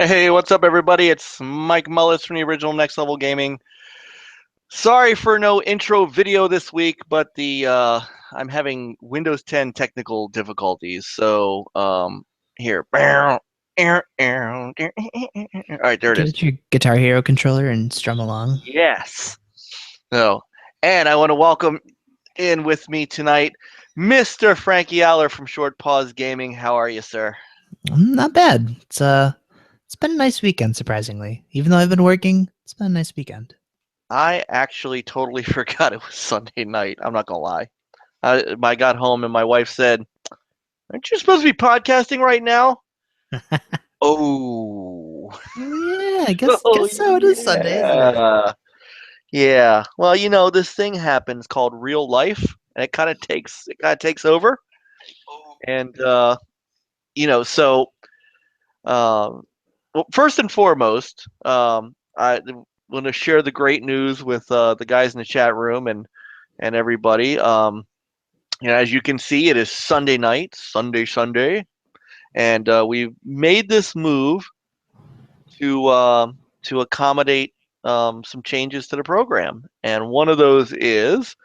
Hey, what's up, everybody? It's Mike Mullis from the original Next Level Gaming. Sorry for no intro video this week, but I'm having Windows 10 technical difficulties. So here. All right, there it Get is. out your Guitar Hero controller and strum along. Yes. So, and I want to welcome in with me tonight, Mr. Frankie Ailor from Short Pause Gaming. How are you, sir? Not bad. It's been a nice weekend, surprisingly. Even though I've been working, it's been a nice weekend. I actually totally forgot it was Sunday night. I'm not gonna lie. I got home and my wife said, "Aren't you supposed to be podcasting right now?" Oh, Oh yeah, I guess oh guess so. It is Sunday, isn't it? yeah, yeah. Well, this thing happens called real life, and it kind of takes over, and so um, well, first and foremost, I want to share the great news with the guys in the chat room and everybody. As you can see, it is Sunday night, Sunday, and we've made this move to accommodate some changes to the program. And one of those is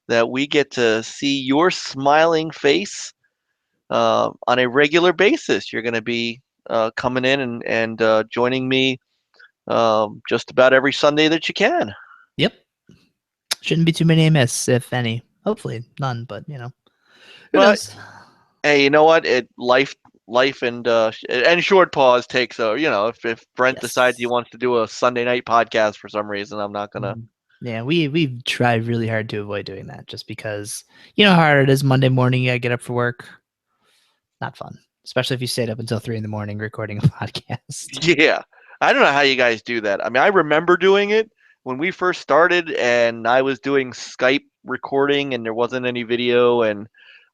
that we get to see your smiling face on a regular basis. You're going to be coming in and joining me just about every Sunday that you can. Yep. Shouldn't be too many miss, if any. Hopefully none, but who But knows? hey, you know what? Life and short pause takes over. If Brent decides he Yes. wants to do a Sunday night podcast for some reason, I'm not gonna. Mhm. Yeah, we've tried really hard to avoid doing that, just because you know how hard it is Monday morning. You gotta get up for work. Not fun, especially if you stayed up until 3 in the morning recording a podcast. Yeah, I don't know how you guys do that. I mean, I remember doing it when we first started, and I was doing Skype recording, and there wasn't any video, and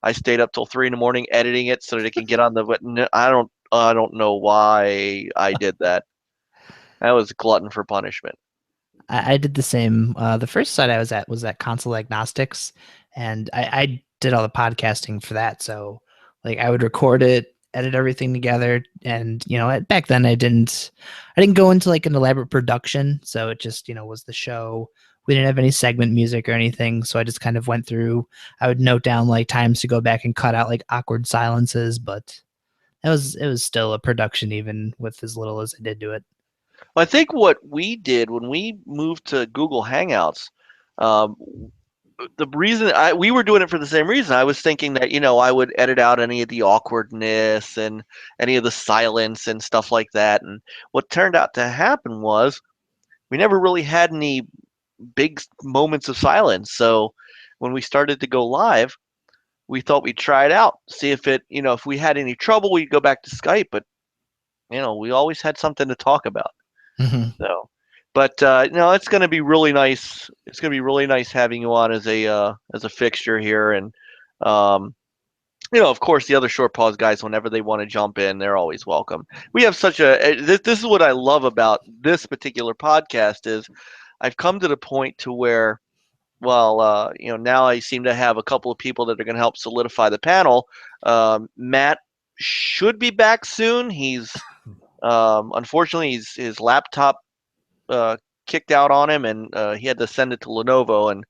I stayed up till 3 in the morning editing it so that it can get on the. But I don't know why I did that. I was a glutton for punishment. I did the same. The first site I was at was at Console Agnostics, and I did all the podcasting for that. So, like, I would record it, edit everything together, and back then I didn't go into like an elaborate production. So it just was the show. We didn't have any segment music or anything, so I just kind of went through. I would note down like times to go back and cut out like awkward silences, but it was still a production even with as little as I did do it. Well, I think what we did when we moved to Google Hangouts, um, the reason we were doing it for the same reason. I was thinking that I would edit out any of the awkwardness and any of the silence and stuff like that. And what turned out to happen was we never really had any big moments of silence. So when we started to go live, we thought we'd try it out, see if we had any trouble, we'd go back to Skype. But we always had something to talk about. Mhm. So, but no, it's going to be really nice. It's going to be really nice having you on as a fixture here, and um, of course, the other short pause guys, whenever they want to jump in, they're always welcome. We have such this is what I love about this particular podcast is I've come to the point to where, well, now I seem to have a couple of people that are going to help solidify the panel. Matt should be back soon. He's unfortunately his laptop uh, kicked out on him, and he had to send it to Lenovo. And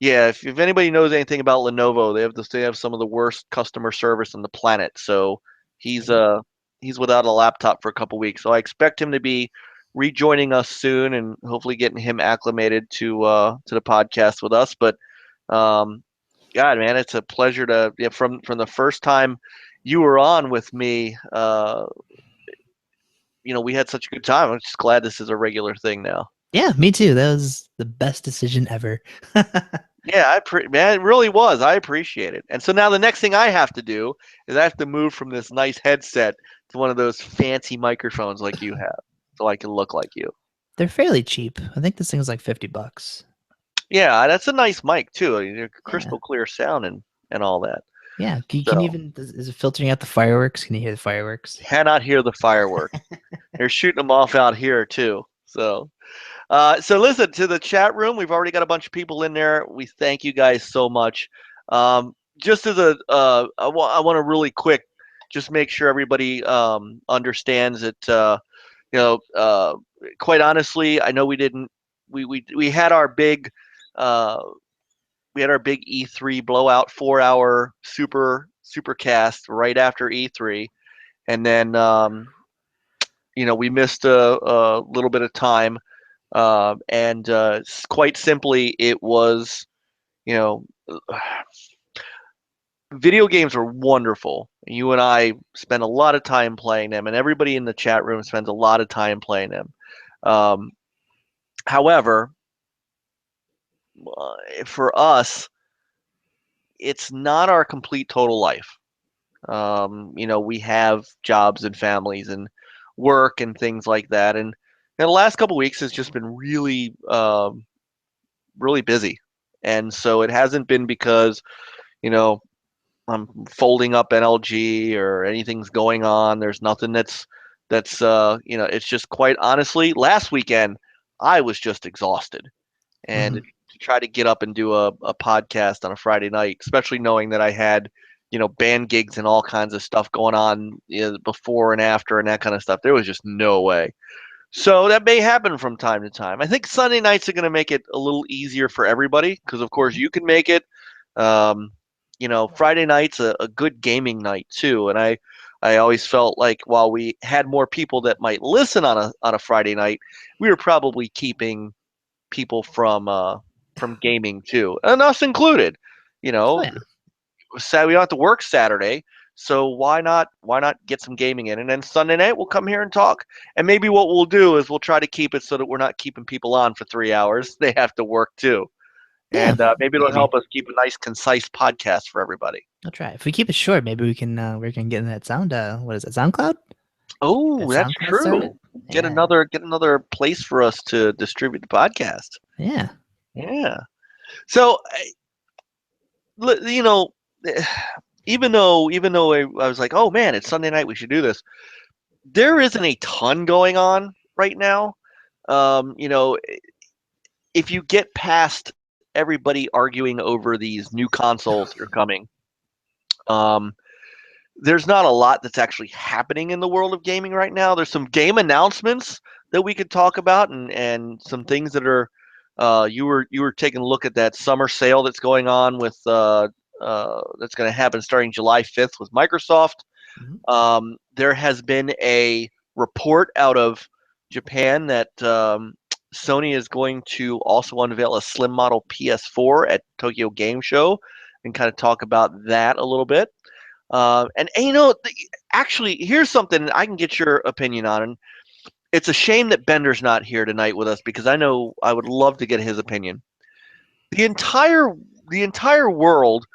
yeah, if anybody knows anything about Lenovo, they have some of the worst customer service on the planet. So he's uh he's without a laptop for a couple weeks. So I expect him to be rejoining us soon, and hopefully getting him acclimated to the podcast with us. But um, God, man, it's a pleasure to from the first time you were on with me. We had such a good time. I'm just glad this is a regular thing now. Yeah, me too. That was the best decision ever. Yeah, man, it really was. I appreciate it. And so now the next thing I have to do is I have to move from this nice headset to one of those fancy microphones like you have, so I can look like you. They're fairly cheap. I think this thing is like $50. Yeah, that's a nice mic too. Yeah. Crystal clear sound and all that. Yeah. Can you So even is it filtering out the fireworks? Can you hear the fireworks? cannot hear the fireworks. They're shooting them off out here too. So listen to the chat room. We've already got a bunch of people in there. We thank you guys so much. Just as I want to really quick just make sure everybody understands that you know, quite honestly, I know we didn't. We had our big. Uh, we had our big E3 blowout 4 hour super cast right after E3, and then we missed a little bit of time, and quite simply, it was you know video games are wonderful. You and I spend a lot of time playing them, and everybody in the chat room spends a lot of time playing them. Um, However, for us, it's not our complete total life. We have jobs and families and work and things like that, and the last couple weeks has just been really, really busy. And so it hasn't been because you know I'm folding up NLG or anything's going on. There's nothing that's it's just quite honestly, last weekend I was just exhausted. And Mhm. to try to get up and do a podcast on a Friday night, especially knowing that I had, band gigs and all kinds of stuff going on, before and after and that kind of stuff, there was just no way. So that may happen from time to time. I think Sunday nights are going to make it a little easier for everybody because, of course, you can make it. Um, Friday night's a good gaming night too, and I always felt like while we had more people that might listen on a Friday night, we were probably keeping people from gaming too, and us included. You Oh know, yeah. sad we don't have to work Saturday, so why not get some gaming in? And then Sunday night we'll come here and talk. And maybe what we'll do is we'll try to keep it so that we're not keeping people on for 3 hours. They have to work too, Yeah. and maybe it'll Maybe help us keep a nice, concise podcast for everybody. I'll try. If we keep it short, maybe we can get in that sound. What is it? SoundCloud? That Oh, that's SoundCloud started. true. Get Yeah. another place for us to distribute the podcast. Yeah. Yeah. So, you know, even though I was like, oh man, it's Sunday night, we should do this. There isn't a ton going on right now. Um, you know, if you get past everybody arguing over these new consoles that are coming, um, there's not a lot that's actually happening in the world of gaming right now. There's some game announcements that we could talk about, and some things that are. You were taking a look at that summer sale that's going on with that's going to happen starting July 5th with Microsoft. Mhm. There has been a report out of Japan that Sony is going to also unveil a slim model PS4 at Tokyo Game Show and kind of talk about that a little bit. Actually, here's something I can get your opinion on. And it's a shame that Bender's not here tonight with us because I know I would love to get his opinion. The entire the entire world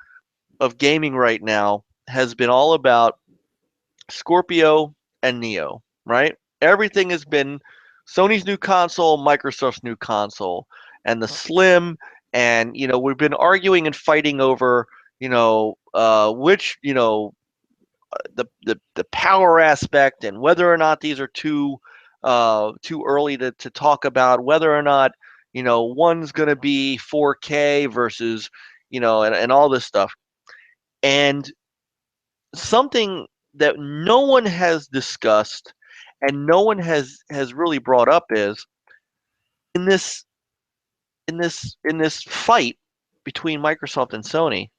of gaming right now has been all about Scorpio and Neo, right? Everything has been Sony's new console, Microsoft's new console, and the Slim. And we've been arguing and fighting over which the power aspect and whether or not these are too early to talk about whether or not one's going to be 4K versus and all this stuff. And something that no one has discussed and no one has really brought up is in this fight between Microsoft and Sony,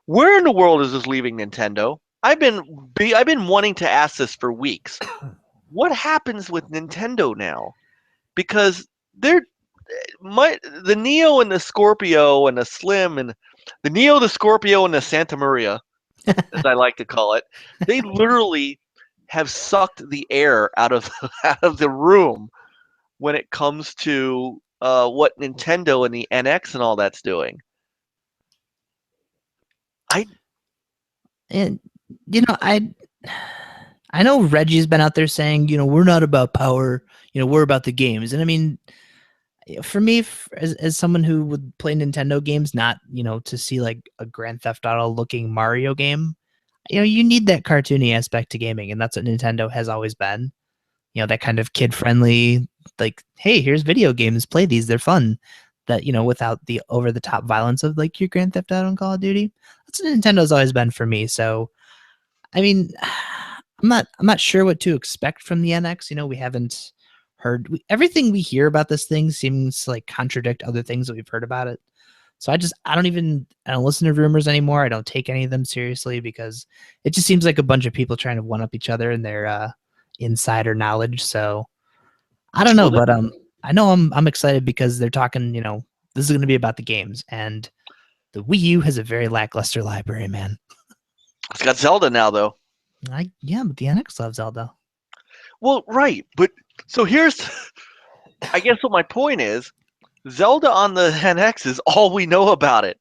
where in the world is this leaving Nintendo? I've been wanting to ask this for weeks. What happens with Nintendo now? Because they're the Neo and the Scorpio and the Slim and the Neo, the Scorpio, and the Santa Maria, as I like to call it, they literally have sucked the air out of out of the room when it comes to what Nintendo and the NX and all that's doing. I And I know Reggie's been out there saying, we're not about power, we're about the games. And I mean, for me, as someone who would play Nintendo games, not, to see like a Grand Theft Auto looking Mario game, you need that cartoony aspect to gaming. And that's what Nintendo has always been. That kind of kid friendly, like, hey, here's video games, play these, they're fun. That, without the over the top violence of like your Grand Theft Auto and Call of Duty. That's what Nintendo's always been for me. So, I mean, I'm not sure what to expect from the NX. We haven't heard. Everything we hear about this thing seems to like contradict other things that we've heard about it. So I don't listen to rumors anymore. I don't take any of them seriously because it just seems like a bunch of people trying to one up each other in their insider knowledge. So I don't know, Well, but I know I'm excited because they're talking. This is going to be about the games, and the Wii U has a very lackluster library, man. it's got Zelda now, though. Yeah, but the NX loves Zelda. Well, right, but so here's, I guess what my point is, Zelda on the NX is all we know about it.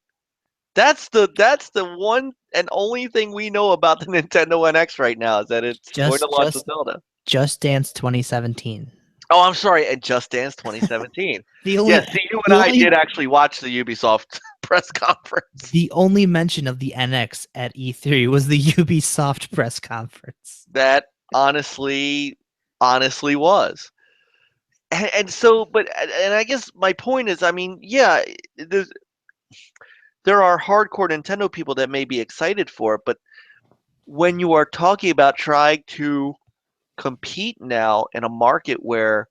That's the one and only thing we know about the Nintendo NX right now is that it's going to launch with Zelda. Just Dance 2017. Oh, I'm sorry, and Just Dance 2017. The only Yeah, see, you and I did actually watch the Ubisoft press conference. The only mention of the NX at E3 was the Ubisoft press conference. That honestly was. And so, and I guess my point is, I mean, yeah, there are hardcore Nintendo people that may be excited for it, but when you are talking about trying to compete now in a market where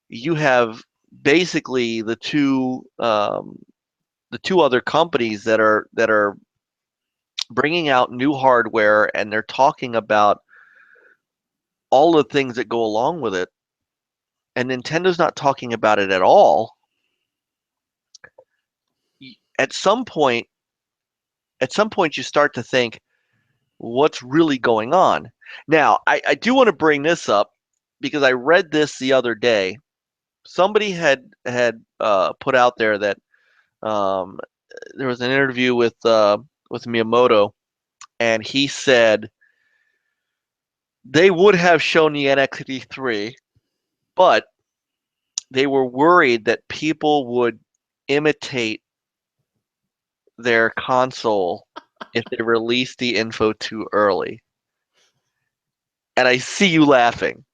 you have basically the two other companies that are bringing out new hardware and they're talking about all the things that go along with it, and Nintendo's not talking about it at all. At some point you start to think, what's really going on? Now, I do want to bring this up because I read this the other day. Somebody had put out there that there was an interview with Miyamoto, and he said they would have shown the NXT3, but they were worried that people would imitate their console if they released the info too early. And I see you laughing.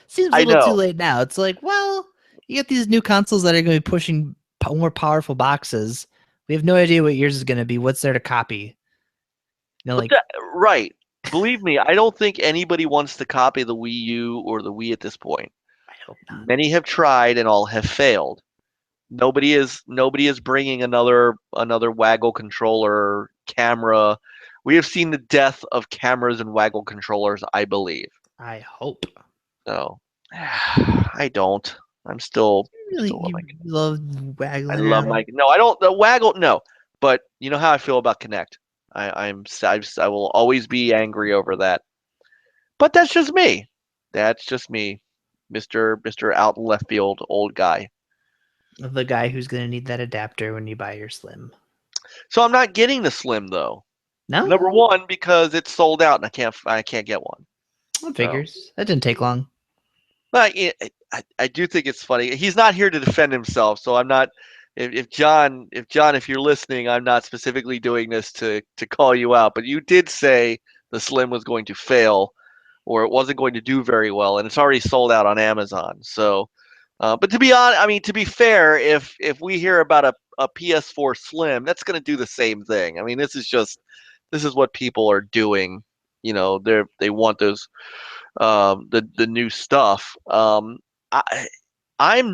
Seems a little too late now. It's like, well, you get these new consoles that are going to be pushing more powerful boxes. We have no idea what yours is going to be. What's there to copy? Right. Believe me, I don't think anybody wants to copy the Wii U or the Wii at this point. I hope not. Many have tried and all have failed. Nobody is bringing another waggle controller camera. We have seen the death of cameras and waggle controllers, I believe. I hope. No, I don't. I'm still. Really, love waggling. I love my. No, I don't. The waggle. No, but you know how I feel about Kinect. I will always be angry over that. But that's just me. That's just me, Mister out in left field old guy. The guy who's going to need that adapter when you buy your Slim. So I'm not getting the Slim though. No. Number one, because it's sold out and I can't get one. Figures. That didn't take long. But I do think it's funny. He's not here to defend himself, so I'm not. If John, if you're listening, I'm not specifically doing this to call you out. But you did say the Slim was going to fail, or it wasn't going to do very well, and it's already sold out on Amazon. So, but to be honest, I mean, to be fair, if we hear about a PS4 Slim, that's going to do the same thing. I mean, this is what people are doing. You know, they want those the new stuff. I'm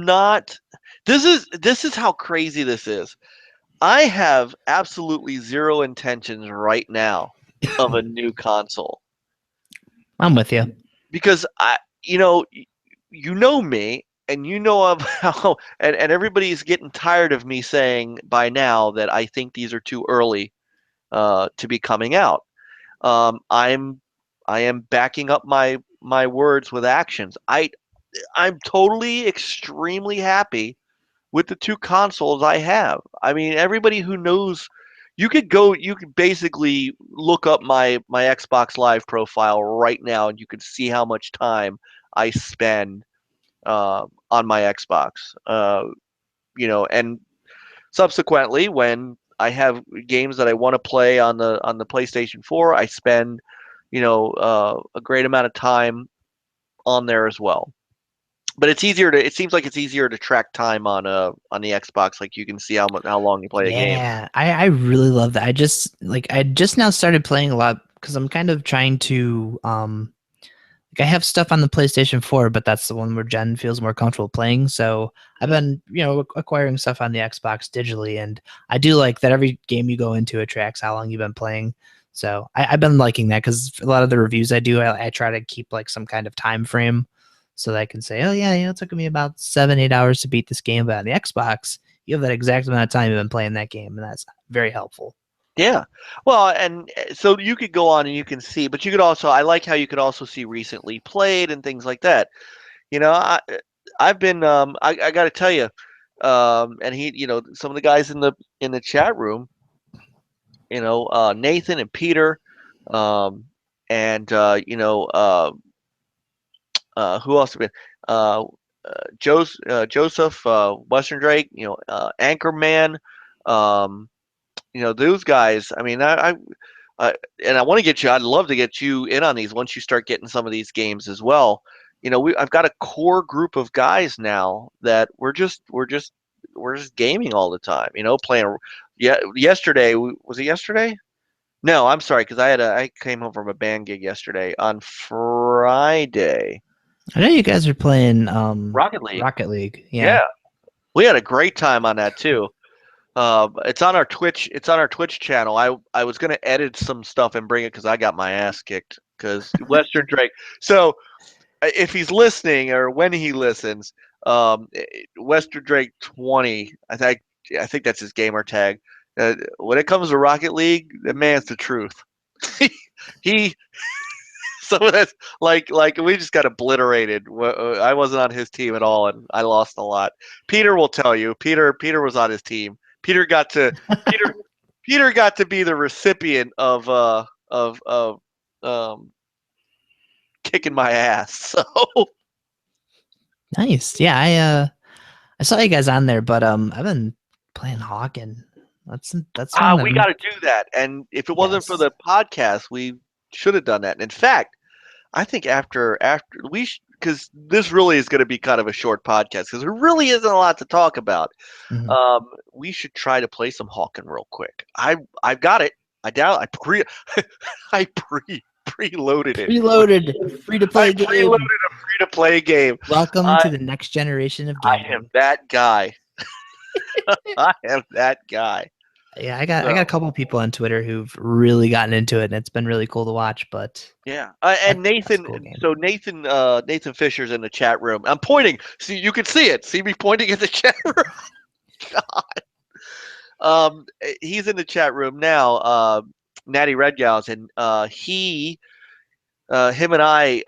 not. This is how crazy this is. I have absolutely zero intentions right now of a new console. I'm with you. Because you know me, and you know of how, and everybody's getting tired of me saying by now that I think these are too early to be coming out. I am backing up my words with actions. I'm totally extremely happy with the two consoles I have. I mean, everybody who knows, you could basically look up my Xbox Live profile right now, and you could see how much time I spend on my Xbox. You know, and subsequently, when I have games that I want to play on the PlayStation 4, I spend a great amount of time on there as well. But it seems like it's easier to track time on the Xbox. Like you can see how long you play a game. Yeah, I really love that. I just now started playing a lot because I'm kind of trying to I have stuff on the PlayStation 4, but that's the one where Jen feels more comfortable playing. So I've been, acquiring stuff on the Xbox digitally, and I do like that every game you go into, it tracks how long you've been playing. So I've been liking that because a lot of the reviews I do, I try to keep like some kind of time frame so that I can say, oh yeah, it took me about 7-8 hours to beat this game, but on the Xbox, you have that exact amount of time you've been playing that game, and that's very helpful. Yeah. Well, and so you could go on and you can see, but you could also, I like how you could also see recently played and things like that. You know, I've been, I got to tell you, and some of the guys in the chat room, Nathan and Peter, um, and who else have been, uh, Joseph, Western Drake, Anchorman, um, those guys. I mean, and I want to get you. I'd love to get you in on these once you start getting some of these games as well. I've got a core group of guys now that we're just gaming all the time. Playing. Yeah, yesterday was it yesterday? No, I'm sorry because I came home from a band gig yesterday. On Friday, I know you guys are playing Rocket League. Rocket League. Yeah. Yeah, we had a great time on that too. It's on our Twitch. It's on our Twitch channel. I was gonna edit some stuff and bring it because I got my ass kicked because Western Drake. So if he's listening or when he listens, Western Drake 20. I think that's his gamer tag. When it comes to Rocket League, the man's the truth. he so that's like we just got obliterated. I wasn't on his team at all, and I lost a lot. Peter will tell you. Peter was on his team. Peter got to Peter Peter got to be the recipient of um kicking my ass. So Nice. Yeah, I saw you guys on there, but I've been playing Hawk, and that's one we that got to do that. And if it wasn't for yes. the podcast, we should have done that. And in fact, I think after because this really is going to be kind of a short podcast because there really isn't a lot to talk about. Mhm. We should try to play some Hawken real quick. I've got it. I I preloaded it. Preloaded, free to I play preloaded game. a free to play game. Welcome I to the next generation of I am gaming. that guy. I am that guy. Yeah, I got a So couple people on Twitter who've really gotten into it, and it's been really cool to watch. But yeah, and that's a Nathan. cool game. So Nathan Fisher's in the chat room. I'm pointing. See, you can see it. See me pointing in the chat room. He's in the chat room now. Natty Redgals, and him and I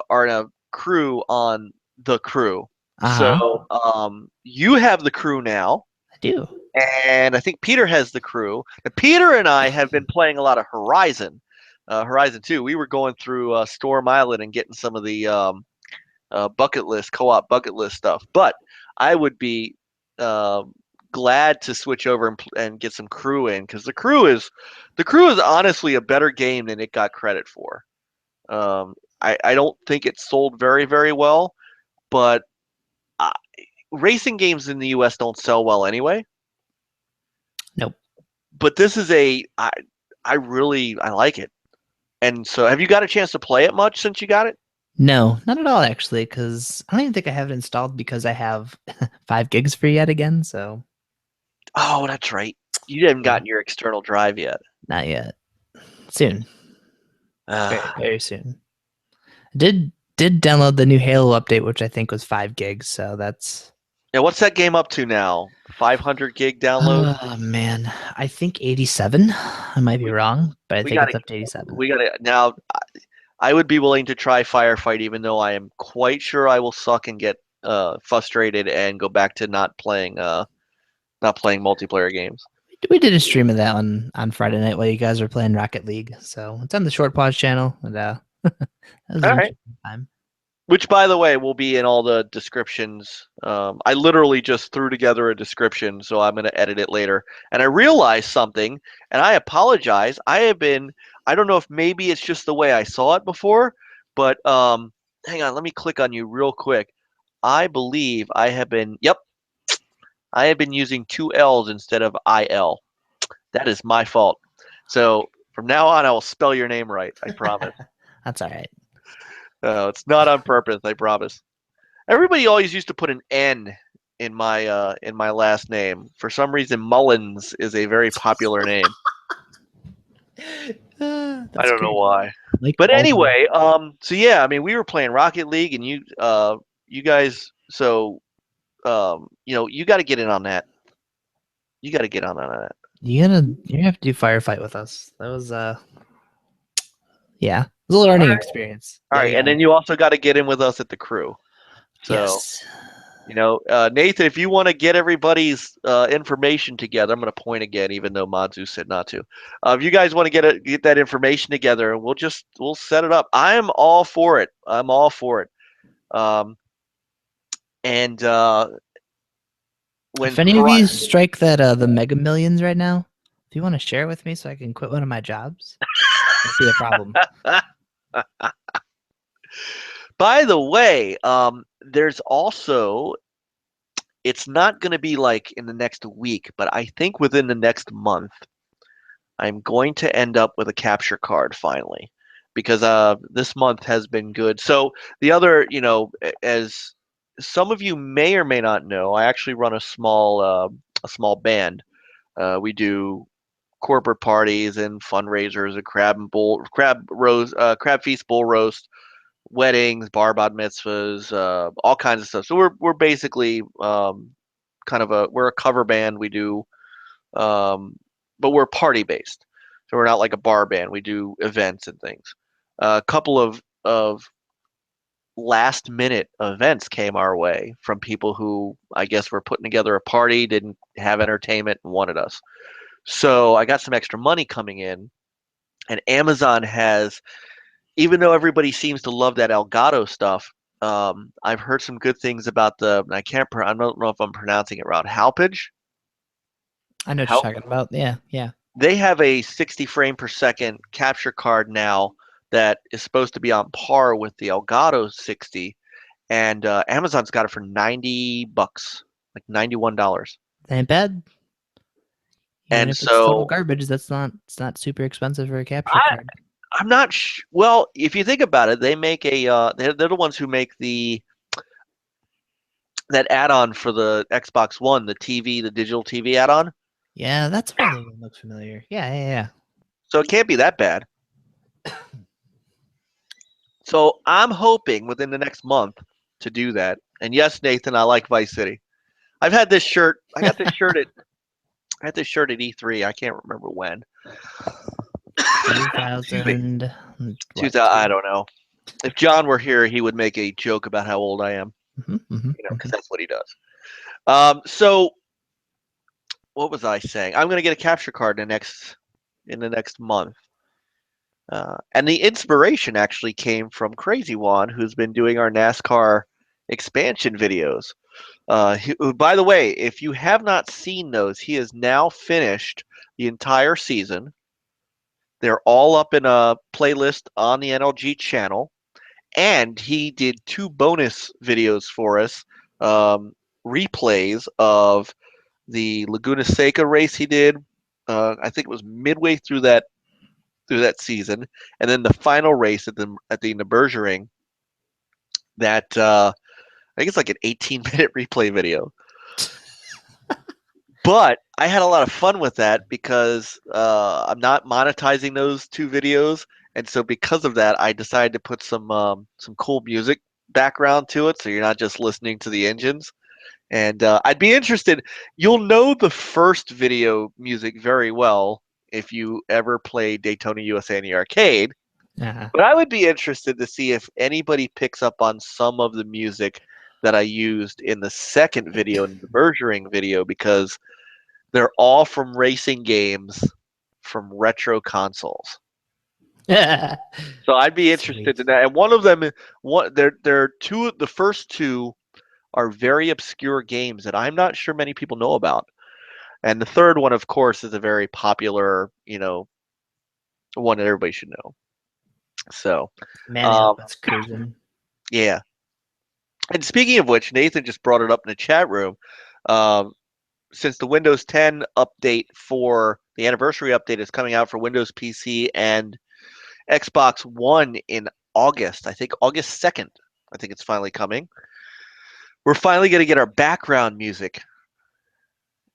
are in a crew on the crew. Uh huh. So you have the crew now, I do. and I think Peter has the crew. And Peter and I have been playing a lot of Horizon, Horizon 2. We were going through Storm Island and getting some of the bucket list, co-op bucket list stuff. But I would be uh, glad to switch over and get some crew in because the crew is honestly a better game than it got credit for. I don't think it sold very, very well, but uh, racing games in the U.S. don't sell well anyway. Nope. But this is I like it. And so, have you got a chance to play it much since you got it? No, not at all actually, because I don't even think I have it installed because I have 5 gigs free yet again. So Oh, that's right. You haven't yeah, gotten your external drive yet. not yet. Soon, very Uh, very soon. Did download the new Halo update, which I think was 5 gigs. So that's yeah, what's that game up to now? 500 gig download. oh man, I think 87. I might be We wrong, but I we think got it's to up to 87. we got to now. I would be willing to try Firefight, even though I am quite sure I will suck and get frustrated and go back to not playing multiplayer games. We did a stream of that on Friday night while you guys were playing Rocket League. So it's on the Short Pause channel, and that was an All right. interesting time. Which, by the way, will be in all the descriptions. I literally just threw together a description, so I'm going to edit it later. And I realized something, and I apologize. I don't know if maybe it's just the way I saw it before, but hang on, let me click on you real quick. I believe yep, I have been using two L's instead of IL. That is my fault. So from now on, I will spell your name right. I promise. That's all right. It's not on purpose, I promise. Everybody always used to put an N in my last name. For some reason, Mullins is a very popular name. I That's don't know great. why. Like But Mullen. anyway, so yeah, I mean, we were playing Rocket League, and you guys, so you got to get in on that. You got to get on that. You have to do firefight with us. That was yeah, it was a learning experience. All Yet right, and then again. you also got to get in with us at the crew. So, Yes. Nathan, if you want to get everybody's information together, I'm going to point again, even though Madzu said not to. If you guys want to get that information together, we'll set it up. I am all for it. I'm all for it. And when If any of you strike that the Mega Millions right now, if you want to share with me so I can quit one of my jobs, won't be a problem. by the way, there's also it's not going to be like in the next week, but I think within the next month, I'm going to end up with a capture card finally, because this month has been good. So the other, as some of you may or may not know, I actually run a small band. We do corporate parties and fundraisers, a crab feast, bull roast, weddings, bar bat mitzvahs, all kinds of stuff. So we're basically we're a cover band. We do but we're party based, so we're not like a bar band. We do events and things. A couple of last minute events came our way from people who I guess were putting together a party, didn't have entertainment, and wanted us. So I got some extra money coming in, and Amazon has, even though everybody seems to love that Elgato stuff, I've heard some good things about I don't know if I'm pronouncing it right. Halpage. I know what How you're talking about. Yeah, yeah. they have a 60 frame per second capture card now that is supposed to be on par with the Elgato 60, and Amazon's got it for $90, like $91. That ain't bad. Even And if it's total so garbage, it's not super expensive for a capture I card. I'm not well, if you think about it, they make they're the ones who make that add-on for the Xbox One, the digital TV add-on. Yeah, that's why the name looks familiar. Yeah, yeah, yeah. So it can't be that bad. So I'm hoping within the next month to do that. And yes, Nathan, I like Vice City. I've had this shirt. I had this shirt at E3. I can't remember when. Excuse me. 2000, what, 2000. I two? don't know. If John were here, he would make a joke about how old I am. Because that's what he does. So what was I saying? I'm going to get a capture card in the next month. And the inspiration actually came from Crazy Juan, who's been doing our NASCAR expansion videos. By the way, if you have not seen those, he has now finished the entire season. They're all up in a playlist on the NLG channel, and he did two bonus videos for us, replays of the Laguna Seca race he did. I think it was midway through that season, and then the final race at the Nürburgring. That I think it's like an 18-minute replay video. But I had a lot of fun with that because I'm not monetizing those two videos, and so because of that, I decided to put some cool music background to it, so you're not just listening to the engines. And I'd be interested. You'll know the first video music very well if you ever play Daytona USA in the arcade. Uh-huh. But I would be interested to see if anybody picks up on some of the music that I used in the second video, in the Bergering video, because they're all from racing games from retro consoles. So I'd be interested in Sweet. that. And one of them, they're two. The first two are very obscure games that I'm not sure many people know about. And the third one, of course, is a very popular, one that everybody should know. So, Man, I um, hope it's cruising. yeah. And speaking of which, Nathan just brought it up in the chat room. Um, since the Windows 10 update for the anniversary update is coming out for Windows PC and Xbox One in August. I think August 2nd. I think it's finally coming. We're finally going to get our background music.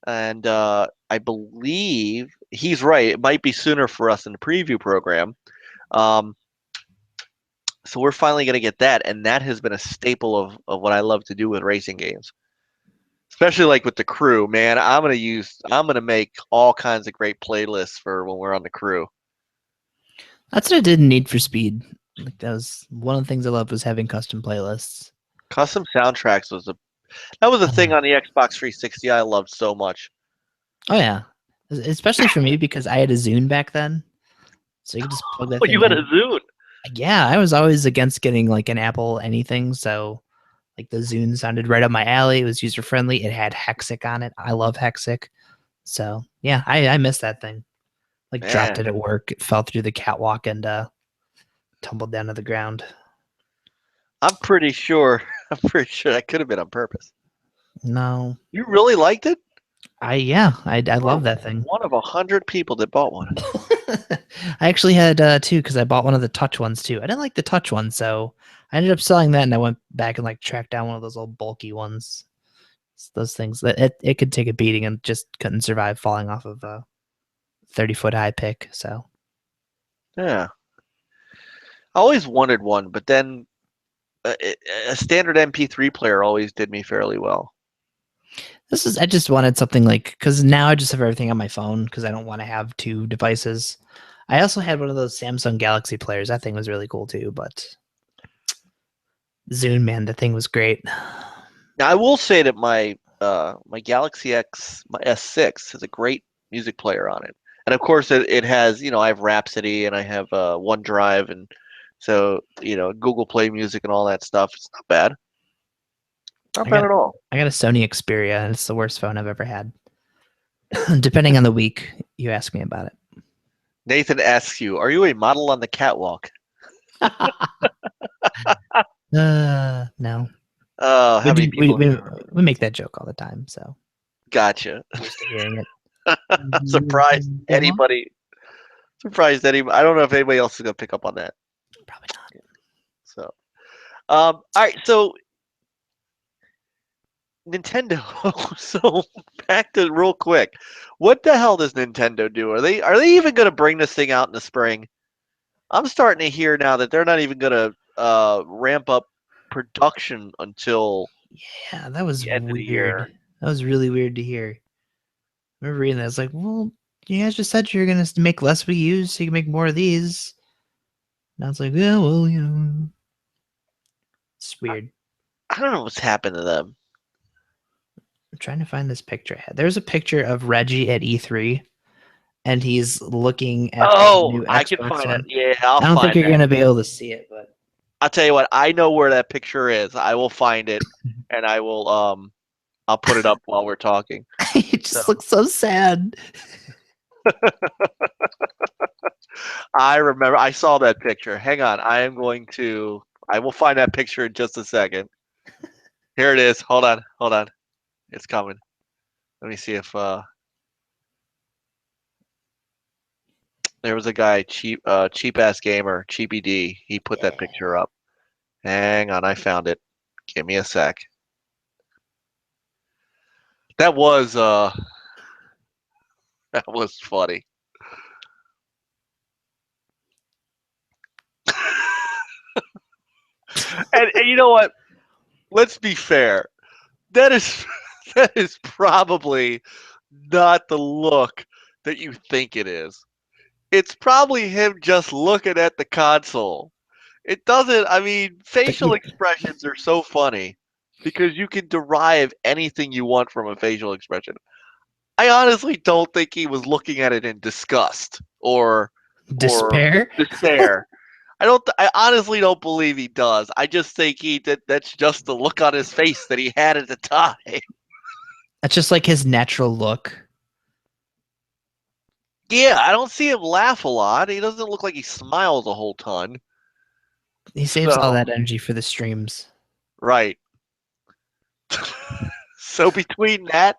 And I believe he's right. It might be sooner for us in the preview program. Um, so we're finally going to get that. And that has been a staple of what I love to do with racing games. Especially like with the crew, man. I'm gonna make all kinds of great playlists for when we're on the crew. That's what I did in Need for Speed. Like that was one of the things I loved was having custom playlists. Custom soundtracks was a thing on the Xbox 360 I loved so much. Oh yeah, especially for me because I had a Zune back then, so you could just plug that Oh, thing you had a in. Zune. Yeah, I was always against getting like an Apple anything, so like the Zune sounded right up my alley. It was user friendly. It had Hexic on it. I love Hexic, so yeah, I missed that thing. Like dropped Man, it at work. It fell through the catwalk and tumbled down to the ground. I'm pretty sure. I'm pretty sure that could have been on purpose. No, You really liked it? I You were love that thing. one of 100 people that bought one. I actually had two because I bought one of the touch ones too. I didn't like the touch one, so I ended up selling that and I went back and like tracked down one of those old bulky ones. It's those things that it could take a beating and just couldn't survive falling off of a 30-foot high pick. So Yeah, I always wanted one, but then a standard MP3 player always did me fairly well. I just wanted something like, because now I just have everything on my phone because I don't want to have two devices. I also had one of those Samsung Galaxy players. That thing was really cool too, but Zune, man, the thing was great. Now I will say that my Galaxy X, my S6 has a great music player on it, and of course it has I have Rhapsody and I have OneDrive, and so Google Play Music and all that stuff. It's not bad, not I bad got at all. I got a Sony Xperia, and it's the worst phone I've ever had. Depending on the week, you ask me about it. Nathan asks you, "Are you a model on the catwalk?" No. How many people? We make that joke all the time, so Gotcha. I'm used to hearing it. I'm surprised anybody. Surprised anybody. I don't know if anybody else is gonna pick up on that. Probably not. So, all right. So Nintendo. So back to real quick. What the hell does Nintendo do? Are they even going to bring this thing out in the spring? I'm starting to hear now that they're not even going to ramp up production until Yeah, that was the end of the weird. year. That was really weird to hear. I remember reading that. I was like, well, you guys just said you're gonna make less Wii U's so you can make more of these. Now it's like, yeah, well, it's weird. I don't know what's happened to them. I'm trying to find this picture I had. There's a picture of Reggie at E3, and he's looking at the Oh, new I can Xbox find it. One. Yeah, I'll I don't think find you're that. gonna be able to see it, but I'll tell you what. I know where that picture is. I will find it, and I'll put it up while we're talking. it So just looks so sad. I remember I saw that picture. Hang on. I will find that picture in just a second. Here it is. Hold on. Hold on. It's coming. Let me see if there was a guy, cheap ass gamer, Cheapy D. He put that Yeah. picture up. Hang on, I found it. Give me a sec. That was that was funny. And you know what? Let's be fair. That is that is probably not the look that you think it is. It's probably him just looking at the console. It doesn't, I mean, But facial expressions are so funny because you can derive anything you want from a facial expression. I honestly don't think he was looking at it in disgust or despair. despair. I honestly don't believe he does. I just think that's just the look on his face that he had at the time. That's just like his natural look. Yeah, I don't see him laugh a lot. He doesn't look like he smiles a whole ton. He saves all So, that energy for the streams. right. So between that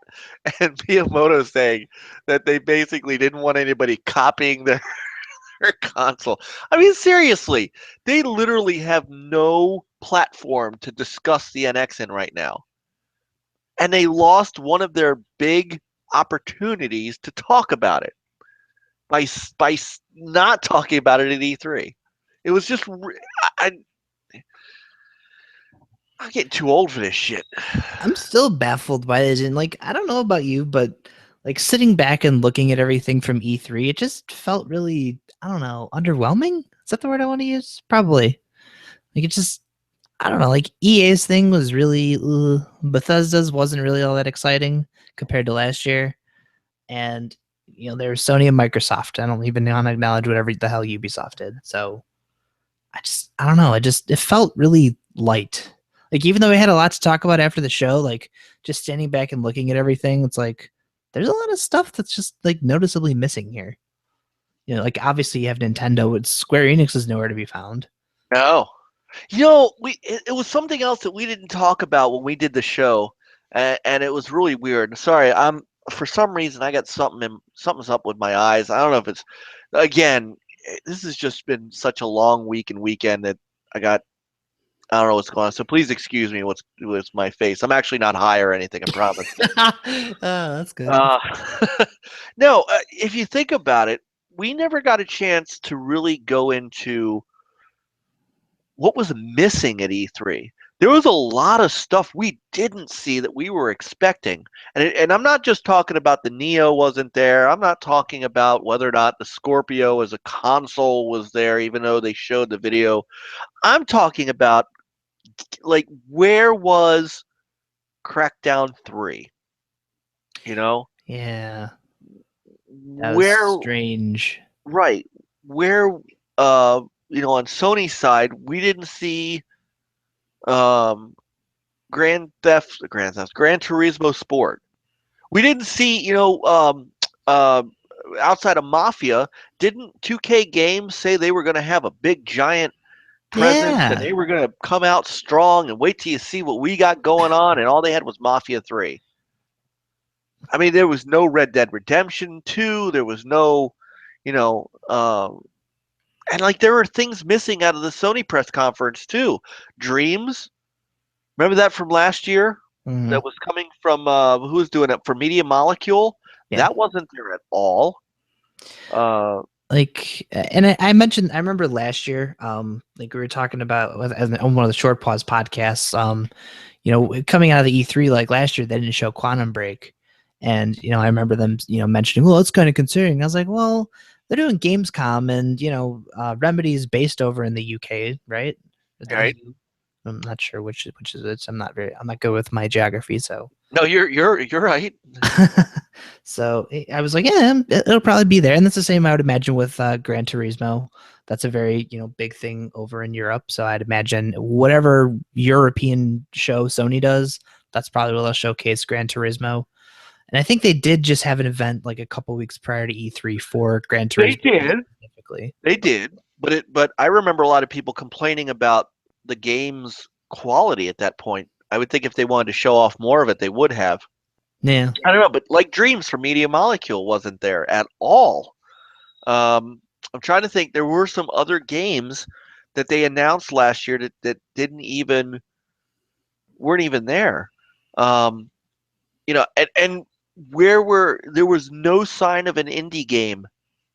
and Miyamoto saying that they basically didn't want anybody copying their console. I mean, seriously, they literally have no platform to discuss the NX in right now, and they lost one of their big opportunities to talk about it by not talking about it at E3. It was just I, I'm getting too old for this shit. I'm still baffled by this, and like I don't know about you, but like sitting back and looking at everything from E3, it just felt really, I don't know, underwhelming. Is that the word I want to use? Probably. Like it just, I don't know. Like EA's thing was really, Bethesda's wasn't really all that exciting compared to last year, and there's Sony and Microsoft. I don't even want to acknowledge whatever the hell Ubisoft did. So I don't know. It felt really light. Like even though we had a lot to talk about after the show, like just standing back and looking at everything, it's like there's a lot of stuff that's just like noticeably missing here. Like obviously you have Nintendo, but Square Enix is nowhere to be found. No, it was something else that we didn't talk about when we did the show, and it was really weird. Sorry, I'm for some reason I got something's up with my eyes. I don't know if it's again. This has just been such a long week and weekend that I don't know what's going on. So please excuse me what's with my face. I'm actually not high or anything. I promise. Oh, that's good. Uh, no, if you think about it, we never got a chance to really go into what was missing at E3. There was a lot of stuff we didn't see that we were expecting. And I'm not just talking about the Neo wasn't there. I'm not talking about whether or not the Scorpio as a console was there, even though they showed the video. I'm talking about, like, where was Crackdown 3? You know? Yeah, that was Where, strange. right. Where, on Sony's side, we didn't see um, Gran Turismo Sport. We didn't see, uh, outside of Mafia, didn't 2K Games say they were going to have a big giant presence and Yeah, they were going to come out strong and wait till you see what we got going on? And all they had was Mafia 3. I mean, there was no Red Dead Redemption 2. There was no, you know, and like there were things missing out of the Sony press conference too. Dreams, remember that from last year? mhm, That was coming from who was doing it for Media Molecule. yeah. That wasn't there at all. Uh, Like, and I mentioned, I remember last year, like we were talking about on one of the short pause podcasts, coming out of the E3, like last year, they didn't show Quantum Break. And, I remember them, mentioning, well, it's kind of concerning. I was like, well, they're doing Gamescom and, Remedy is based over in the UK, right? right? I'm not sure which is it. I'm not good with my geography. So, No, you're right. so I was like, yeah, it'll probably be there. And that's the same I would imagine with Gran Turismo. That's a very, big thing over in Europe. So I'd imagine whatever European show Sony does, that's probably what they'll showcase Gran Turismo. And I think they did just have an event like a couple weeks prior to E3 for Gran They Turismo did. specifically. They did. But I remember a lot of people complaining about the game's quality at that point. I would think if they wanted to show off more of it, they would have. Yeah. I don't know, but like Dreams for Media Molecule wasn't there at all. I'm trying to think. There were some other games that they announced last year that didn't even weren't even there. Um, and there was no sign of an indie game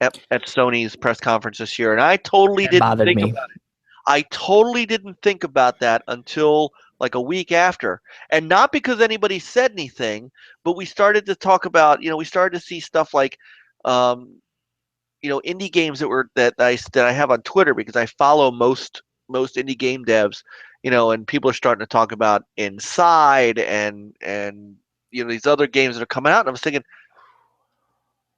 at Sony's press conference this year, and I totally That didn't bothered think me. about it. I totally didn't think about that until like a week after, and not because anybody said anything, but we started to talk about, we started to see stuff like, um, indie games that I have on Twitter because I follow most indie game devs, and people are starting to talk about Inside and these other games that are coming out. And I was thinking,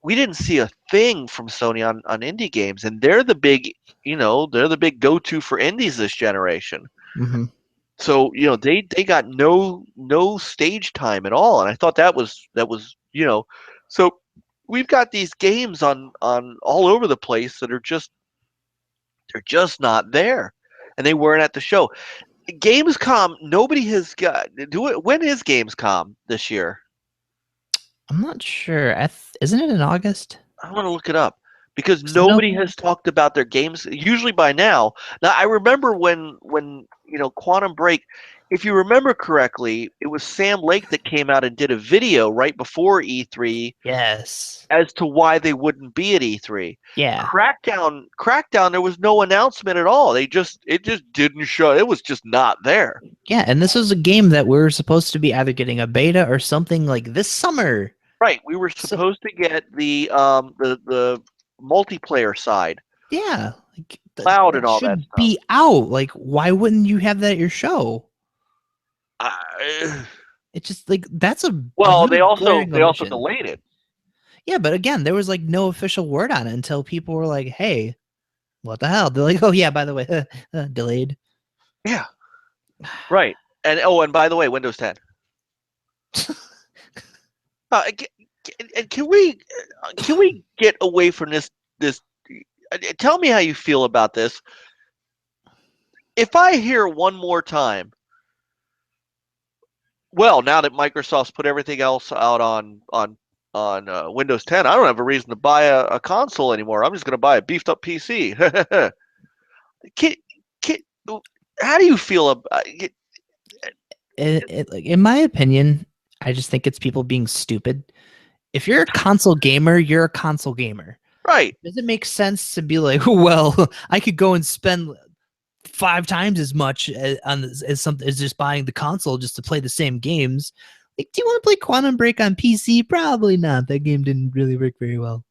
we didn't see a thing from Sony on indie games, and they're the big go-to for indies this generation. Hmm. So they got no stage time at all, and I thought that was. So we've got these games on all over the place that are they're just not there, and they weren't at the show. Gamescom, nobody has got do it. When is Gamescom this year? I'm not sure. Isn't it in August? I want to look it up because 'Cause no, nobody has talked about their games. Usually by now, I remember when Quantum Break. If you remember correctly, it was Sam Lake that came out and did a video right before E3 yes, as to why they wouldn't be at E3. yeah, Crackdown, there was no announcement at all. It just didn't show. It was just not there. yeah. And this was a game that we're supposed to be either getting a beta or something like this summer. Right. We were So supposed to get the multiplayer side, yeah, like cloud and that all that should stuff. be out. Like, why wouldn't you have that at your show? Uh, It's just like that's a well, real glaring they also omission. delayed it. Yeah, but again, there was like no official word on it until people were like, "Hey, what the hell?" They're like, "Oh yeah, by the way, delayed." Yeah. Right. And by the way, Windows 10. And can we get away from this? Tell me how you feel about this. If I hear one more time, well, now that Microsoft's put everything else out on Windows 10, I don't have a reason to buy a console anymore. I'm just going to buy a beefed up PC. can, can, how do you feel about it? Like, in my opinion, I just think it's people being stupid. If you're a console gamer, you're a console gamer. Right. Does it make sense to be like, well, I could go and spend 5 times as much as just buying the console just to play the same games? Like, do you want to play Quantum Break on PC? Probably not. That game didn't really work very well.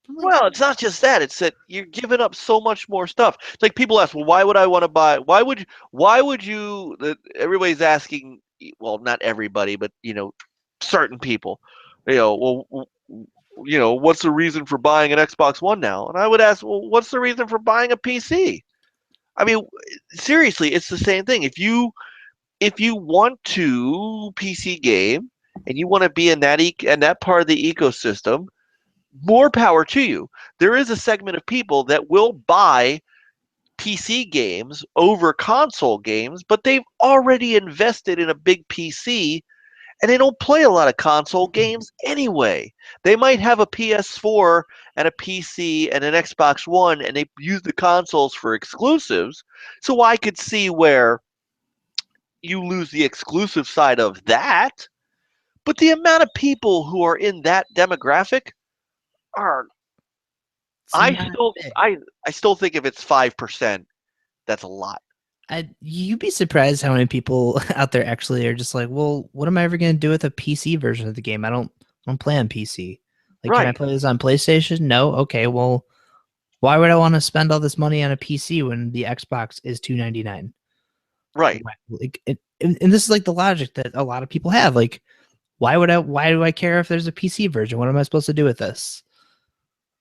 I'm like, Well, it's not just that. It's that you're giving up so much more stuff. It's like people ask, well, why would I want to buy? Why would you? Everybody's asking. Well, not everybody, but certain people. Well, what's the reason for buying an Xbox One now? And I would ask, well, what's the reason for buying a PC? I mean, seriously, it's the same thing. If you want to PC game and you want to be in that part of the ecosystem, more power to you. There is a segment of people that will buy PC games over console games, but they've already invested in a big PC and they don't play a lot of console games anyway. They might have a PS4 and a PC and an Xbox One and they use the consoles for exclusives. So I could see where you lose the exclusive side of that. But the amount of people who are in that demographic are it's not big. I still think if it's 5%, that's a lot. You'd be surprised how many people out there actually are just like, well, what am I ever going to do with a PC version of the game? I don't play on PC. Like, can I Right, play this on PlayStation? No. Okay, well, why would I want to spend all this money on a PC when the Xbox is $299? right, Like, and this is like the logic that a lot of people have. Like, why do I care if there's a PC version? What am I supposed to do with this?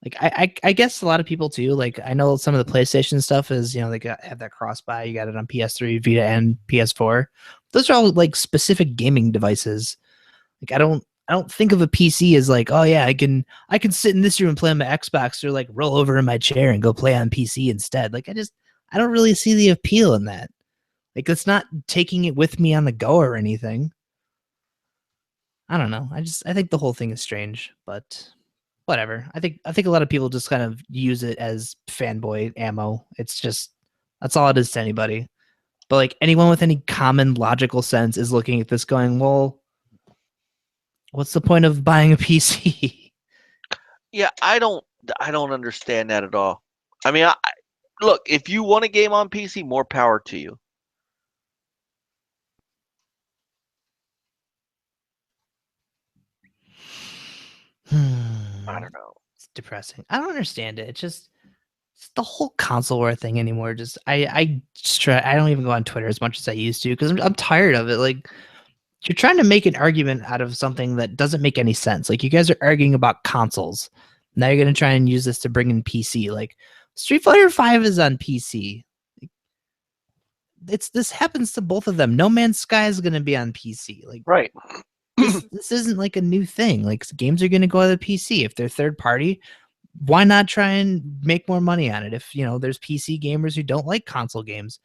Like, I guess a lot of people too. Like, I know some of the PlayStation stuff is, they have that cross buy. You got it on PS3, Vita, and PS4. Those are all like specific gaming devices. Like, I don't think of a PC as like, oh yeah, I can sit in this room and play on my Xbox, or like roll over in my chair and go play on PC instead. Like, I don't really see the appeal in that. Like, it's not taking it with me on the go or anything. I don't know. I think the whole thing is strange, but whatever. I think a lot of people just kind of use it as fanboy ammo. It's just that's all it is to anybody. But like anyone with any common logical sense is looking at this going, well, what's the point of buying a PC? yeah. I don't understand that at all. I mean, look, if you want a game on PC, more power to you. I don't know. It's depressing. I don't understand it. It's the whole console war thing anymore. Just I just try. I don't even go on Twitter as much as I used to because I'm tired of it. Like, you're trying to make an argument out of something that doesn't make any sense. Like, you guys are arguing about consoles. Now you're gonna try and use this to bring in PC. Like, Street Fighter 5 is on PC. This happens to both of them. No Man's Sky is gonna be on PC. Like, Right. this isn't like a new thing. Like, games are gonna go to the PC. If they're third party, why not try and make more money on it? If there's PC gamers who don't like console games,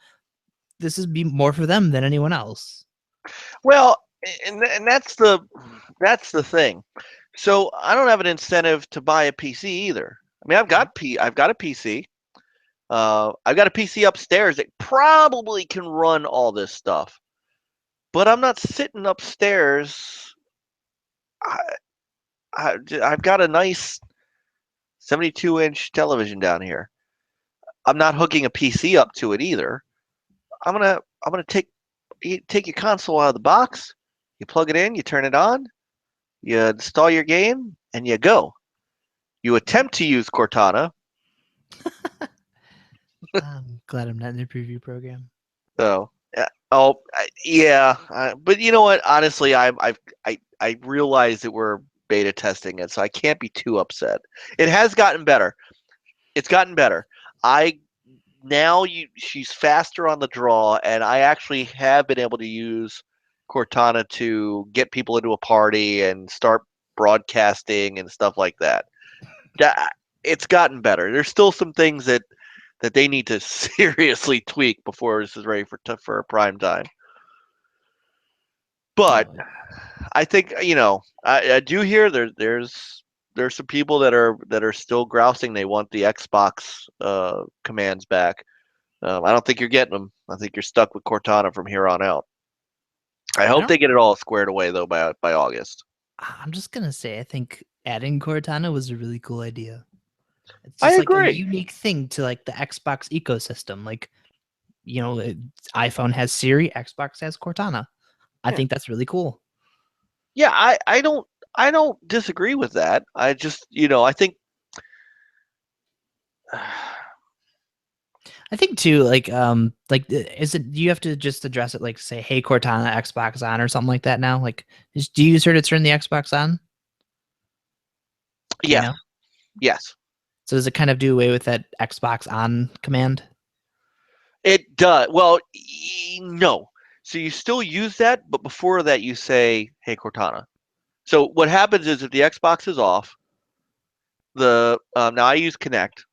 this is be more for them than anyone else. Well, and that's the thing. So I don't have an incentive to buy a PC either. I mean, Okay. I've got a PC. I've got a PC upstairs that probably can run all this stuff, but I'm not sitting upstairs. I, I've got a nice 72-inch television down here. I'm not hooking a PC up to it either. I'm gonna take your console out of the box. You plug it in, you turn it on, you install your game, and you go. You attempt to use Cortana. I'm glad I'm not in the preview program. So, yeah, but you know what? Honestly, I realize that we're beta testing it, so I can't be too upset. It has gotten better. It's gotten better. I now she's faster on the draw, and I actually have been able to use Cortana to get people into a party and start broadcasting and stuff like that. It's gotten better. There's still some things that they need to seriously tweak before this is ready for a prime time. But Oh, I think I do hear there's some people that are still grousing. They want the Xbox commands back. I don't think you're getting them. I think you're stuck with Cortana from here on out. I I hope don't. they get it all squared away though by August. I'm just gonna say I think adding Cortana was a really cool idea. It's I just like a agree. unique thing to like the Xbox ecosystem. Like iPhone has Siri, Xbox has Cortana. I Yeah, think that's really cool. yeah. I don't disagree with that. I just I think I think too, is it? Do you have to just address it like say, "Hey Cortana, Xbox on" or something like that now? Like, do you use her to turn the Xbox on? Do you yes, know? yes. So does it kind of do away with that Xbox on command? It does. Well, no. So you still use that, but before that you say, "Hey Cortana." So what happens is if the Xbox is off, the now I use Connect.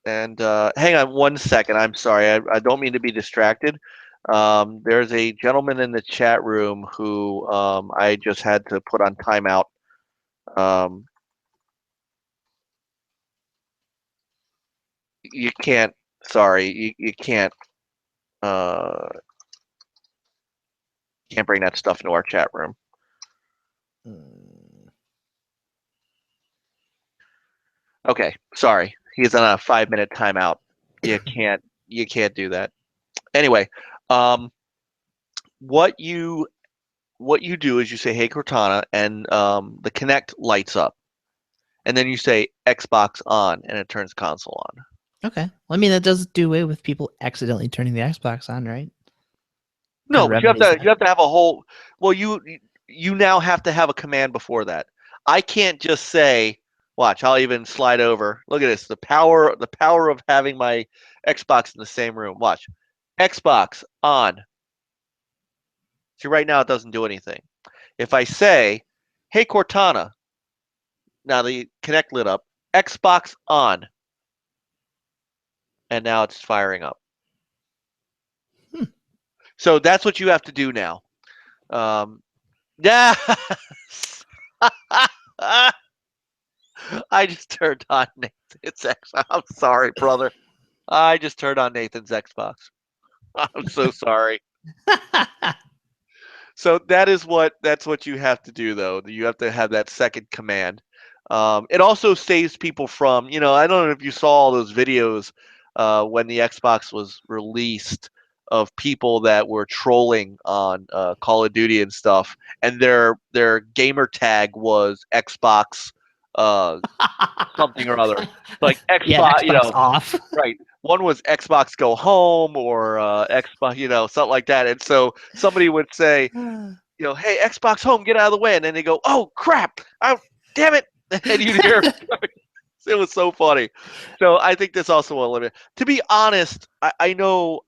And hang on one second. I'm sorry. I don't mean to be distracted. There's a gentleman in the chat room who I just had to put on timeout. Um, you can't. Sorry, you uh, can't bring that stuff into our chat room. Mm. Okay, sorry. He's on a 5-minute timeout. You can't. You can't do that. Anyway, um, what you what you do is you say, "Hey Cortana," and the Connect lights up, and then you say Xbox on, and it turns console on. Okay. Well, I mean, that does do away with people accidentally turning the Xbox on, right? Kind No, of but remedies you that. have to have a whole. Well, you now have to have a command before that. I can't just say, "Watch." I'll even slide over. Look at this. The power of having my Xbox in the same room. Watch. Xbox on. See, right now it doesn't do anything. If I say, "Hey Cortana," now the Connect lit up. Xbox on, and now it's firing up. Hmm. So that's what you have to do now. Um, yeah. I just turned on Nathan's Xbox. I'm sorry, brother. I just turned on Nathan's Xbox. I'm so sorry. So that's what you have to do though. You have to have that second command. It also saves people from I don't know if you saw all those videos when the Xbox was released of people that were trolling on Call of Duty and stuff, and their gamer tag was Xbox uh, something or other, like Yeah, Xbox, Xbox off. right. One was Xbox Go Home or Xbox, something like that. And so somebody would say, "Hey, Xbox Home, get out of the way," and then they go, "Oh crap! Oh, damn it!" And you'd hear it was so funny. So I think this also will limit. To be honest, I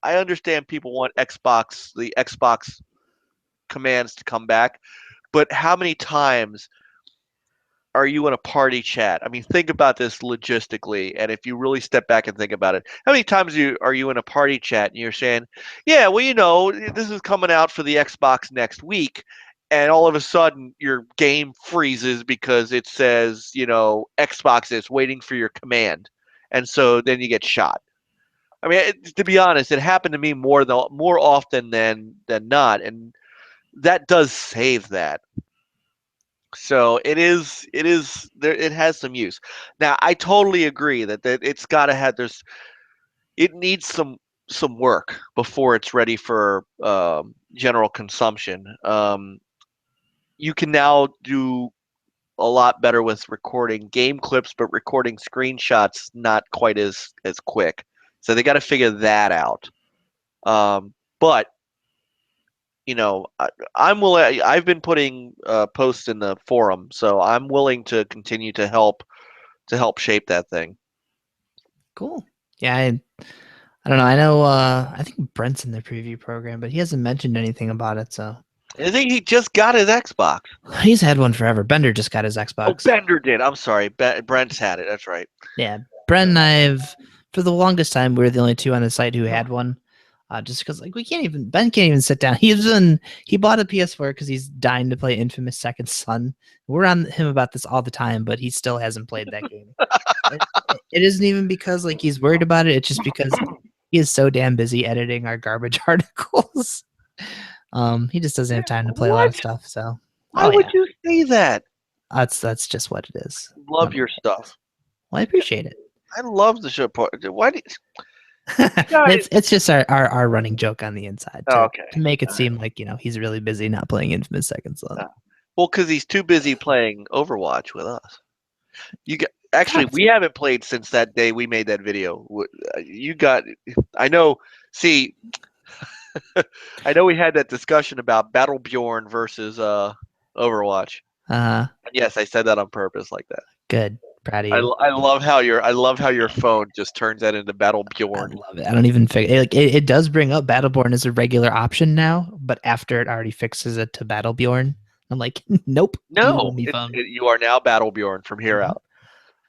understand people want the Xbox commands to come back, but how many times are you in a party chat? I mean, think about this logistically, and if you really step back and think about it, how many times are you in a party chat and you're saying, "Yeah, well, this is coming out for the Xbox next week," and all of a sudden your game freezes because it says, Xbox is waiting for your command, and so then you get shot. I mean, to be honest, it happened to me more often than not, and that does save that. So it is there. It has some use. Now, I totally agree that it's got to have it needs some work before it's ready for general consumption. You can now do a lot better with recording game clips, but recording screenshots not quite as quick. So they got to figure that out. But I'm willing. I've been putting posts in the forum, so I'm willing to continue to help shape that thing. Cool. Yeah, I don't know. I know. I think Brent's in the preview program, but he hasn't mentioned anything about it. So I think he just got his Xbox. he's had one forever. Bender just got his Oh, Xbox. Bender did. I'm sorry. Brent's had it. That's right. Yeah, Brent and I've for the longest time we were the only two on the site who had one. Just because like Ben can't even sit down. He bought a PS4 because he's dying to play Infamous Second Son. We're on him about this all the time, but he still hasn't played that game. It isn't even because like he's worried about it. It's just because he is so damn busy editing our garbage articles. He just doesn't have time to play a lot of What? stuff. So Why would you say that? that's just what it is. Love your stuff. Well, I appreciate it. I love the show part. Why do guys? It's just our running joke on the inside Oh, okay. to make it seem like he's really busy not playing Infamous Second Son. Well, because he's too busy playing Overwatch with us. Actually, we haven't played since that day we made that video. I know. See, I know we had that discussion about Battleborn versus Overwatch. Yes, I said that on purpose like that. Good. Proud of you. I love how your phone just turns that into Battleborn. I love it. I don't even figure it does bring up Battleborn as a regular option now, but after it already fixes it to Battleborn, I'm like, nope. No, you are now Battleborn from here out.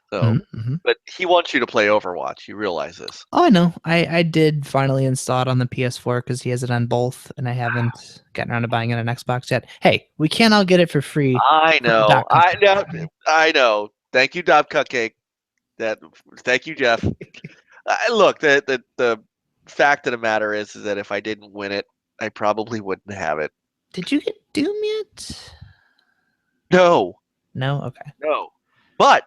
So, but he wants you to play Overwatch. You realize this? Oh, I know. I did finally install it on the PS4 because he has it on both, and I haven't gotten around to buying it on Xbox yet. Hey, we can't all get it for free. I know. I know. Thank you, Dob Cupcake. Thank you, Jeff. Look, the fact of the matter is that if I didn't win it, I probably wouldn't have it. Did you get Doom yet? No. No. Okay. No. But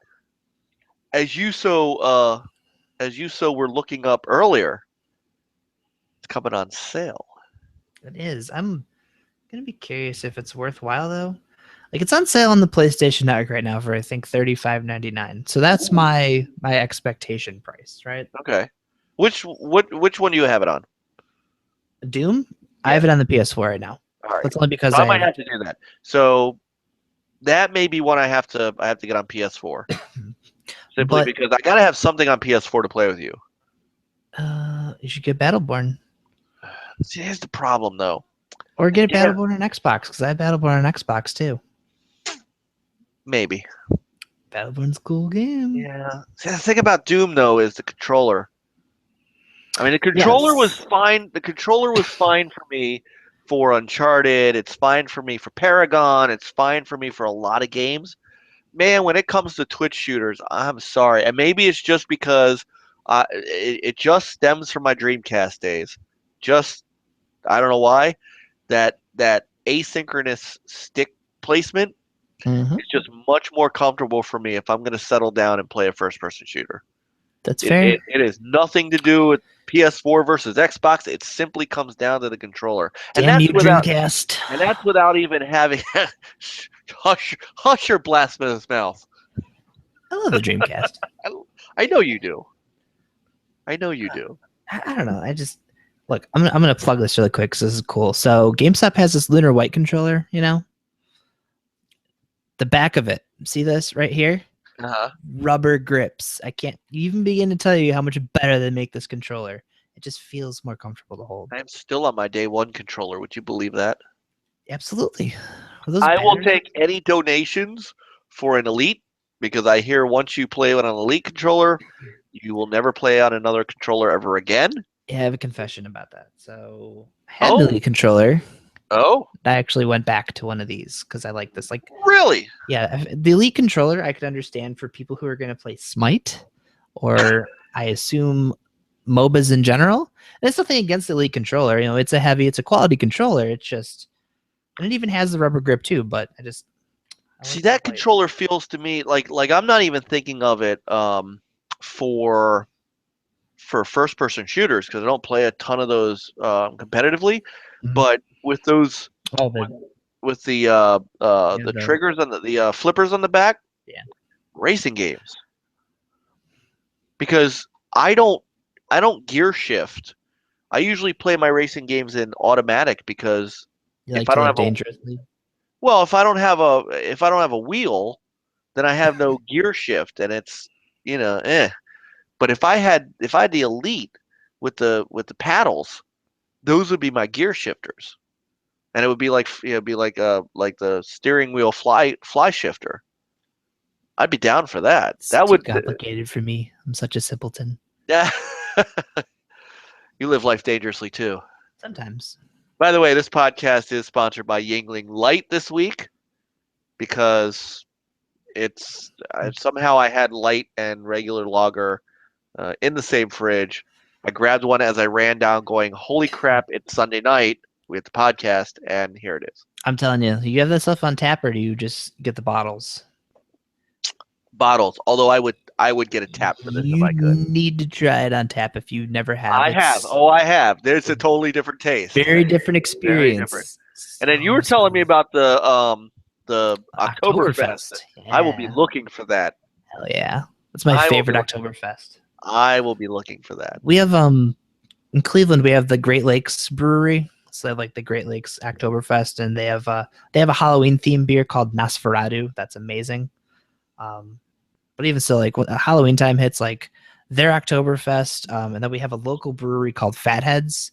as you so were looking up earlier, it's coming on sale. It is. I'm gonna be curious if it's worthwhile though. Like it's on sale on the PlayStation Network right now for I think $35.99. So that's my expectation price, right? Okay. Which one do you have it on? Doom? Yeah. I have it on the PS4 right now. All right. That's only because so I might have to do that. So that may be one I have to get on PS4. Simply because I gotta have something on PS4 to play with you. You should get Battleborn. See, here's the problem though. Or get Battleborn on Xbox, because I have Battleborn on Xbox too. Maybe. Battleborn's a cool game. Yeah. See, the thing about Doom though is the controller. I mean, the controller was fine. The controller was fine for me for Uncharted. It's fine for me for Paragon. It's fine for me for a lot of games. Man, when it comes to Twitch shooters, I'm sorry. And maybe it's just because it just stems from my Dreamcast days. I don't know why. That asynchronous stick placement is just much more comfortable for me if I'm going to settle down and play a first-person shooter. That's fair. It has nothing to do with PS4 versus Xbox. It simply comes down to the controller. Damn you, Dreamcast. And that's without even having hush your blasphemous mouth. I love the Dreamcast. I know you do. I know you do. I don't know. Look, I'm gonna plug this really quick because this is cool. So GameStop has this Lunar White controller. The back of it. See this right here? Rubber grips. I can't even begin to tell you how much better they make this controller. It just feels more comfortable to hold. I'm still on my day one controller. Would you believe that? Absolutely. I will take any donations for an Elite because I hear once you play on an Elite controller, you will never play on another controller ever again. Yeah, I have a confession about that. So I had an Elite controller. Oh, I actually went back to one of these because I like this. Like, really? yeah, the Elite controller I could understand for people who are going to play Smite, or I assume MOBAs in general. And it's nothing against the Elite controller. You know, it's a quality controller. It's just, and it even has the rubber grip too. But I See, like the that white. controller feels to me like I'm not even thinking of it for first person shooters because I don't play a ton of those competitively. Mhm. But with those Oh, with yeah, the triggers and the flippers on the back, yeah. racing games. Because I don't gear shift. I usually play my racing games in automatic because You if like I to don't live have a dangerously. well, if I don't have a wheel, then I have no gear shift and it's eh. But if I had the Elite with the paddles, those would be my gear shifters. And it would be like the steering wheel fly shifter. I'd be down for that. It's That too would complicated for me. I'm such a simpleton. yeah. You live life dangerously too. Sometimes. By the way, this podcast is sponsored by Yingling Light this week because it's somehow I had light and regular lager in the same fridge. I grabbed one as I ran down, going, "Holy crap! It's Sunday night with the podcast," and here it is. I'm telling you, you have this stuff on tap, or do you just get the bottles? Bottles. Although I would get a tap for this if You I could. need to try it on tap if you never have. I have. It's Oh, I have. There's a totally different taste. very different Very different. experience. And then you So were telling me smooth. about the Oktoberfest. Oktoberfest. I will be Yeah. looking for that. Hell yeah. That's my I will favorite be Oktoberfest. I will be looking for that. We have in Cleveland we have the Great Lakes Brewery. So they have like the Great Lakes Oktoberfest, and they have a Halloween themed beer called Nosferatu. That's amazing. But even still, like when Halloween time hits, like their Oktoberfest, and then we have a local brewery called Fatheads.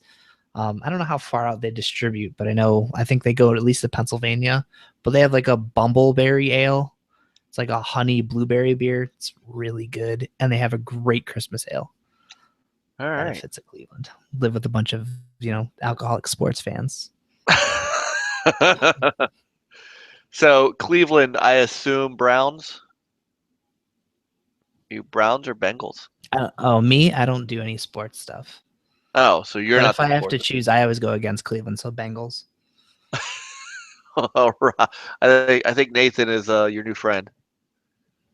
I don't know how far out they distribute, but I think they go at least to Pennsylvania. But they have like a bumbleberry ale. It's like a honey blueberry beer. It's really good, and they have a great Christmas ale. All right. Benefits of Cleveland. Live with a bunch of alcoholic sports fans. So Cleveland, I assume Browns. You Browns or Bengals? Me, I don't do any sports stuff. Oh, so you're But not if the I have to sports. choose, I always go against Cleveland. So Bengals. All right. I think Nathan is your new friend.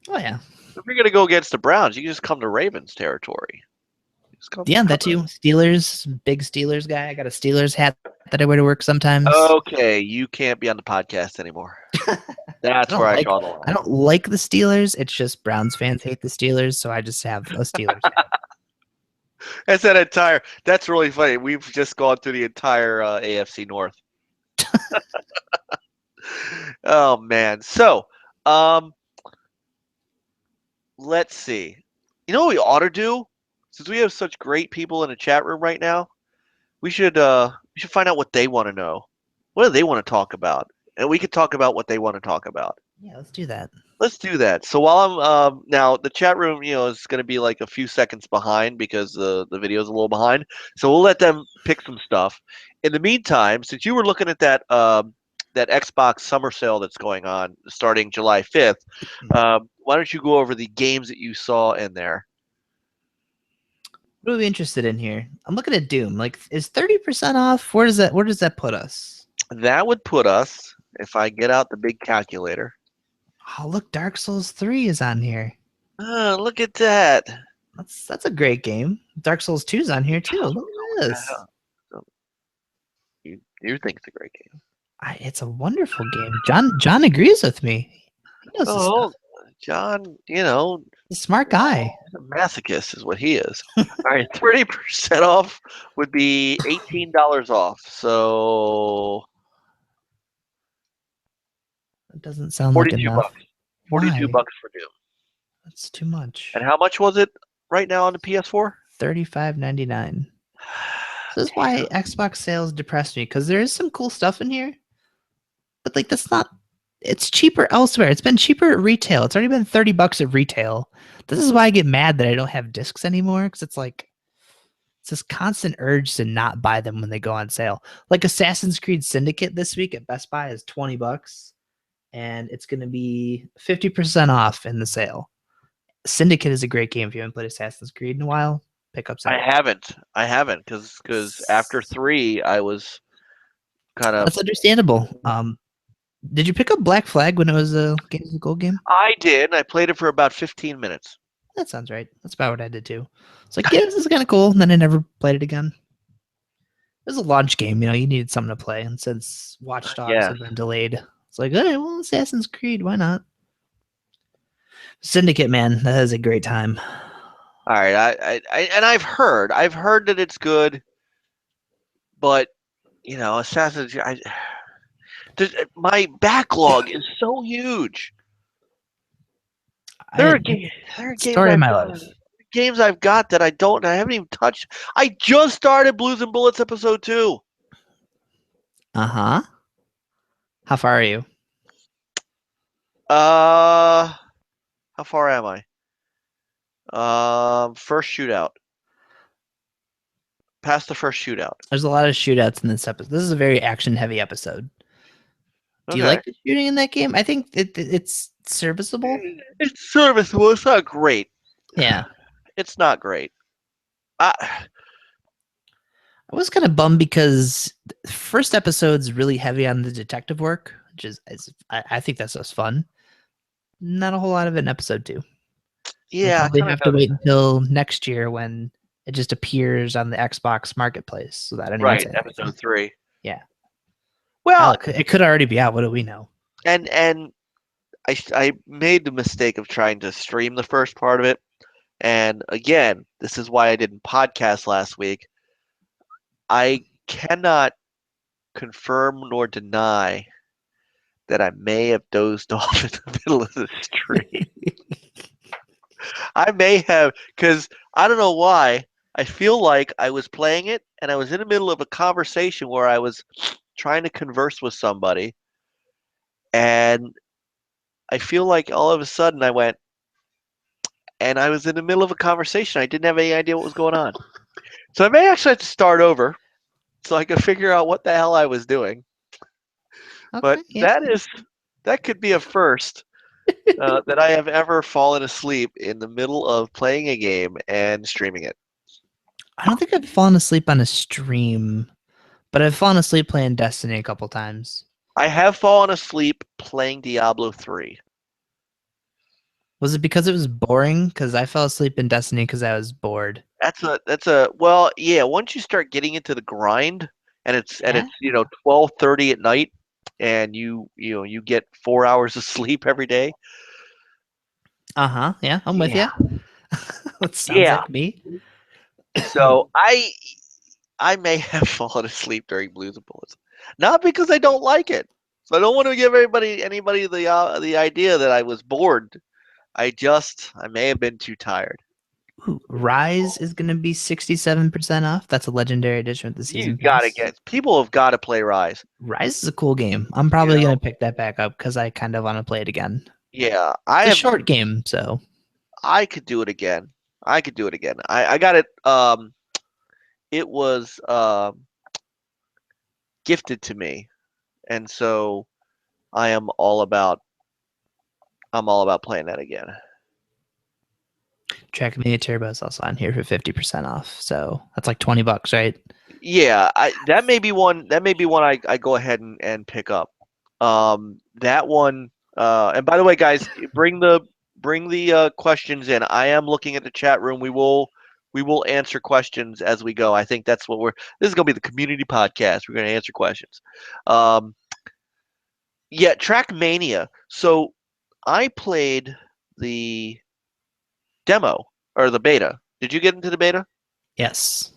Oh yeah, If you're gonna go against the Browns, you can just come to Ravens territory. yeah, that too. Steelers, big Steelers guy. I got a Steelers hat that I wear to work sometimes. Okay, you can't be on the podcast anymore. That's where I draw the line. I don't like the Steelers. It's just Browns fans hate the Steelers, so I just have a Steelers hat. That's really funny. We've just gone through the entire AFC North. Oh man. So, um, let's see. You know what we ought to do? Since we have such great people in the chat room right now, we should find out what they want to know. What do they want to talk about? And we could talk about what they want to talk about. Yeah, let's do that. Let's do that. So while I'm now the chat room, is going to be like a few seconds behind because the video is a little behind. So we'll let them pick some stuff. In the meantime, since you were looking at that Xbox summer sale that's going on starting July 5th, why don't you go over the games that you saw in there? What are we interested in here? I'm looking at Doom. Like, is 30% off? Where does that put us? That would put us, if I get out the big calculator. Oh, look, Dark Souls 3 is on here. Look at that. That's a great game. Dark Souls 2 is on here too. Look at this. You think it's a great game? It's a wonderful game. John agrees with me. He knows this stuff. John, He's a smart guy. a masochist is what he is. All right, 30% off would be $18 off. So That doesn't sound like 42 enough. bucks. 42 Why? bucks for Doom. That's too much. And how much was it right now on the PS4? $35.99. This is why Xbox sales depress me, because there is some cool stuff in here, but like that's not. It's cheaper elsewhere. It's been cheaper at retail. It's already been $30 at retail. This is why I get mad that I don't have discs anymore, because it's it's this constant urge to not buy them when they go on sale. Like Assassin's Creed Syndicate this week at Best Buy is $20, and it's going to be 50% off in the sale. Syndicate is a great game if you haven't played Assassin's Creed in a while. Pick up I Syndicate. haven't, because after 3, I was kind of. That's understandable. Did you pick up Black Flag when it was a Games of Gold game? I did. I played it for about 15 minutes. That sounds right. That's about what I did too. It's like, yeah, this is kind of cool. And then I never played it again. It was a launch game, you needed something to play. And since Watch Dogs had been delayed, it's like, all right, well, Assassin's Creed, why not? Syndicate, man, that is a great time. All right, and I've heard that it's good, but Assassin's. My backlog is so huge. There are games Story of my life. Games I've got that I haven't even touched. I just started Blues and Bullets episode 2. Uh-huh. How far are you? How far am I? First shootout. Past the first shootout. There's a lot of shootouts in this episode. This is a very action-heavy episode. Do you like the shooting in that game? I think it's serviceable. It's serviceable. It's not great. Yeah. It's not great. I was kind of bummed because the first episode's really heavy on the detective work, which is I think that's just fun. Not a whole lot of it in episode 2. Yeah. We'll have to wait until next year when it just appears on the Xbox Marketplace so that anyone right, episode 3. Yeah. Well, it could already be out. What do we know? And I made the mistake of trying to stream the first part of it. And again, this is why I didn't podcast last week. I cannot confirm nor deny that I may have dozed off in the middle of the stream. I may have, because I don't know why. I feel like I was playing it and I was in the middle of a conversation where I was trying to converse with somebody. And I feel like all of a sudden I went, and I was in the middle of a conversation. I didn't have any idea what was going on. So I may actually have to start over so I can figure out what the hell I was doing. Okay, but yeah. that could be a first that I have ever fallen asleep in the middle of playing a game and streaming it. I don't think I've fallen asleep on a stream, but I've fallen asleep playing Destiny a couple times. I have fallen asleep playing Diablo 3. Was it because it was boring? Because I fell asleep in Destiny because I was bored. Well, yeah. Once you start getting into the grind, and it's 12:30 at night, and you get 4 hours of sleep every day. Yeah, I'm with you. That sounds like me. So I may have fallen asleep during Blues and Bullets, not because I don't like it. So I don't want to give anybody the idea that I was bored. I may have been too tired. Ooh, Rise is going to be 67% off. That's a legendary edition of the season. People have got to play Rise. Rise is a cool game. I'm probably going to pick that back up because I kind of want to play it again. Yeah, it's a short game, so I could do it again. I got it. It was gifted to me, and so I'm all about playing that again. Trackmania Turbo is also on here for 50% off, so that's like $20, right? Yeah, that may be one. I go ahead and pick up. That one. And by the way, guys, bring the questions in. I am looking at the chat room. We will answer questions as we go. I think that's what this is going to be the community podcast. We're going to answer questions. Yeah, Trackmania. So I played the demo or the beta. Did you get into the beta? Yes.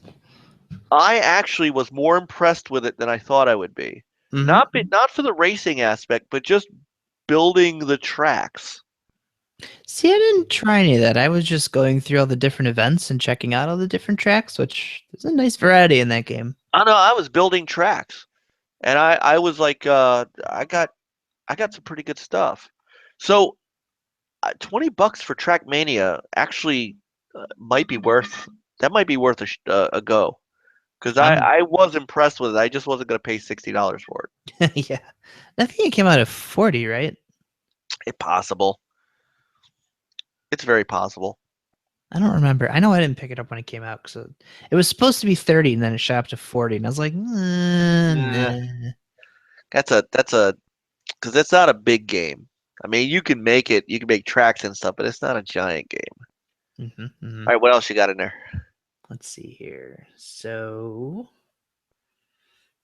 I actually was more impressed with it than I thought I would be. Mm-hmm. Not for the racing aspect, but just building the tracks. See, I didn't try any of that. I was just going through all the different events and checking out all the different tracks, which there's a nice variety in that game. I know. I was building tracks, and I was like, I got some pretty good stuff. So, $20 for Trackmania actually might be worth that might be worth a go. Because I'm I was impressed with it. I just wasn't going to pay $60 for yeah. I think it came out at 40, right? it. Possible. It's very possible. I don't remember. I know I didn't pick it up when it came out because it was supposed to be 30 and then it shot up to 40. And I was like, Yeah. nah. That's a because it's not a big game. I mean, you can make tracks and stuff, but it's not a giant game. Hmm, hmm. All right, what else you got in there? Let's see here. So,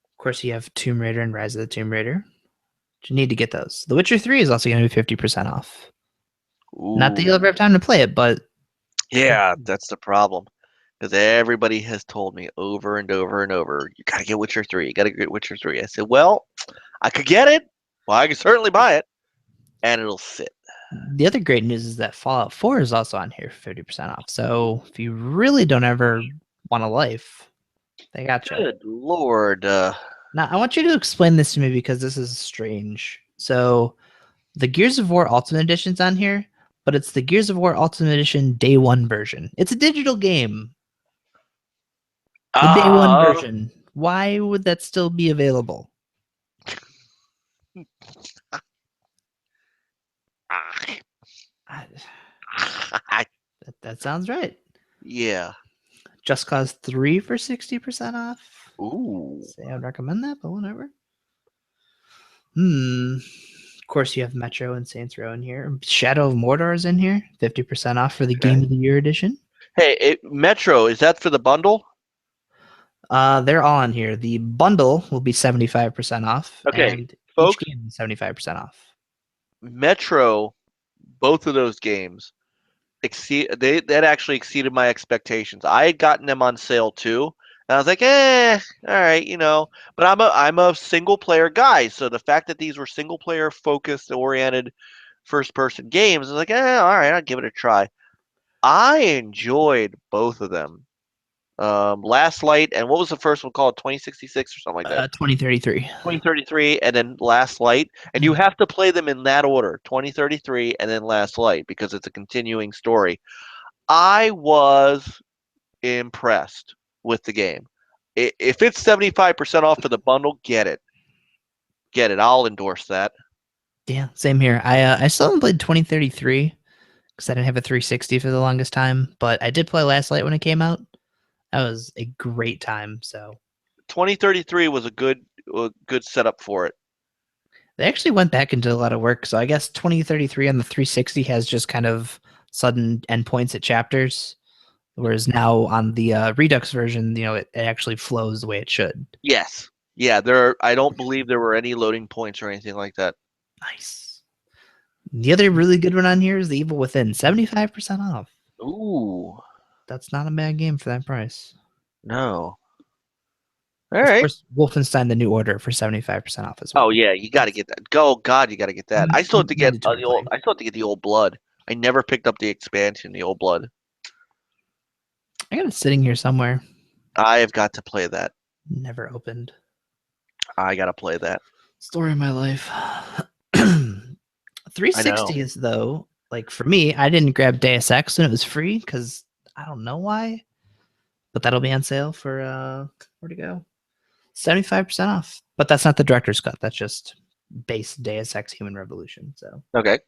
of course, you have Tomb Raider and Rise of the Tomb Raider. You need to get those. The Witcher 3 is also going to be 50% off. Not that Ooh, you'll ever have time to play it, but yeah, that's the problem. Because everybody has told me over and over and over, you gotta get Witcher 3. You gotta get Witcher 3. I said, well, I could get it. Well, I could certainly buy it, and it'll sit. the other great news is that Fallout 4 is also on here for 50% off. So if you really don't ever want a life, they got you. Good Lord. Now, I want you to explain this to me because this is strange. So the Gears of War Ultimate Edition's on here, but it's the Gears of War Ultimate Edition Day 1 version. It's a digital game. The Day 1 Uh, version. Why would that still be available? I- that sounds right. yeah. Just Cause 3 for 60% off. Ooh. Say I'd recommend that, but whatever. Of course, you have Metro and Saints Row in here. Shadow of Mordor is in here. 50% off for the Okay. Game of the Year edition. Hey, Metro, is that for the bundle? They're all on here. The bundle will be 75% off, Okay, and each folks, game is 75% off. Metro, both of those games that actually exceeded my expectations. I had gotten them on sale too, and I was like, all right, But I'm a single player guy, so the fact that these were single player focused, oriented, first person games, I was like, all right, I'll give it a try. I enjoyed both of them. Last Light, and what was the first one called? 2066 or something like that. 2033. 2033 and then Last Light, and you have to play them in that order: 2033 and then Last Light, because it's a continuing story. I was impressed with the game. If it's 75% off for the bundle, get it. Get it. I'll endorse that. Yeah, same here. I still haven't played 2033 because I didn't have a 360 for the longest time, but I did play Last Light when it came out. That was a great time. So 2033 was a good setup for it. they actually went back into a lot of work. So I guess 2033 on the 360 has just kind of sudden endpoints at chapters, whereas now on the Redux version, it actually flows the way it should. Yes. Yeah, I don't believe there were any loading points or anything like that. Nice. The other really good one on here is The Evil Within, 75% off. Ooh. That's not a bad game for that price. No. All Of right. course, Wolfenstein: The New Order for 75% off as well. Oh yeah, you got to get that. God, you got to get that. I still have to get Mandatory play. I still have to get the Old Blood. I never picked up the expansion, the Old Blood. I got it sitting here somewhere. I have got to play that. Never opened. I got to play that. Story of my life. I know. 360 is, though, like for me, I didn't grab Deus Ex when it was free because I don't know why, but that'll be on sale for where to go? 75% off. But that's not the director's cut. That's just base Deus Ex Human Revolution. So Okay. let's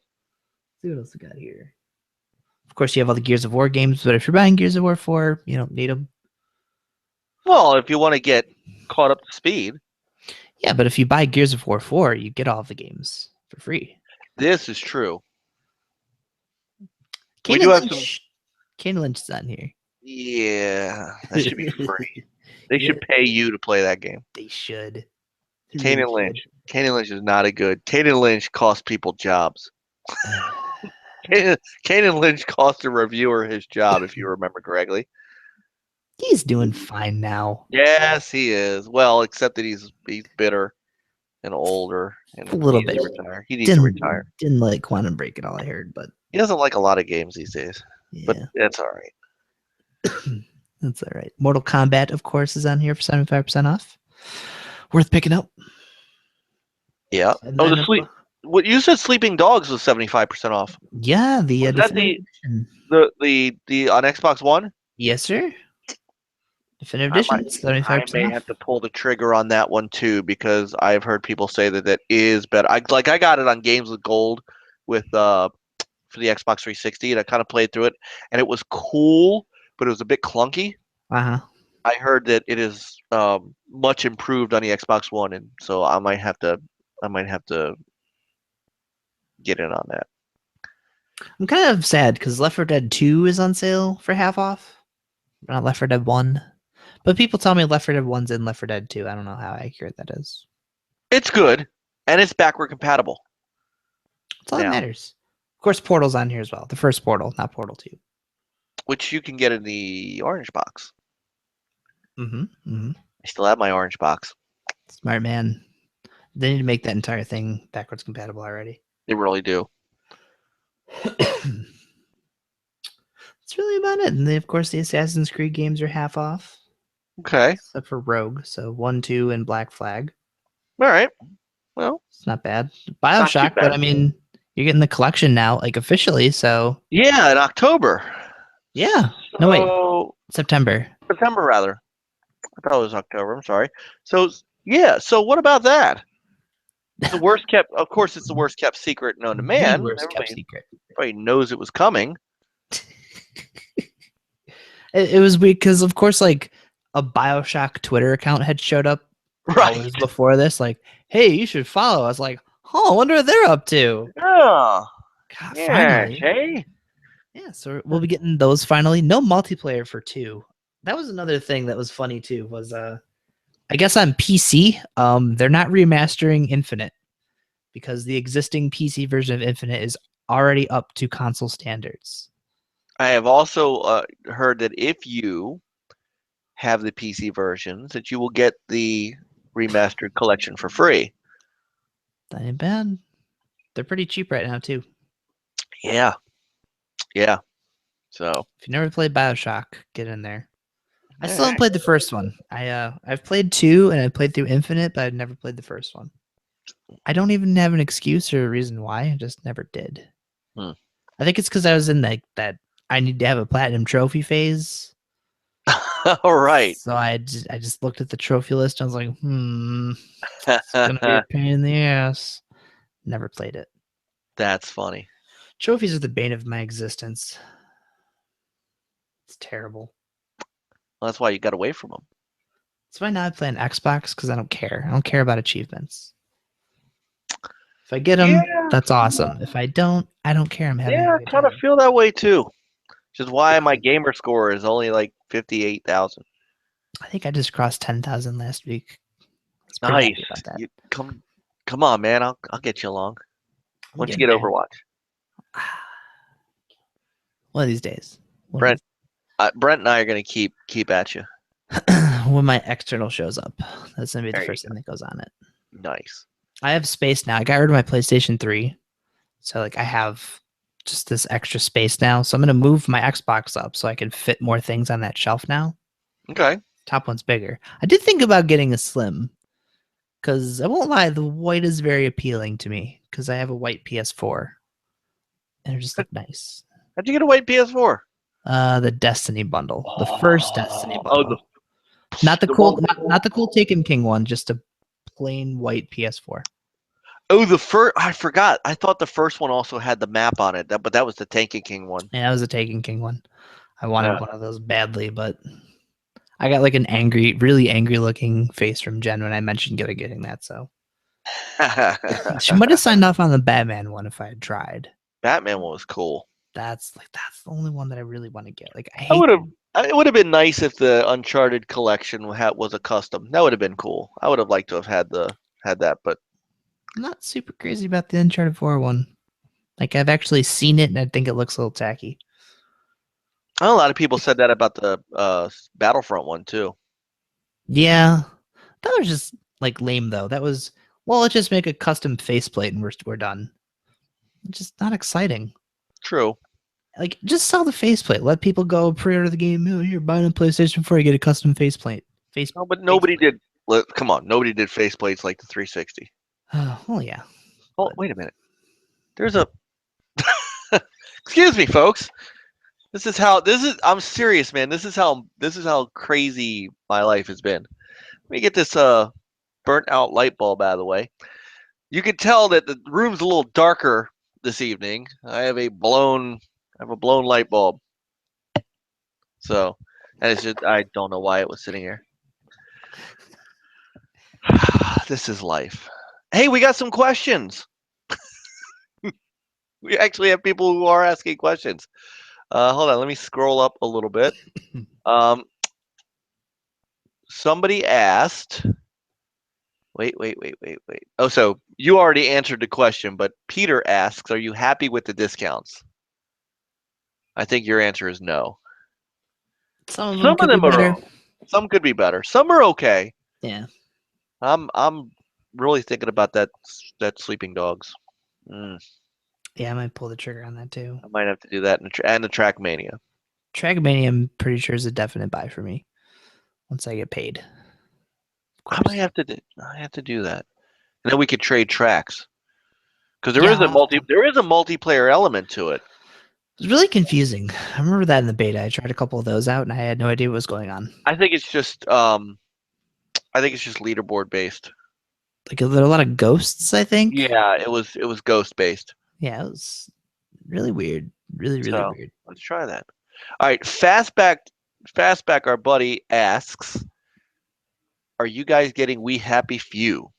see what else we got here. Of course, you have all the Gears of War games, but if you're buying Gears of War 4, you don't need them. Well, if you want to get caught up to speed, Yeah, but if you buy Gears of War 4, you get all of the games for free. this is true. We Kane do have Lynch. Kane Lynch is on here. Yeah, that should be free. They should pay you to play that game. They should. Kane and Lynch. Kane and Lynch is not a good. Kane and Lynch cost people jobs. Kane and Lynch cost a reviewer his job, if you remember correctly. He's doing fine now. Yes, he is. Well, except that he's bitter and older, and A little he needs bit. to retire. He needs to retire. Didn't like Quantum Break at all, I heard, but He doesn't like a lot of games these days, but yeah. that's all right. That's all right. Mortal Kombat, of course, is on here for 75% off. Worth picking up. Yeah. And Oh, then the sleep. What you said, Sleeping Dogs was 75% off. Yeah, the Was that the on Xbox One? Yes, sir. Definitive I Edition, might, I 75% may off. have to pull the trigger on that one too because I've heard people say that that is better. I got it on Games with Gold with for the Xbox 360, and I kind of played through it, and it was cool, but it was a bit clunky. Uh-huh. I heard that it is much improved on the Xbox One, and so I might have to get in on that. I'm kind of sad because Left 4 Dead 2 is on sale for half off. Not Left 4 Dead 1. But people tell me Left 4 Dead 1's in Left 4 Dead 2. I don't know how accurate that is. It's good, and it's backward compatible That's all that now, matters. Of course, Portal's on here as well. The first Portal, not Portal 2. which you can get in the orange box. Mm-hmm. Mm-hmm. I still have my orange box. Smart man. They need to make that entire thing backwards compatible already. They really do. That's really about it. And they, of course, the Assassin's Creed games are half off. Okay. Except for Rogue. So 1, 2, and Black Flag. All right. Well, it's not bad. not too BioShock, bad. but I mean, you're getting the collection now, like officially. So yeah, in October. yeah. No, wait. September. September, rather. I thought it was October. I'm sorry. So yeah. So what about that? The worst kept. Of course, it's the worst kept secret known to man. The worst kept secret. Everybody knows it was coming. It was weird because, of course, like a BioShock Twitter account had showed up hours before this. Like, hey, you should follow. I was like, oh, I wonder what they're up to. Oh, God, yeah, finally. hey? Yeah, so we'll be getting those finally. No multiplayer for 2. That was another thing that was funny too. Was I guess on PC, they're not remastering Infinite because the existing PC version of Infinite is already up to console standards. I have also heard that if you have the PC versions, that you will get the remastered collection for free. That ain't bad. They're pretty cheap right now too. Yeah. Yeah. So if you never played BioShock, get in there. I still haven't played the first one. I've played 2 and I played through Infinite, but I've never played the first one. I don't even have an excuse or a reason why. I just never did. I think it's because I was in that I need to have a platinum trophy phase. All right. So I just looked at the trophy list. And I was like, it's gonna be a pain in the ass. Never played it. That's funny. Trophies are the bane of my existence. It's terrible. Well, that's why you got away from them. That's why now I play on Xbox because I don't care. I don't care about achievements. If I get them, that's awesome. If I don't care. I'm having I kind of feel that way too. Which is why my gamer score is only like 58,000. I think I just crossed 10,000 last week. Nice. About that. Come on, man. I'll get you along. Once you get Overwatch. One of these days. Brent and I are gonna keep at you. When my external shows up, that's gonna be the first thing that goes on it. Nice. I have space now. I got rid of my PlayStation 3, so like I have just this extra space now. So I'm gonna move my Xbox up so I can fit more things on that shelf now. Okay. Top one's bigger. I did think about getting a slim, because I won't lie, the white is very appealing to me because I have a white PS4, and it just look nice. How'd you get a white PS4? The Destiny bundle, the first Destiny bundle. Oh, not the cool, not the cool Taken King one, just a plain white PS4. Oh, the first, I forgot. I thought the first one also had the map on it, but that was the Taken King one. Yeah, that was a Taken King one. I wanted one of those badly, but I got like an angry, really angry looking face from Jen when I mentioned getting that. So she might have signed off on the Batman one if I had tried. Batman one was cool. That's the only one that I really want to get. Like it would have been nice if the Uncharted collection was a custom. That would have been cool. I would have liked to have had that, but I'm not super crazy about the Uncharted 4 one. Like I've actually seen it and I think it looks a little tacky. A lot of people said that about the Battlefront one too. Yeah, that was just like lame though. That was let's just make a custom faceplate and we're done. It's just not exciting. True. Like just sell the faceplate. Let people go pre-order the game. Oh, you're buying a PlayStation 4, you get a custom faceplate. No, but nobody did. Come on, nobody did faceplates like the 360. Oh, well, yeah. Oh, wait a minute. There's a. Excuse me, folks. I'm serious, man. This is how crazy my life has been. Let me get this burnt out light bulb out of the way. You can tell that the room's a little darker this evening. I have a blown light bulb. So, and it's just I don't know why it was sitting here. This is life. Hey, we got some questions. We actually have people who are asking questions. Hold on, let me scroll up a little bit. Um, somebody asked. Wait. Oh, so you already answered the question, but Peter asks, "Are you happy with the discounts?" I think your answer is no. Some of them Some of could be them are. better. Some could be better. Some are okay. Yeah. I'm really thinking about that sleeping dogs. Mm, Yeah, I might pull the trigger on that too. I might have to do that and the Trackmania. Trackmania, I'm pretty sure is a definite buy for me once I get paid. Of I might course. have to do that, and then we could trade tracks because Yeah, I'll have to. there is a multiplayer element to it. It was really confusing. I remember that in the beta. I tried a couple of those out and I had no idea what was going on. I think it's just leaderboard based. Like there are a lot of ghosts, I think. Yeah, it was ghost based. Yeah, it was really weird. Really, really So weird. let's try that. All right, Fastback, our buddy asks, "Are you guys getting We Happy Few?"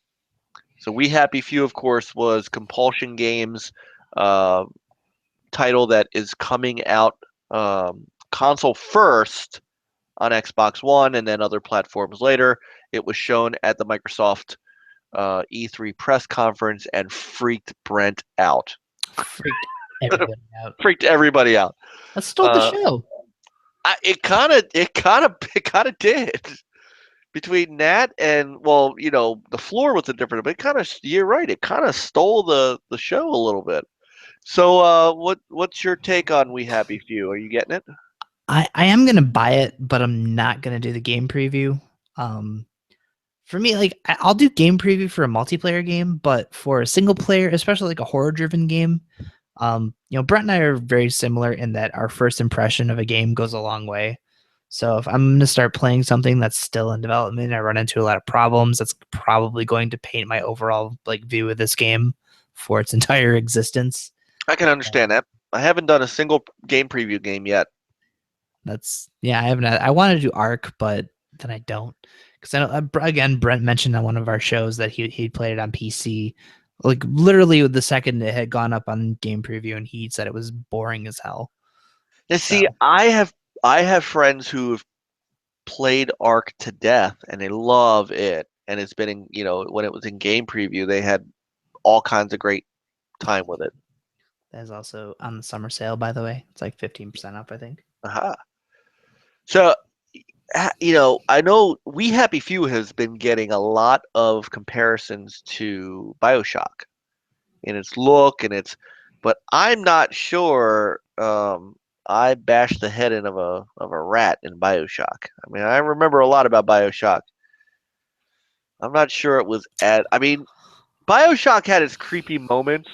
So We Happy Few, of course, was Compulsion Games uh, title that is coming out console first on Xbox One and then other platforms later. It was shown at the Microsoft E3 press conference and freaked Brent out. Freaked everybody out. Freaked everybody out. That stole the Uh, show. it kind of did. Between that and well, the floor was a different, but you're right. It kind of stole the show a little bit. So, what's your take on We Happy Few? Are you getting it? I am gonna buy it, but I'm not gonna do the game preview. Um, for me, like I'll do game preview for a multiplayer game, but for a single player, especially like a horror driven game, Brett and I are very similar in that our first impression of a game goes a long way. So if I'm going to start playing something that's still in development, I run into a lot of problems. That's probably going to paint my overall like view of this game for its entire existence. I can understand that. I haven't done a single game preview game yet. I haven't. I want to do Arc, but then I don't because I know, again, Brent mentioned on one of our shows that he played it on PC. Like literally the second it had gone up on game preview, and he said it was boring as hell. And So see, I have friends who have played Ark to death and they love it. And it's been when it was in game preview, they had all kinds of great time with it. that is also on the summer sale, by the way. It's like 15% off, I think. Aha. So, I know We Happy Few has been getting a lot of comparisons to BioShock in its look but I'm not sure. I bashed the head in of a rat in BioShock. I mean, I remember a lot about BioShock. I'm not sure it was I mean, BioShock had its creepy moments.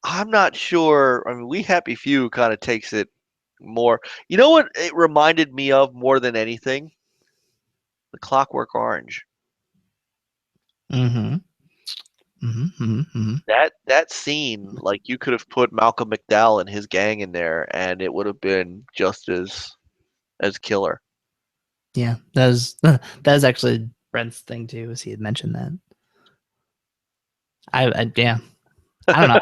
I'm not sure. I mean, We Happy Few kind of takes it more. You know what it reminded me of more than anything? The Clockwork Orange. Mm-hmm. Mm-hmm. That scene, like you could have put Malcolm McDowell and his gang in there, and it would have been just as killer. Yeah, that was actually Brent's thing too, as he had mentioned that. Yeah, I don't know.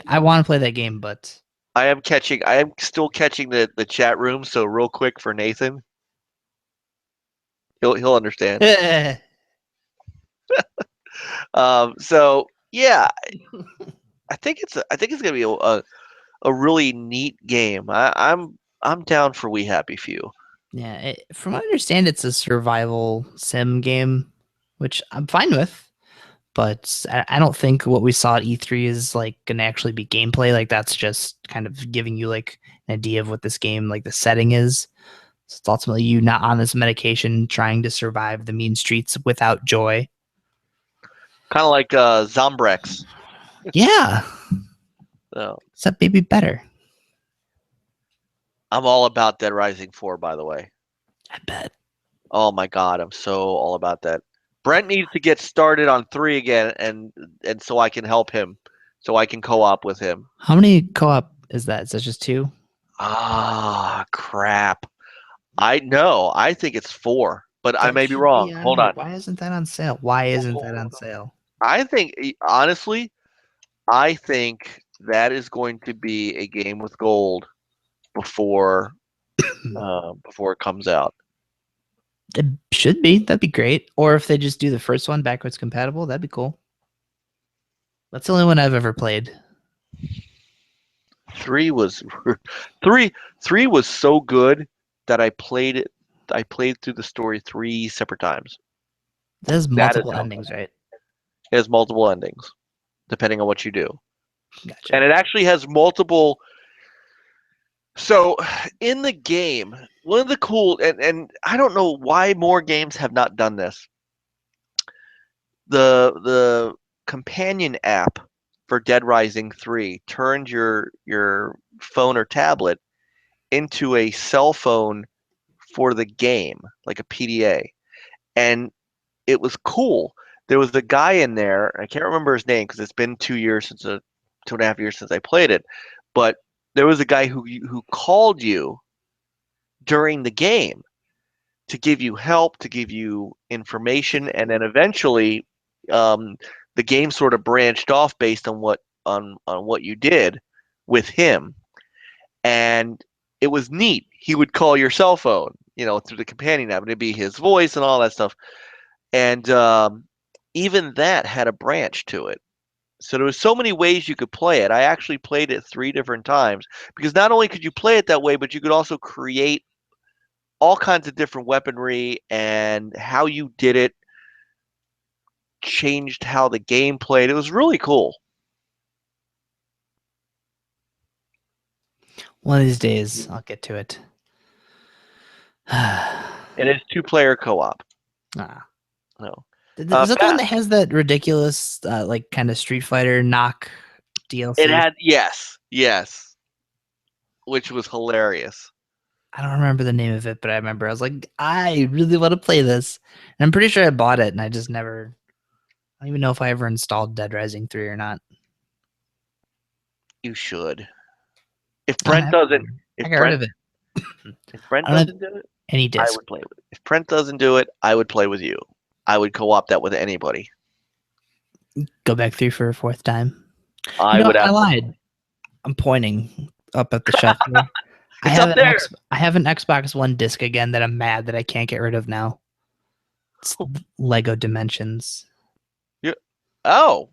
I want to play that game, but I am still catching the chat room. So real quick for Nathan, he'll understand. So yeah, I think it's gonna be a really neat game. I'm down for We Happy Few. yeah. From what I understand, it's a survival sim game, which I'm fine with. But I don't think what we saw at E3 is like going to actually be gameplay. Like that's just kind of giving you like an idea of what this game, like the setting is. So it's ultimately you not on this medication trying to survive the mean streets without joy. Kind of like Zombrex. Yeah, So except maybe better. I'm all about Dead Rising 4, by the way. I bet. Oh my God, I'm so all about that. Brent needs to get started on 3 again, and so I can help him, so I can co-op with him. How many co-op is that? Is that just 2? Ah, crap. I know. I think it's 4, but I That may be should be wrong. on Hold here. on. Why isn't that on sale? Why isn't that on Hold on. sale? I think honestly, I think that is going to be a game with gold before before it comes out. It should be. That'd be great. Or if they just do the first one backwards compatible, that'd be cool. That's the only one I've ever played. 3 was 3 was so good that I played through the story 3 separate times. There's That is multiple how endings, right? it has multiple endings depending on what you do. And Gotcha. it actually has multiple. So in the game, one of the cool, and I don't know why more games have not done this. The companion app for Dead Rising 3 turned your phone or tablet into a cell phone for the game, like a PDA. And it was cool. There was a guy in there, I can't remember his name because it's been 2 years since 2.5 years since I played it, but there was a guy who called you during the game to give you help, to give you information, and then eventually, um, the game sort of branched off based on what you did with him, and it was neat. He would call your cell phone, through the companion app, and it'd be his voice and all that stuff, and even that had a branch to it. So there was so many ways you could play it. I actually played it 3 different times because not only could you play it that way, but you could also create all kinds of different weaponry, and how you did it changed how the game played. It was really cool. One of these days, I'll get to it. It is 2-player co-op. Ah. No. Is that the one that has that ridiculous, like, kind of Street Fighter knock DLC? It had yes, which was hilarious. I don't remember the name of it, but I remember I was like, I really want to play this. And I'm pretty sure I bought it, and I just never. I don't even know if I ever installed Dead Rising 3 or not. You should. If I Brent doesn't, I got rid of it. if Brent I don't have doesn't do it, any I disc. would play with it. If Brent doesn't do it, I would play with you. I would co-op that with anybody. Go back through for a 4th time. I would. I lied. I'm pointing up at the shelf here. It's up there. I have an Xbox One disc again that I'm mad that I can't get rid of now. It's Lego Dimensions. Oh,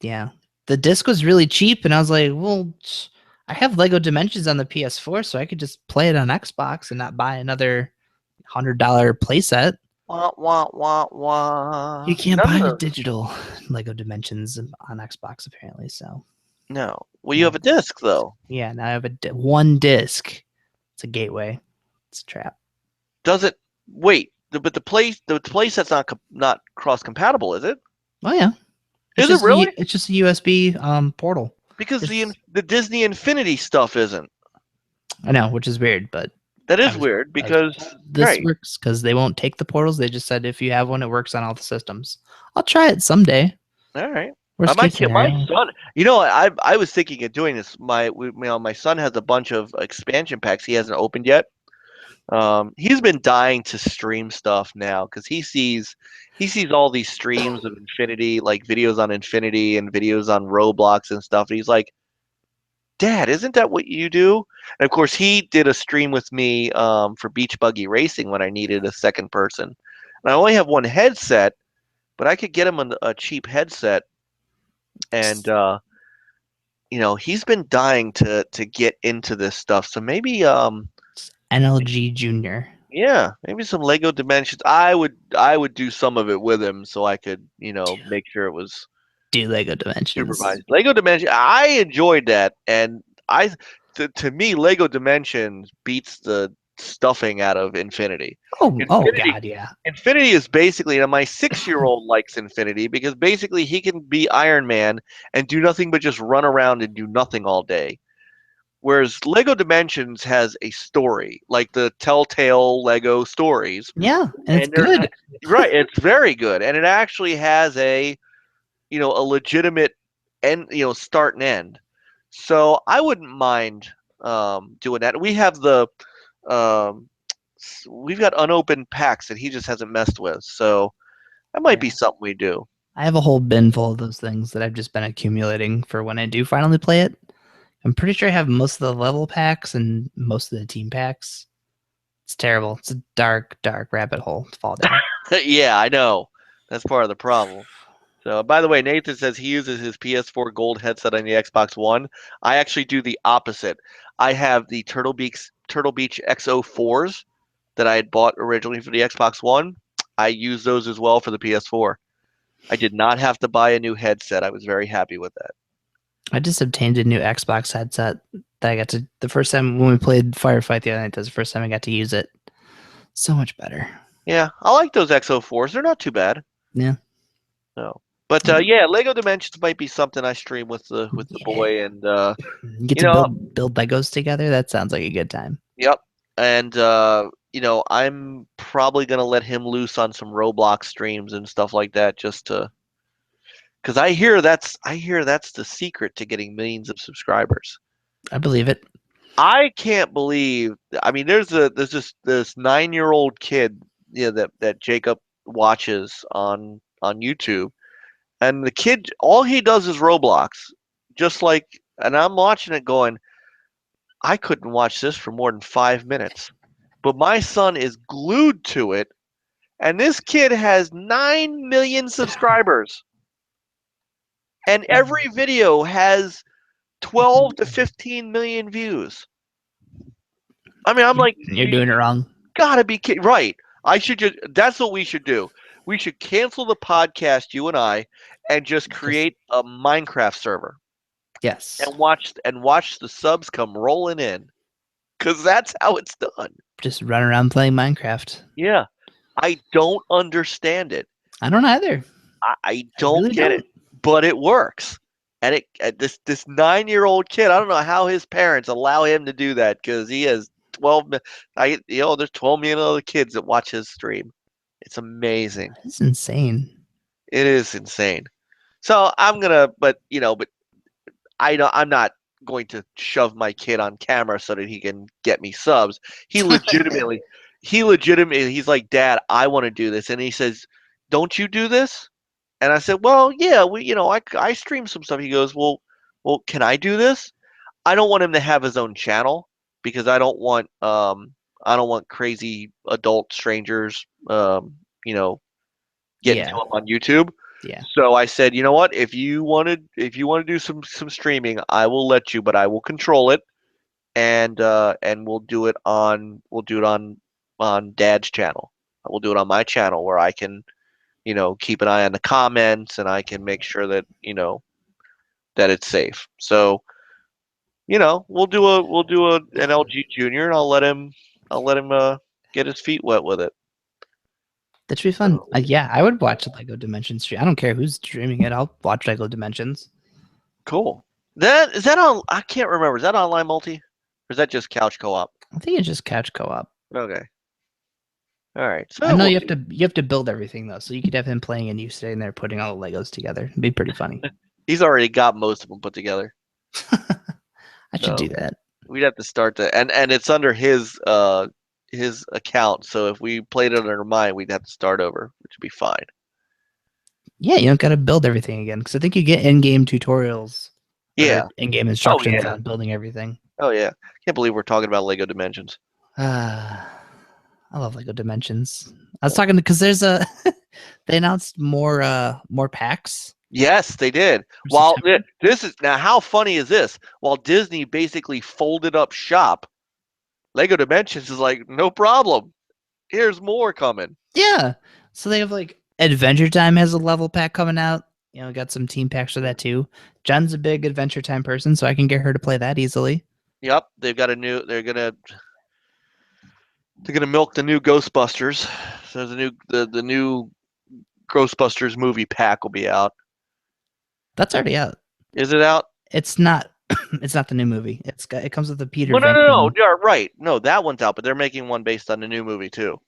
Yeah. The disc was really cheap, and I was like, well, I have Lego Dimensions on the PS4, so I could just play it on Xbox and not buy another $100 playset. wah wah wah wah. You can't buy a digital Lego Dimensions on Xbox, apparently, so. No. Well, you have a disc though. Yeah, now I have one disc. It's a gateway. It's a trap. Does it? Wait, but the playset's not cross compatible, is it? Oh yeah. Is it really? It's just a USB portal. Because the Disney Infinity stuff isn't. I know, which is weird, but That is weird because this works because they won't take the portals. They just said if you have one, it works on all the systems. I'll try it someday. All right. I might get my son. I was thinking of doing this. My son has a bunch of expansion packs he hasn't opened yet. He's been dying to stream stuff now because he sees all these streams of Infinity, like videos on Infinity and videos on Roblox and stuff. And he's like, Dad, isn't that what you do? And of course, he did a stream with me for Beach Buggy Racing when I needed a second person. And I only have one headset, but I could get him a cheap headset. And he's been dying to get into this stuff. So maybe NLG Junior. Yeah, maybe some Lego Dimensions. I would do some of it with him so I could, make sure it was do Lego Dimensions. Supervised. Lego Dimensions. I enjoyed that, and to me, Lego Dimensions beats the stuffing out of Infinity. Oh God, yeah. Infinity is basically, my 6-year-old likes Infinity because basically he can be Iron Man and do nothing but just run around and do nothing all day. Whereas Lego Dimensions has a story, like the Telltale Lego stories, Yeah, and it's and they're good. right. It's very good, and it actually has a legitimate end, start and end. So I wouldn't mind doing that. Um, we've got unopened packs that he just hasn't messed with, so that might be Yeah. something we do. I have a whole bin full of those things that I've just been accumulating for when I do finally play it. I'm pretty sure I have most of the level packs and most of the team packs. It's terrible. It's a dark, dark rabbit hole to fall down. Yeah, I know. That's part of the problem. So, by the way, Nathan says he uses his PS4 Gold headset on the Xbox One. I actually do the opposite. I have the Turtle Beach XO4s that I had bought originally for the Xbox One. I use those as well for the PS4. I did not have to buy a new headset. I was very happy with that. I just obtained a new Xbox headset that I got to the first time when we played Firefight the other night. That was the first time I got to use it. So much better. Yeah, I like those XO4s. They're not too bad. Yeah. No. But yeah, Lego Dimensions might be something I stream with the Yeah. boy, and You get you to know, build Legos together. That sounds like a good time. yep. And I'm probably gonna let him loose on some Roblox streams and stuff like that, just to, because I hear that's the secret to getting millions of subscribers. I believe it. I can't believe. I mean, there's this 9-year-old kid, that Jacob watches on YouTube, and the kid, all he does is Roblox, just like, and I'm watching it going, I couldn't watch this for more than 5 minutes. But my son is glued to it, and this kid has 9 million subscribers, and every video has 12 to 15 million views. I mean, I'm like, You're doing it wrong. gotta be kidding. Right. That's what we should do. We should cancel the podcast, you and I, and just create a Minecraft server Yes. and watch the subs come rolling in. Cause that's how it's done. Just run around playing Minecraft. Yeah. I don't understand it. I don't either. I I don't really get don't. it. But it works. And this 9-year-old kid, I don't know how his parents allow him to do that, because he has 12 there's 12 million other kids that watch his stream. It's amazing. It's insane. It is insane. So I'm gonna, but I'm not going to shove my kid on camera so that he can get me subs. He legitimately, he's like, Dad, I want to do this, and he says, don't you do this? And I said, well, yeah, I stream some stuff. He goes, well, can I do this? I don't want him to have his own channel, because I don't want crazy adult strangers, getting to Yeah. him on YouTube. Yeah. So I said, you know what? If you want to do some streaming, I will let you, but I will control it, and we'll do it on Dad's channel. We'll do it on my channel, where I can, keep an eye on the comments, and I can make sure that it's safe. So, we'll do an LG Junior, and I'll let him get his feet wet with it. That should be fun. Yeah, I would watch Lego Dimensions stream. I don't care who's streaming it. I'll watch Lego Dimensions. Cool. Is that on? I can't remember. Is that online multi, or is that just couch co-op? I think it's just couch co-op. Okay. All right. So I know we'll you have to build everything though, so you could have him playing and you sitting there putting all the Legos together. It'd be pretty funny. He's already got most of them put together. I should do that. We'd have to start to, and it's under his account. So if we played it under mine, we'd have to start over, which would be fine. Yeah, you don't got to build everything again because I think you get in-game tutorials. Yeah. In-game instructions yeah. on building everything. Oh yeah. Can't believe we're talking about Lego Dimensions. I love Lego Dimensions. I was talking because there's a they announced more packs. Yes, they did. While this is now, how funny is this? While Disney basically folded up shop, Lego Dimensions is like, no problem. Here's more coming. Yeah. So they have like Adventure Time has a level pack coming out. You know, got some team packs for that too. Jen's a big Adventure Time person, so I can get her to play that easily. Yep, they've got they're gonna milk the new Ghostbusters. So the new Ghostbusters movie pack will be out. That's already out. Is it out? It's not It's not the new movie. It comes with a Peter Well, no. Venkman. You're right. No, that one's out, but they're making one based on the new movie too.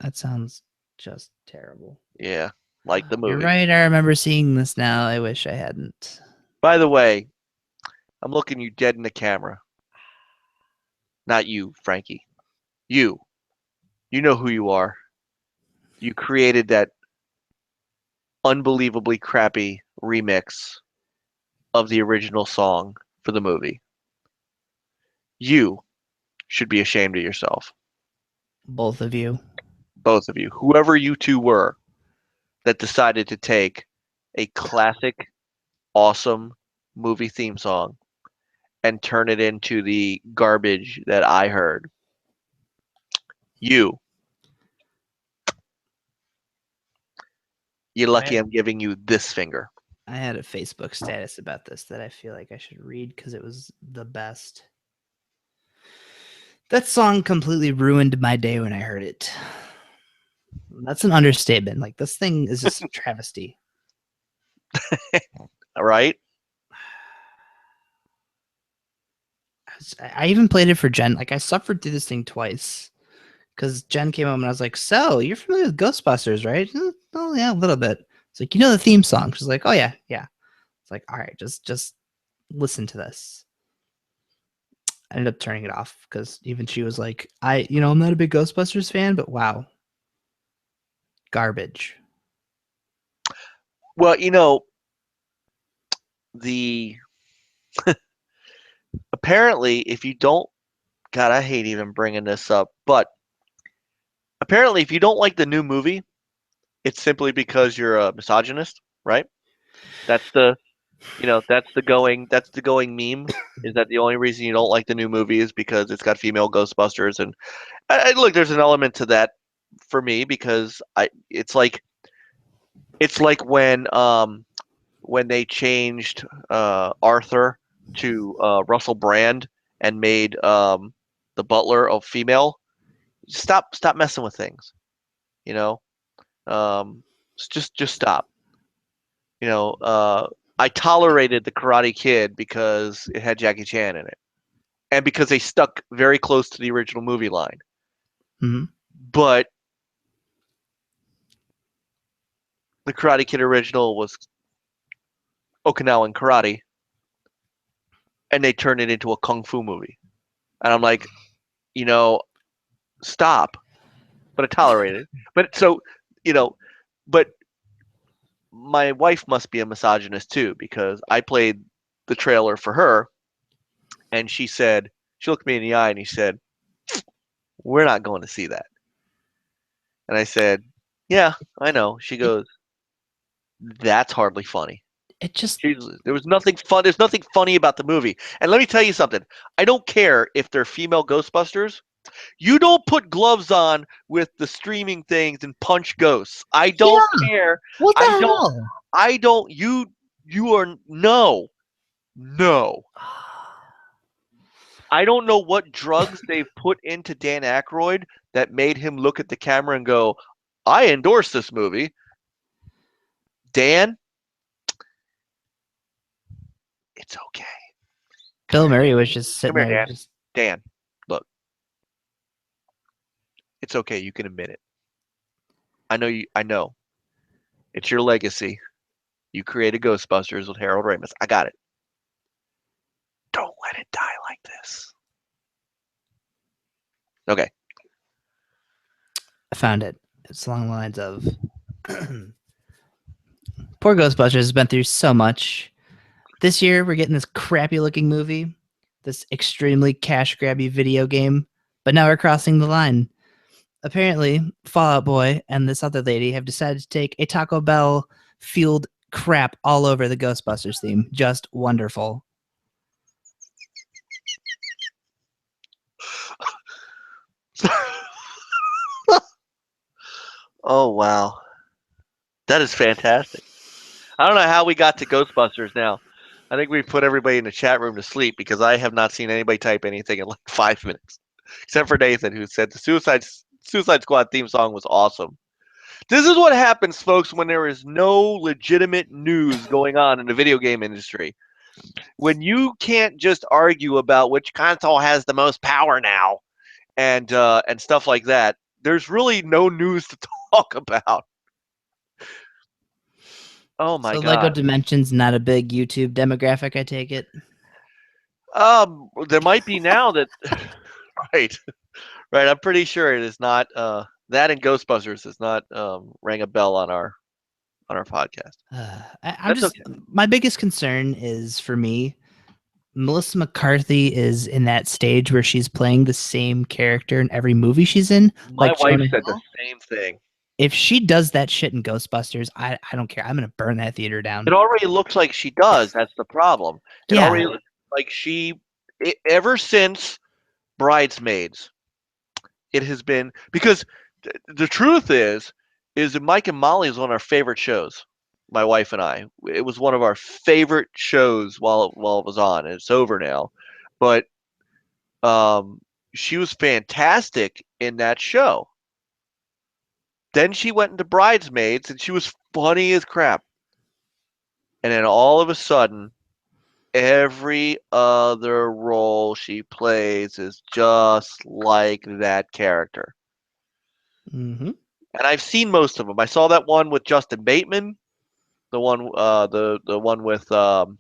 That sounds just terrible. Yeah, like the You're movie. right. I remember seeing this now. I wish I hadn't. By the way, I'm looking you dead in the camera. Not you, Frankie. You. You know who you are. You created that unbelievably crappy remix of the original song for the movie. You should be ashamed of yourself. Both of you. Both of you. Whoever you two were that decided to take a classic, awesome movie theme song and turn it into the garbage that I heard. You. You're lucky I'm giving you this finger. I had a Facebook status about this that I feel like I should read because it was the best. That song completely ruined my day when I heard it. That's an understatement. Like, this thing is just a travesty. All right? I even played it for Jen. Like, I suffered through this thing twice because Jen came home and I was like, "So, you're familiar with Ghostbusters, right?" "Oh, yeah, a little bit." It's like, "You know the theme song?" She's like, "Oh, yeah, yeah." It's like, "All right, just listen to this." I ended up turning it off because even she was like, I'm not a big Ghostbusters fan, but wow, garbage." Well, the apparently, if you don't, God, I hate even bringing this up, but apparently, if you don't like the new movie, it's simply because you're a misogynist, right? That's that's the going meme. Is that the only reason you don't like the new movie is because it's got female Ghostbusters? And look, there's an element to that for me because it's like when they changed Arthur to Russell Brand and made the butler a female. Stop messing with things. You know, just stop. You know, I tolerated the Karate Kid because it had Jackie Chan in it, and because they stuck very close to the original movie line. Hmm. But the Karate Kid original was Okinawan karate, and they turned it into a kung fu movie. And I'm like, you know, stop. But I tolerated it. But so, you know, but my wife must be a misogynist too because I played the trailer for her, and she looked me in the eye and she said, "We're not going to see that." And I said, "Yeah, I know." She It goes, "That's hardly funny." it just There was nothing fun. There's nothing funny about the movie. And let me tell you something. I don't care if they're female Ghostbusters. You don't put gloves on with the streaming things and punch ghosts. I don't yeah. care. What the I don't. hell? I don't. You are no, no. I don't know what drugs they've put into Dan Aykroyd that made him look at the camera and go, "I endorse this movie." Dan, it's okay. Come Bill here. Murray was just Come sitting here, there, Dan. just Dan, look, it's okay. You can admit it. I know you. I know. It's your legacy. You created Ghostbusters with Harold Ramis. I got it. Don't let it die like this. Okay. I found it. It's along the lines of poor Ghostbusters has been through so much. This year, we're getting this crappy looking movie, this extremely cash grabby video game, but now we're crossing the line. Apparently, Fallout Boy and this other lady have decided to take a Taco Bell fueled crap all over the Ghostbusters theme. Just wonderful. Oh wow, that is fantastic. I don't know how we got to Ghostbusters now. I think we put everybody in the chat room to sleep because I have not seen anybody type anything in like 5 minutes, except for Nathan, who said the Suicide Squad theme song was awesome. This is what happens, folks, when there is no legitimate news going on in the video game industry. when you can't just argue about which console has the most power now and stuff like that, there's really no news to talk about. Oh my So Lego god. Dimensions not a big YouTube demographic, I take it. There might be now that right, right. I'm pretty sure it is not. That and Ghostbusters does not ring a bell on our podcast. I'm That's just okay. my biggest concern is for me. Melissa McCarthy is in that stage where she's playing the same character in every movie she's in, My like wife Jonah said the Hill. same thing. If she does that shit in Ghostbusters, I don't care. I'm gonna burn that theater It down. already looks like she does. That's the problem. It Yeah. already looks like ever since Bridesmaids, it has been because the truth is that Mike and Molly is one of our favorite shows. My wife and I. It was one of our favorite shows while it was on. And it's over now, but um, she was fantastic in that show. Then she went into Bridesmaids, and she was funny as crap. And then all of a sudden, every other role she plays is just like that character. Mm-hmm. And I've seen most of them. I saw that one with Justin Bateman, the one with the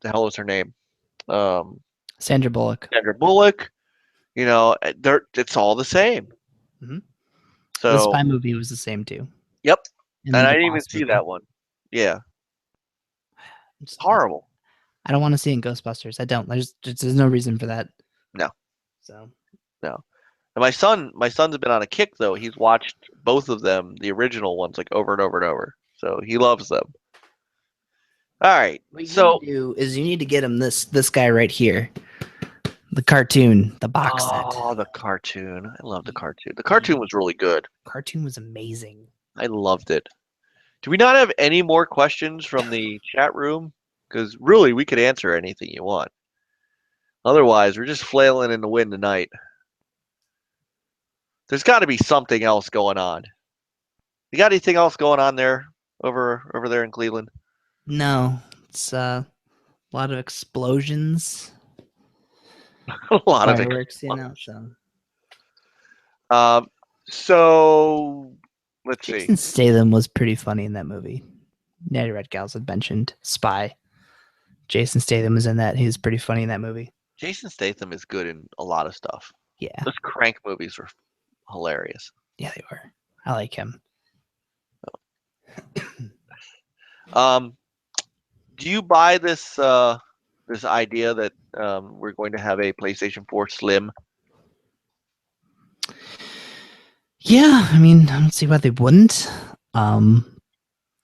hell is her name? Um, Sandra Bullock. Sandra Bullock. It's all the same. Mm-hmm. The So, Spy movie was the same too, yep. And and I the didn't even Boss see movie. that one. Yeah, Just- horrible. I don't want to see it in Ghostbusters. I don't. There's no reason for that. No, So no. And my son's been on a kick though. He's watched both of them, the original ones, like over and over and over. So he loves them. All right. what you need So, to do is you need to get him this guy right here, the cartoon, the box set. oh, the cartoon. I love the You- cartoon. The cartoon you- was really good. Cartoon was amazing. I loved it. Do we not have any more questions from the chat room? Because really, we could answer anything you want. Otherwise, we're just flailing in the wind tonight. There's got to be something else going on. You got anything else going on there over there in Cleveland? No, it's a lot of explosions, A lot of fireworks, you know. explosions. So Um, so let's see. Jason Statham was pretty funny in that movie. Natty Red Gals had mentioned Spy. Jason Statham was in that. He was pretty funny in that movie. Jason Statham is good in a lot of stuff. Yeah, Those Crank movies were hilarious. yeah, they were. I like him. Um, do you buy this idea that we're going to have a PlayStation 4 Slim? Yeah, I mean, I don't see why they wouldn't.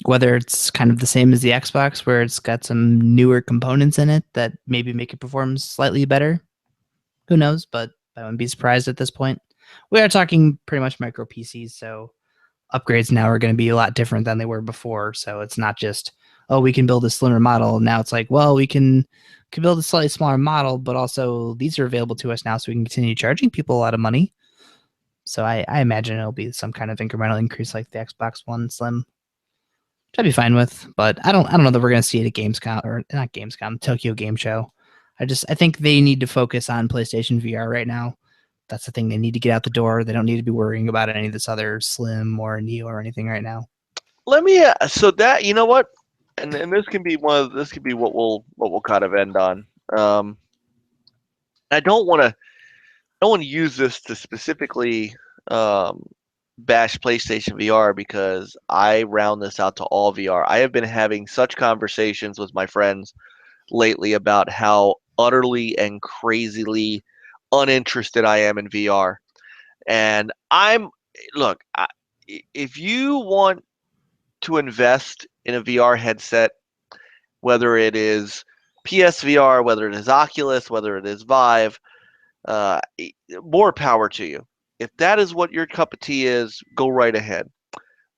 Whether it's kind of the same as the Xbox, where it's got some newer components in it that maybe make it perform slightly better. Who knows? But I wouldn't be surprised at this point. We are talking pretty much micro PCs, so upgrades now are going to be a lot different than they were before. So it's not just, oh, we can build a slimmer model. Now it's like, well, we can build a slightly smaller model, but also these are available to us now, so we can continue charging people a lot of money. So I imagine it'll be some kind of incremental increase like the Xbox One Slim, which I'd be fine with. But I don't know that we're going to see it at Gamescom, or not Gamescom, Tokyo Game Show. I think they need to focus on PlayStation VR right now. That's the thing they need to get out the door. They don't need to be worrying about any of this other Slim or Neo or anything right now. Let me so that you know what, and this can be this could be what we'll kind of end on. I don't want to use this to specifically bash PlayStation VR because I round this out to all VR. I have been having such conversations with my friends lately about how utterly and crazily uninterested I am in VR. And look, if you want to invest in a VR headset, whether it is PSVR, whether it is Oculus, whether it is Vive, uh, more power to you. If that is what your cup of tea is, go right ahead.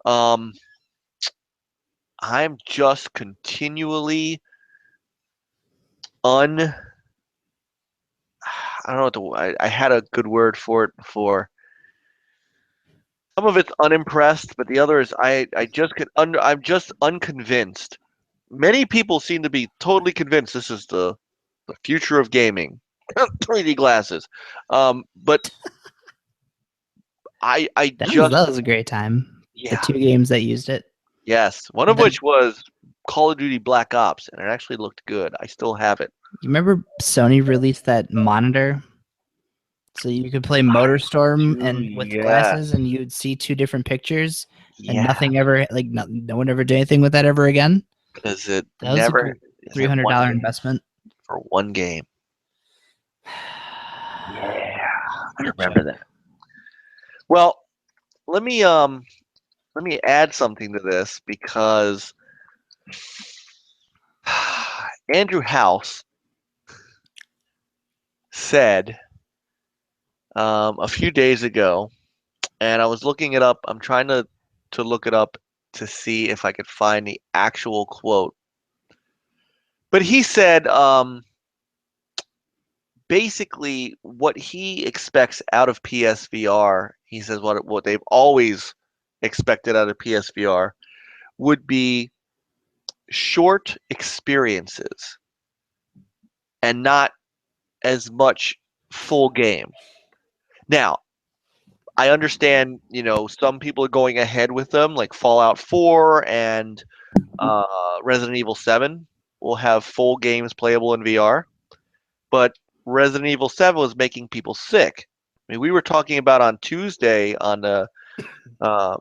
Um, I'm just continually un. I don't know what I had a good word for it before. Some of it's unimpressed, but the other is I'm just unconvinced many people seem to be totally convinced this is the future of gaming. 3D glasses. But I just That was a great time. The yeah, 2 games that used it. yes. One of The which was Call of Duty Black Ops, and it actually looked good. I still have it. You remember Sony released that monitor so you could play MotorStorm Dude, and with yeah, glasses and you'd see 2 different pictures and yeah. nothing ever no one ever did anything with that ever again. Because it That was a never isn't one $300 game investment. for one game. Yeah, I What a remember joke. that. Well, let me let me add something to this because Andrew House said a few days ago, and I was looking it up. I'm trying to look it up to see if I could find the actual quote. But he said basically what he expects out of PSVR. He says what they've always expected out of PSVR would be short experiences and not as much full game. Now, I understand, some people are going ahead with them, like Fallout 4 and Resident Evil 7 will have full games playable in VR, but Resident Evil 7 was making people sick. I mean, we were talking about on Tuesday on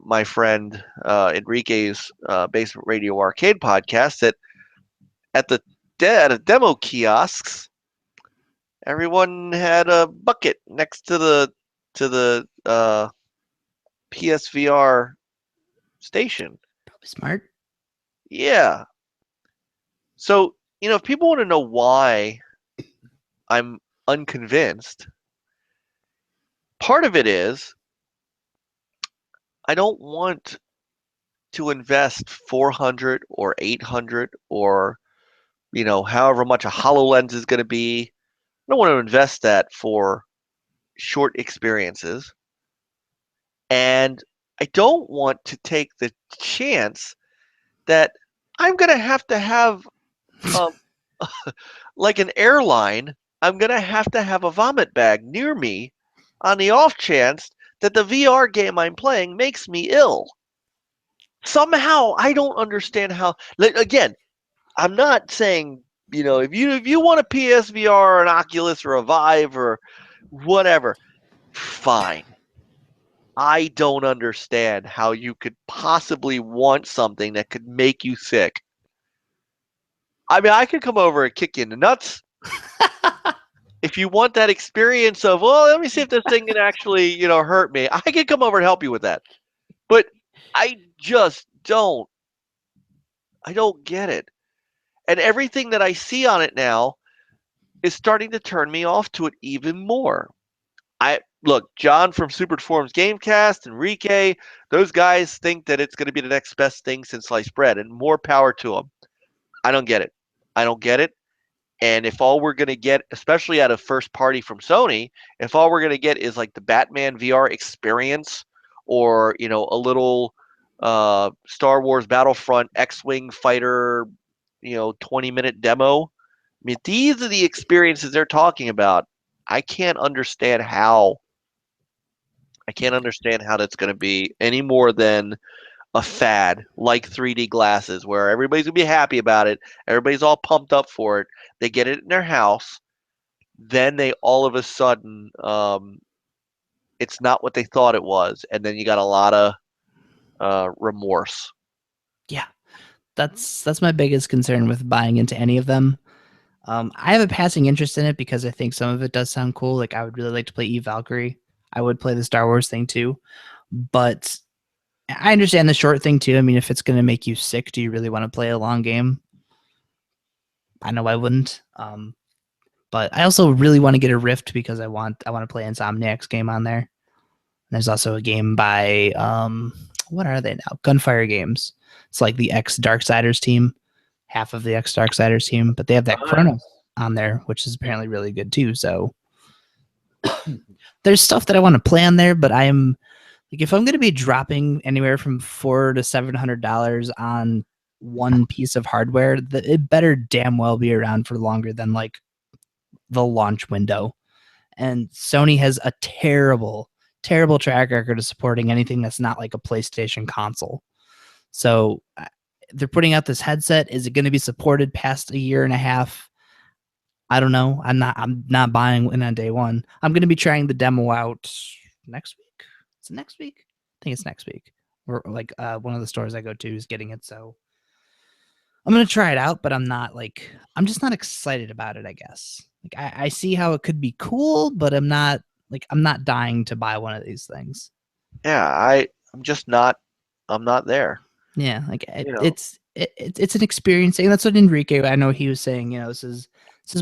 my friend Enrique's Basement Radio Arcade podcast that at the at a demo kiosks, everyone had a bucket next to the PSVR station. Probably smart. Yeah. So, if people want to know why I'm unconvinced, part of it is I don't want to invest 400 or 800 or, however much a HoloLens is going to be. I don't want to invest that for short experiences. And I don't want to take the chance that I'm going to have um, like an airline, I'm going to have a vomit bag near me on the off chance that the VR game I'm playing makes me ill. Somehow, I don't understand how. Again, I'm not saying, if you want a PSVR or an Oculus or a Vive or whatever, fine. I don't understand how you could possibly want something that could make you sick. I mean, I could come over and kick you in the nuts if you want that experience of, well, let me see if this thing can actually, hurt me. I can come over and help you with that. But I just don't. I don't get it. And everything that I see on it now is starting to turn me off to it even more. I look, John from Super Forums Gamecast, Enrique, those guys think that it's going to be the next best thing since sliced bread, and more power to them. I don't get it. I don't get it. And if all we're going to get, especially out of first party from Sony, if all we're going to get is like the Batman VR experience or, a little Star Wars Battlefront X-Wing fighter, 20-minute demo, I mean, these are the experiences they're talking about. I can't understand how. I can't understand how that's going to be any more than a fad like 3D glasses where everybody's going to be happy about it. Everybody's all pumped up for it. They get it in their house. Then they all of a sudden, it's not what they thought it was. And then you got a lot of remorse. Yeah. That's my biggest concern with buying into any of them. I have a passing interest in it because I think some of it does sound cool. Like I would really like to play Eve Valkyrie. I would play the Star Wars thing too. But I understand the short thing too. I mean, if it's going to make you sick, do you really want to play a long game? I know I wouldn't. But I also really want to get a Rift because I want to play Insomniac's game on there. And there's also a game by what are they now? Gunfire Games. It's like the ex Darksiders team, half of the ex Darksiders team, but they have that Chronos on there, which is apparently really good too. So there's stuff that I want to play on there, but I'm like, if I'm going to be dropping anywhere from $400 to $700 on one piece of hardware, that it better damn well be around for longer than like the launch window. And Sony has a terrible, terrible track record of supporting anything that's not like a PlayStation console. So they're putting out this headset. Is it going to be supported past a year and a half? I don't know. I'm not buying it on day one. I'm going to be trying the demo out next week. Is it next week? I think it's next week. Or like one of the stores I go to is getting it. So I'm going to try it out, but I'm just not excited about it, I guess. Like I see how it could be cool, but I'm not dying to buy one of these things. Yeah, I'm not there. Yeah, like it's an experience thing. That's what Enrique, I know he was saying, this is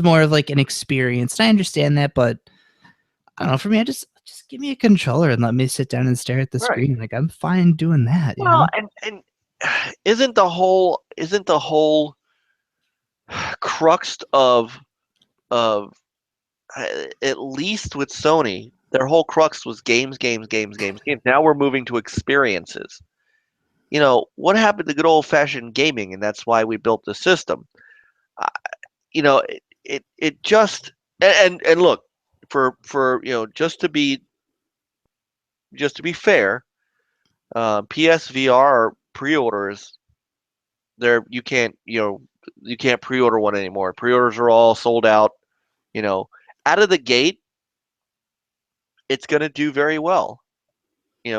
more of like an experience. And I understand that, but I don't know, for me, I just give me a controller and let me sit down and stare at the screen. Like I'm fine doing that, Well, and isn't the whole crux of at least with Sony, their whole crux was games. Now we're moving to experiences. What happened to good old fashioned gaming, and that's why we built the system. It just and look, for just to be fair, PSVR pre-orders, you can't pre-order one anymore. Pre-orders are all sold out. Out of the gate, it's going to do very well.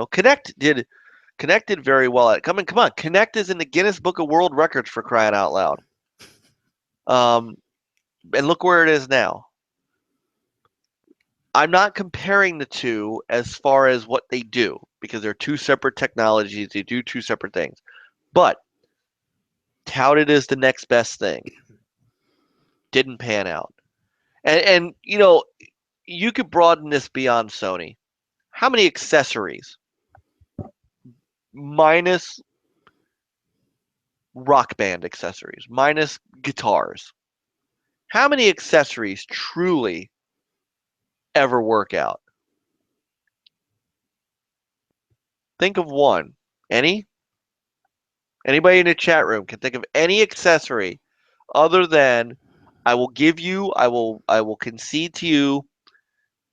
Connect did very well. Come on, Connect is in the Guinness Book of World Records, for crying out loud. And look where it is now. I'm not comparing the two as far as what they do, because they're two separate technologies. They do two separate things. But touted as the next best thing. Didn't pan out. And you could broaden this beyond Sony. How many accessories, minus Rock Band accessories, minus guitars, how many accessories truly ever work out? Think of one. Anybody in the chat room can think of any accessory other than I will concede to you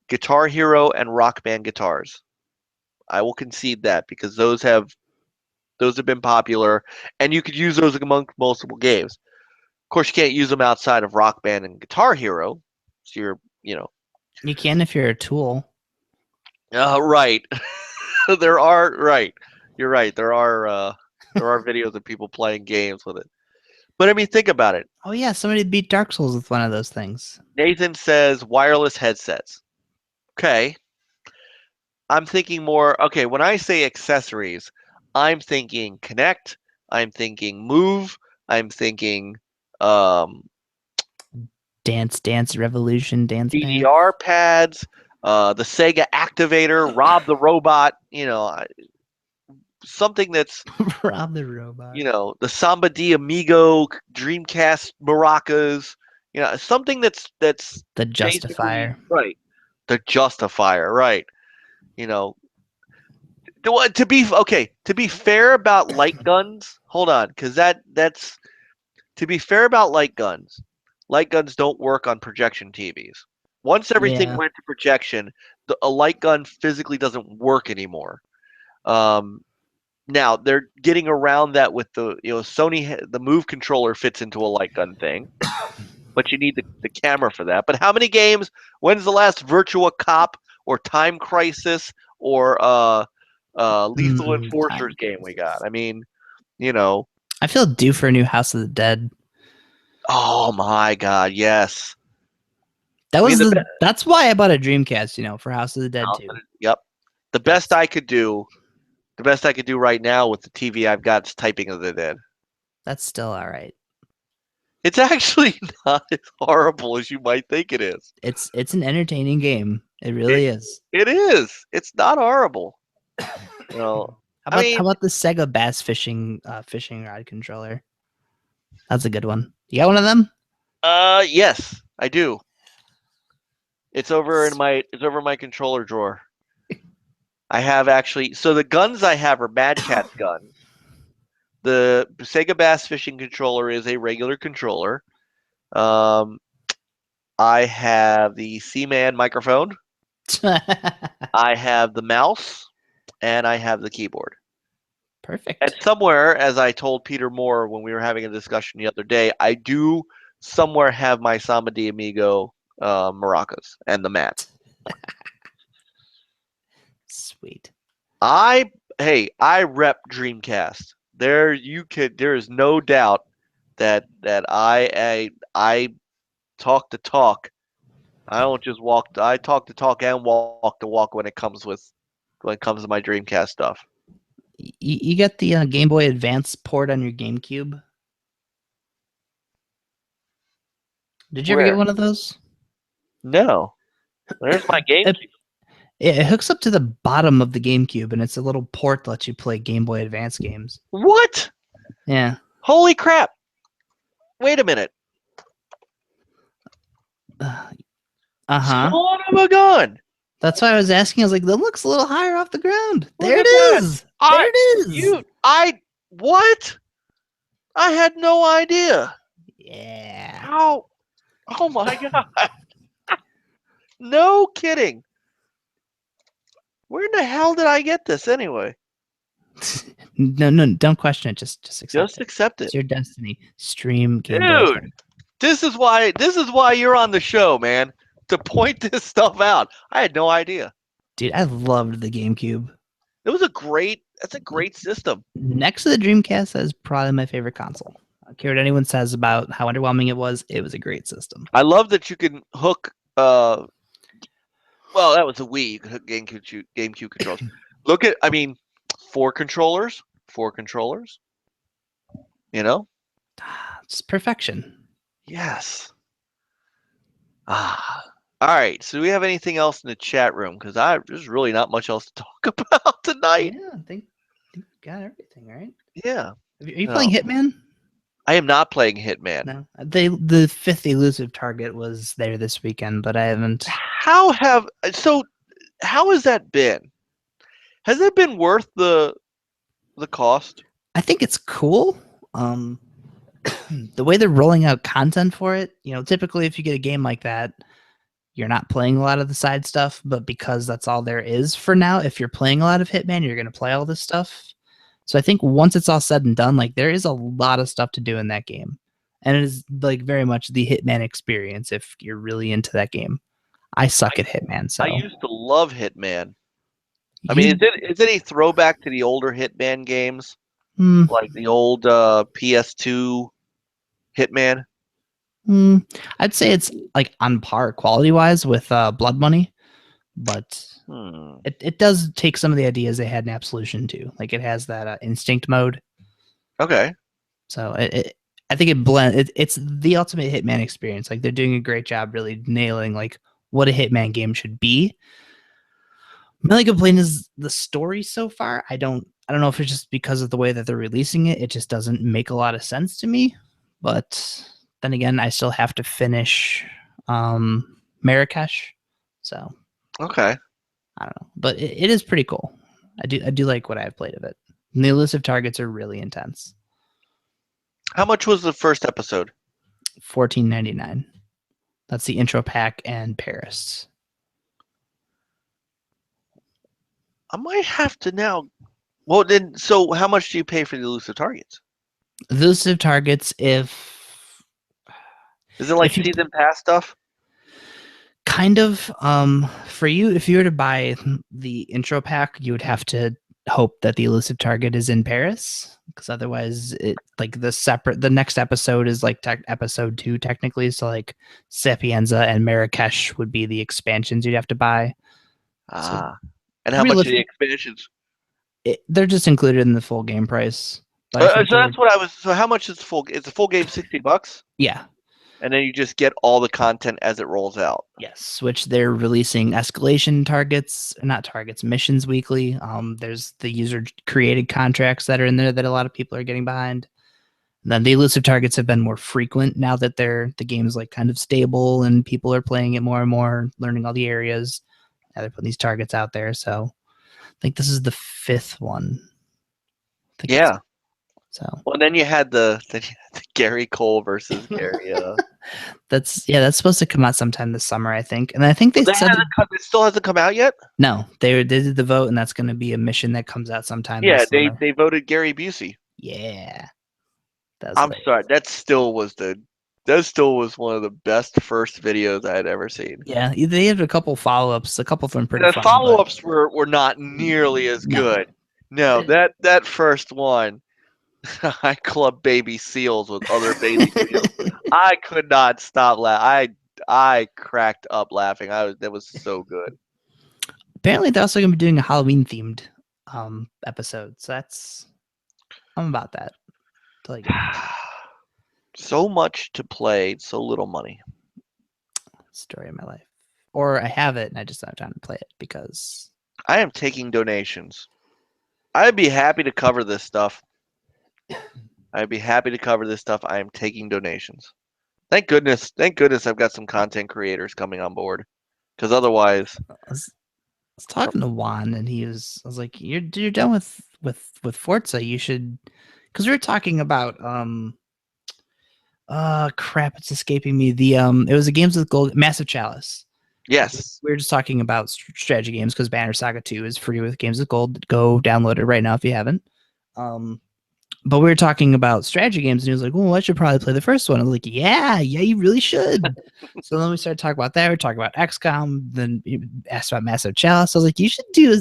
Guitar Hero and Rock Band guitars. I will concede that, because those have been popular, and you could use those among multiple games. Of course, you can't use them outside of Rock Band and Guitar Hero. So you can if you're a Tool. Right. There are right. You're right. There are videos of people playing games with it. But I mean, think about it. Oh yeah, somebody beat Dark Souls with one of those things. Nathan says wireless headsets. Okay. I'm thinking more. Okay, when I say accessories, I'm thinking Connect. I'm thinking Move. I'm thinking Dance Revolution, Dance DDR pads, the Sega Activator, Rob the Robot. Something that's Rob the Robot. The Samba de Amigo, Dreamcast maracas. Something that's the Justifier. Right. The Justifier, right. To be fair about light guns, hold on, because that's to be fair about light guns don't work on projection TVs. Once everything went to projection, a light gun physically doesn't work anymore. Now they're getting around that with the Sony. The Move controller fits into a light gun thing, but you need the camera for that. But how many games? When's the last Virtua Cop or Time Crisis or Lethal Enforcers game we got? I mean, I feel due for a new House of the Dead. Oh my God, yes. That's why I bought a Dreamcast, for House of the Dead 2. Yep. The best I could do right now with the TV I've got is Typing of the Dead. That's still all right. It's actually not as horrible as you might think it is. It's an entertaining game. It really is. It is. It's not horrible. How about the Sega Bass fishing rod controller? That's a good one. You got one of them? Yes, I do. It's over in my controller drawer. I have actually. So the guns I have are Mad Catz guns. The Sega Bass Fishing controller is a regular controller. Um, I have the Seaman microphone. I have the mouse, and I have the keyboard. And Perfect. somewhere, as I told Peter Moore when we were having a discussion the other day, I do somewhere have my Samba de Amigo maracas and the mat. Sweet. I rep Dreamcast. There is no doubt that I talk the talk. I don't just walk. I talk the talk and walk the walk when it comes to my Dreamcast stuff. You get the Game Boy Advance port on your GameCube? Did you ever get Where? one of those? No. There's my GameCube. It hooks up to the bottom of the GameCube, and it's a little port that lets you play Game Boy Advance games. What? Yeah. Holy crap! Wait a minute. Uh-huh. Son of a gun! That's why I was asking. I was like, that looks a little higher off the ground. Look There at it that. is. There it is. What? I had no idea. Yeah. How? Oh my god! No kidding. Where the hell did I get this anyway? No, don't question it. Just accept Just it. accept it. It's your destiny. Stream Game Boy Dude, Advance. this is why you're on the show, man. To point this stuff out. I had no idea. Dude, I loved the GameCube. That's a great system. Next to the Dreamcast, that is probably my favorite console. I don't care what anyone says about how underwhelming it was. It was a great system. I love that you can hook well, that was a Wii. You could hook GameCube controls. I mean, four controllers. You know? It's perfection. Yes. All right. So do we have anything else in the chat room? Because there's really not much else to talk about tonight. Yeah, I think we got everything, right? Yeah. Are you playing Hitman? I am not playing Hitman. No. The fifth elusive target was there this weekend, but I haven't. How has that been? Has it been worth the cost? I think it's cool. The way they're rolling out content for it, typically if you get a game like that, you're not playing a lot of the side stuff, but because that's all there is for now, if you're playing a lot of Hitman, you're going to play all this stuff. So I think once it's all said and done, like there is a lot of stuff to do in that game. And it is like very much the Hitman experience if you're really into that game. I suck at Hitman, so I used to love Hitman. I mean, is it a throwback to the older Hitman games? Like the old PS2 Hitman? I'd say it's like on par quality-wise with Blood Money, but it does take some of the ideas they had in Absolution too. Like it has that instinct mode. Okay. So I think it blends. It's the ultimate Hitman experience. Like they're doing a great job really nailing like what a Hitman game should be. My only complaint is the story so far. I don't know if it's just because of the way that they're releasing it. It just doesn't make a lot of sense to me. But then again, I still have to finish Marrakesh. So okay. I don't know. But it is pretty cool. I do like what I've played of it. And the elusive targets are really intense. How much was the first episode? $14.99. That's the intro pack and Paris. I might have to now. Well, then, so how much do you pay for the elusive targets? Elusive targets, is it like season pass stuff? Kind of. For you, if you were to buy the intro pack, you would have to hope that the elusive target is in Paris, because otherwise, the next episode is like episode 2 technically. So like Sapienza and Marrakesh would be the expansions you'd have to buy. And how much are the expansions? They're just included in the full game price. So that's what I was. So how much is full? Is the full game $60? Yeah. And then you just get all the content as it rolls out. Yes, which they're releasing missions weekly. There's the user created contracts that are in there that a lot of people are getting behind. And then the elusive targets have been more frequent now that the game is like kind of stable and people are playing it more and more, learning all the areas. Now they're putting these targets out there. So I think this is the 5th one. Yeah. So Well, then you had the Gary Cole versus Gary. that's supposed to come out sometime this summer, I think. And I think they Well, said it still hasn't come out yet. no, they did the vote, and that's going to be a mission that comes out sometime Yeah, this summer. they voted Gary Busey. Yeah, I'm sorry, that still was one of the best first videos I had ever seen. Yeah, they had a couple follow-ups, a couple of them pretty The funny. follow-ups were not nearly as No. good. No, that first one, I club baby seals with other baby seals. I could not stop laughing. I cracked up laughing. That was so good. Apparently, they're also going to be doing a Halloween-themed episode, so I'm about that. Like, So much to play, so little money. story of my life. Or I have it, and I just don't have time to play it because I am taking donations. I'd be happy to cover this stuff. I am taking donations. Thank goodness I've got some content creators coming on board. Because otherwise, I was talking to Juan, and I was like, "You're done with Forza. You should," because we were talking about crap, it's escaping me. It was the Games with Gold, Massive Chalice. yes. We were just talking about strategy games because Banner Saga 2 is free with Games with Gold. Go download it right now if you haven't. But we were talking about strategy games, and he was like, "Well, I should probably play the first one." I was like, "Yeah, you really should." So then we started talking about that. We talked about XCOM. Then you asked about Massive Chalice. I was like, "You should do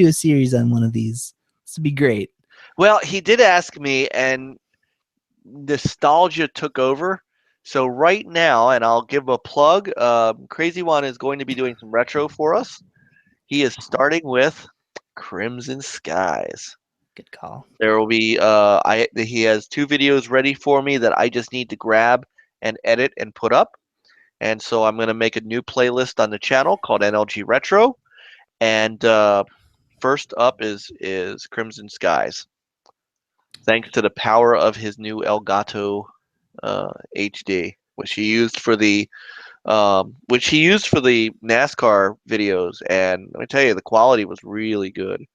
a series on one of these. This would be great." Well, he did ask me, and nostalgia took over. So right now, and I'll give a plug. Crazy One is going to be doing some retro for us. He is starting with Crimson Skies. Good call. There will be he has 2 videos ready for me that I just need to grab and edit and put up. And so I'm going to make a new playlist on the channel called NLG Retro. And first up is Crimson Skies. Thanks to the power of his new Elgato HD, which he used for the NASCAR videos, and let me tell you, the quality was really good.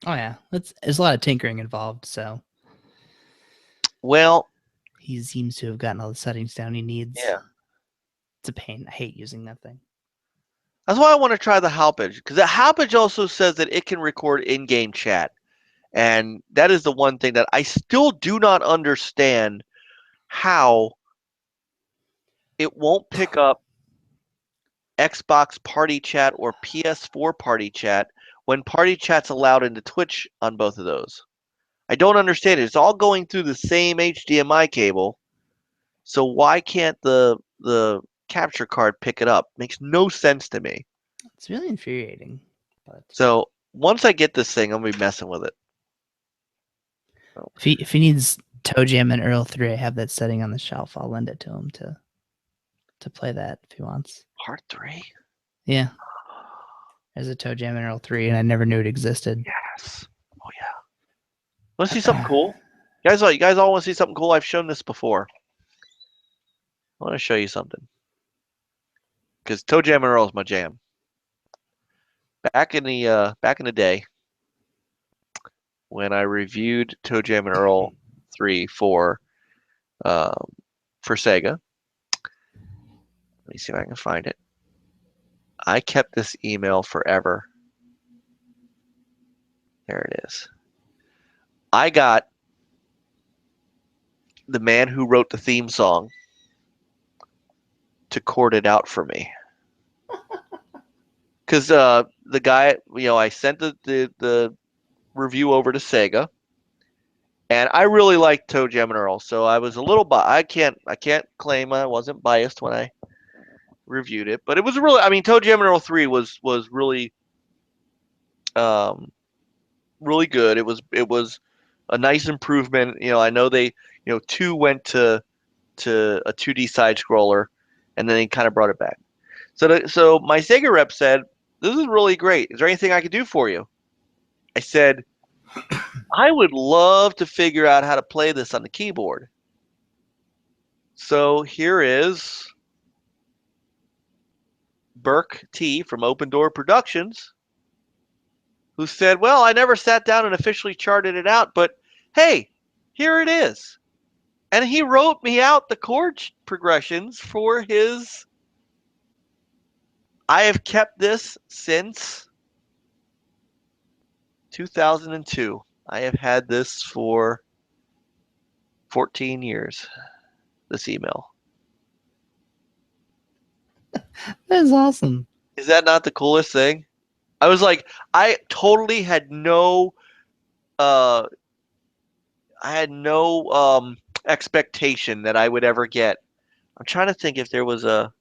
Oh yeah, there's a lot of tinkering involved. So, well, he seems to have gotten all the settings down he needs. Yeah, it's a pain. I hate using that thing. That's why I want to try the Halpage, because the Halpage also says that it can record in-game chat, and that is the one thing that I still do not understand how it won't pick up Xbox Party Chat or PS4 Party Chat when Party Chat's allowed into Twitch on both of those. I don't understand it. It's all going through the same HDMI cable, so why can't the capture card pick it up? Makes no sense to me. It's really infuriating. But So once I get this thing, I'm gonna be messing with it. if he needs Toe Jam and Earl 3, I have that setting on the shelf. I'll lend it to him to play that if he wants. Part 3? Yeah. There's a Toe Jam and Earl 3, and I never knew it existed. Yes. Oh yeah. Want to see something cool? You guys all want to see something cool? I've shown this before. I want to show you something. Because Toe Jam and Earl is my jam. Back in the day, when I reviewed Toe Jam and Earl 3 for Sega. Let me see if I can find it. I kept this email forever. There it is. I got the man who wrote the theme song to chord it out for me. Because the guy, I sent the review over to Sega, and I really liked Toe Jam and Earl, so I was a little I can't claim I wasn't biased when I reviewed it, but it was really, Toe Jam and Earl 3 was really really good. It was a nice improvement. I know they 2 went to a 2D side scroller, and then they kind of brought it back. So my Sega rep said, "This is really great. Is there anything I could do for you?" I said, "I would love to figure out how to play this on the keyboard." So here is Burke T from Open Door Productions, who said, "Well, I never sat down and officially charted it out, but hey, Here it is. And he wrote me out the chord progressions for his. I have kept this since 2002. I have had this for 14 years. This email. That is awesome. Is that not the coolest thing? I was like, I totally had no, uh, I had no expectation that I would ever get. I'm trying to think if there was a.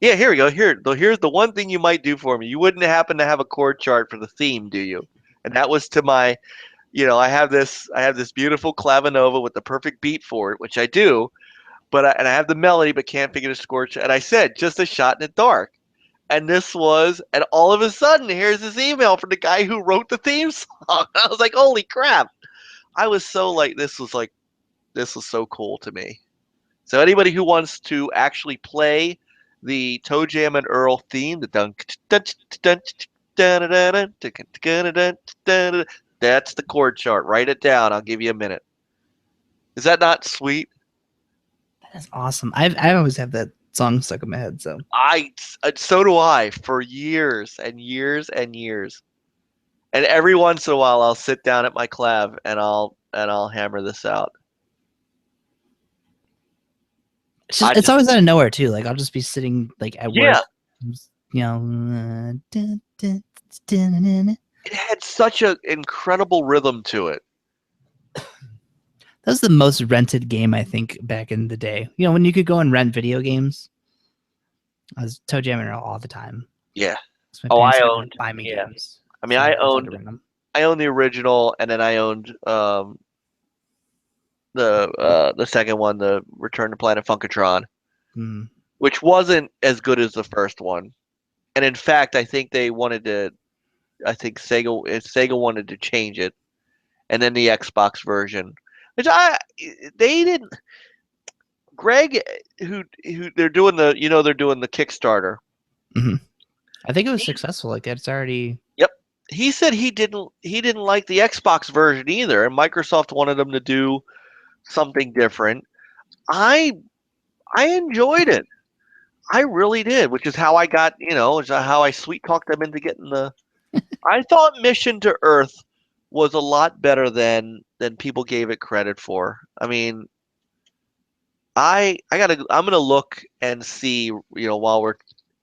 Yeah, here we go. Here's the one thing you might do for me. You wouldn't happen to have a chord chart for the theme, do you? And that was to my, I have this beautiful clavinova with the perfect beat for it, which I do. And I have the melody, but can't figure the score. And I said, just a shot in the dark. And all of a sudden, here's this email from the guy who wrote the theme song. I was like, holy crap. I was so like, this was so cool to me. So anybody who wants to actually play the Toe Jam and Earl theme, the dunk, that's the chord chart. Write it down. I'll give you a minute. Is that not sweet? That is awesome. I always have that song stuck in my head. So So do I for years and years and years. And every once in a while, I'll sit down at my clav and I'll hammer this out. it's always out of nowhere too. Like I'll just be sitting like at Yeah. work, you know. It had such an incredible rhythm to it. That was the most rented game I think back in the day. You know, when you could go and rent video games. I was toe jamming all the time. Yeah. My Oh, parents I would owned. buy me Yeah. games. I mean, so I just had to owned. rent them. I owned the original, and then I owned the second one, the Return to Planet Funkatron, Mm. which wasn't as good as the first one. And in fact, I think they wanted to. I think Sega wanted to change it, and then the Xbox version, which they didn't. Greg, who they're doing they're doing the Kickstarter. Mm-hmm. I think it was successful. Like it's already. Yep. He said he didn't like the Xbox version either, and Microsoft wanted him to do something different. I enjoyed it. I really did, which is how I got, which is how I sweet talked them into getting the. I thought Mission to Earth was a lot better than people gave it credit for. I mean, I'm gonna look and see, while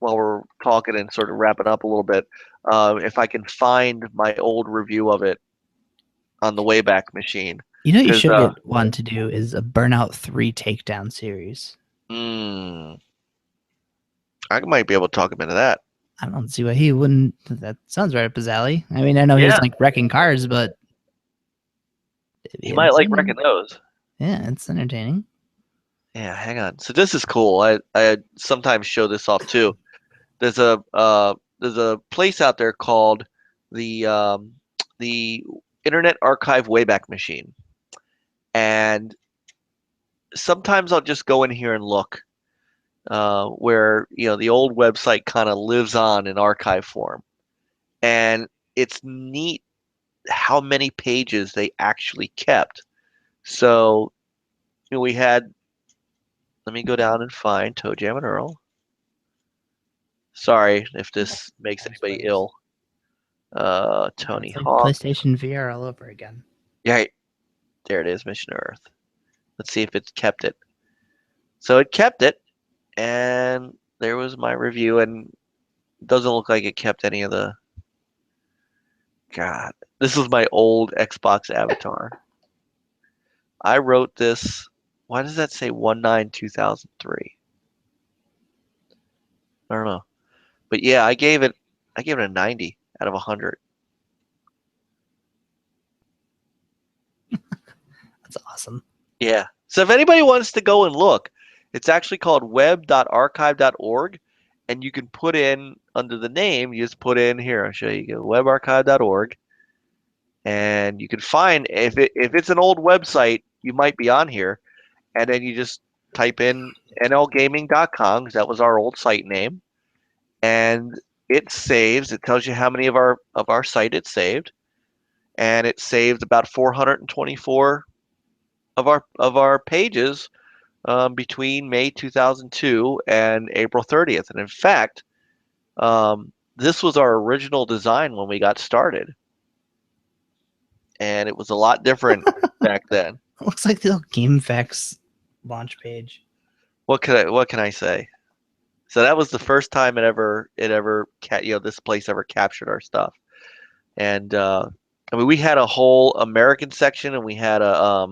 we're talking and sort of wrapping up a little bit, if I can find my old review of it on the Wayback Machine. You know, what you should get one to do is a Burnout 3 Takedown series. I might be able to talk him into that. I don't see why he wouldn't. That sounds right up his alley. I mean, I know he's like wrecking cars, but he might like wrecking those. Yeah, it's entertaining. Yeah, hang on. So this is cool. I sometimes show this off too. There's a place out there called the Internet Archive Wayback Machine, and sometimes I'll just go in here and look where the old website kind of lives on in archive form, and it's neat how many pages they actually kept. So we had. Let me go down and find Toe Jam and Earl. Sorry if this makes anybody ill. Tony Hawk. PlayStation VR all over again. Yeah, there it is, Mission Earth. Let's see if it's kept it. So it kept it, and there was my review, and it doesn't look like it kept any of the. God, this was my old Xbox avatar. I wrote this. Why does that say 19-2003? I don't know. But yeah, I gave it a 90 out of 100. That's awesome. Yeah. So if anybody wants to go and look, it's actually called web.archive.org, and you can put in under the name, you just put in here, I'll show you, webarchive.org, and you can find if it's an old website, you might be on here, and then you just type in nlgaming.com, because that was our old site name, and it saves. It tells you how many of our site it saved, and it saved about 424 of our pages between May 2002 and April 30th. And in fact, this was our original design when we got started, and it was a lot different back then. Looks like the little GameFAQs launch page. What can I say? So that was the first time this place ever captured our stuff. And I mean, we had a whole American section, and we had a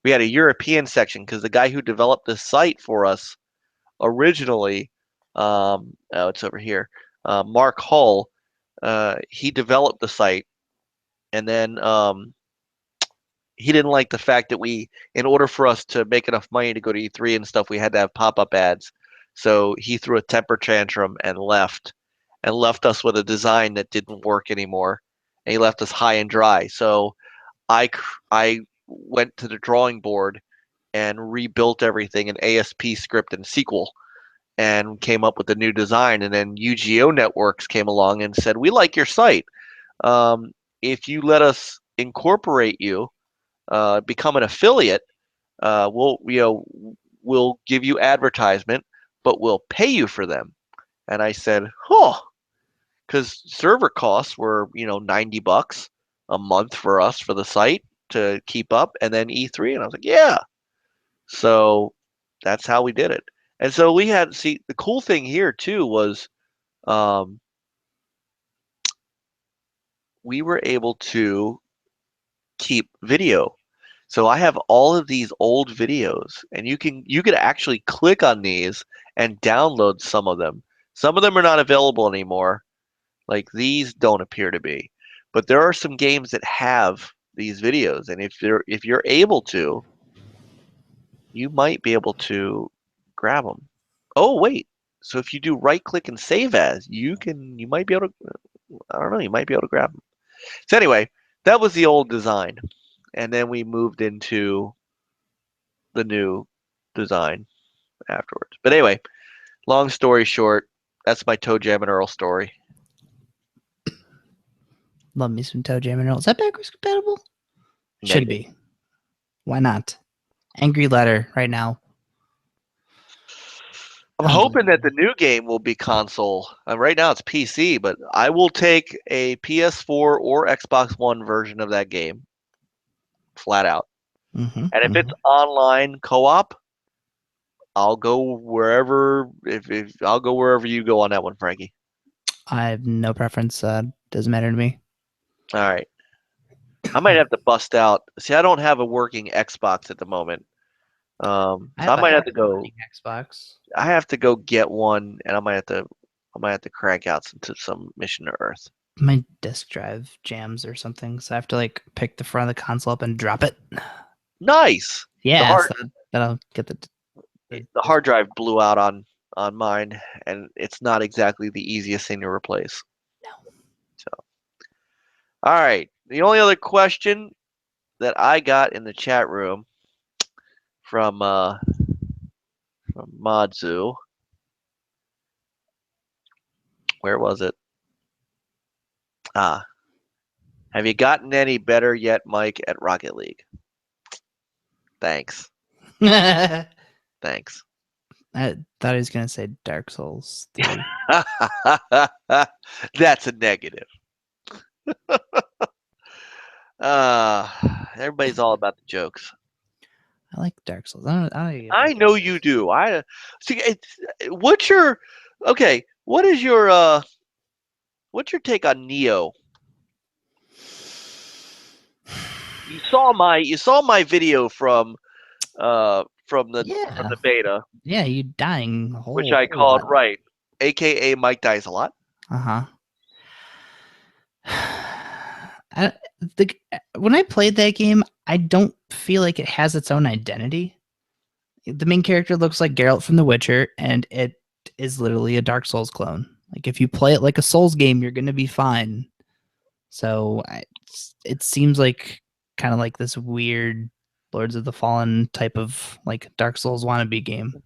European section because the guy who developed this site for us originally, oh, it's over here, Mark Hull, he developed the site, and then he didn't like the fact that in order for us to make enough money to go to E3 and stuff, we had to have pop-up ads. So he threw a temper tantrum and left us with a design that didn't work anymore, and he left us high and dry. So I went to the drawing board and rebuilt everything in ASP script and SQL, and came up with a new design. And then UGO Networks came along and said, "We like your site. If you let us incorporate you, become an affiliate, we'll give you advertisement, but we'll pay you for them." And I said, "Huh," because server costs were $90 a month for us for the site to keep up, and then E3, and I was like, "Yeah." So that's how we did it. And so the cool thing here too was um, we were able to keep video. So I have all of these old videos, and you could actually click on these and download some of them. Some of them are not available anymore. Like these don't appear to be. But there are some games that have these videos, and if you're able to, you might be able to grab them. Oh, wait. So if you do right click and save as, you might be able to, I don't know, you might be able to grab them. So anyway, that was the old design. And then we moved into the new design afterwards. But anyway, long story short, that's my Toe Jam and Earl story. Love me some Toe Jam and Earl. Is that backwards compatible? Should Negative. be. Why not? Angry Letter right now. I'm hoping that the new game will be console. Right now it's PC, but I will take a PS4 or Xbox One version of that game, flat out. Mm-hmm, And if it's online co-op, I'll go wherever. If I'll go wherever you go on that one, Frankie. I have no preference. Doesn't matter to me. All right. I might have to bust out. See, I don't have a working Xbox at the moment, so I might have to go. Xbox. I have to go get one, and I might have to crank out some Mission to Earth. My disk drive jams or something, so I have to like pick the front of the console up and drop it. Nice. Yeah, that'll get The hard drive blew out on mine, and it's not exactly the easiest thing to replace. No. So, all right. The only other question that I got in the chat room from Modzu, where was it? Have you gotten any better yet, Mike, at Rocket League? Thanks. Thanks. I thought he was gonna say Dark Souls 3. That's a negative. Everybody's all about the jokes. I like Dark Souls. I don't I know you do. I see. What's your okay? What's your take on Neo? You saw my video from the beta. Yeah, you dying a which I called right, aka Mike Dies a Lot. When I played that game, I don't feel like it has its own identity. The main character looks like Geralt from The Witcher, and it is literally a Dark Souls clone. Like if you play it like a Souls game, you're gonna be fine. So it seems like kind of like this weird Lords of the Fallen type of like Dark Souls wannabe game.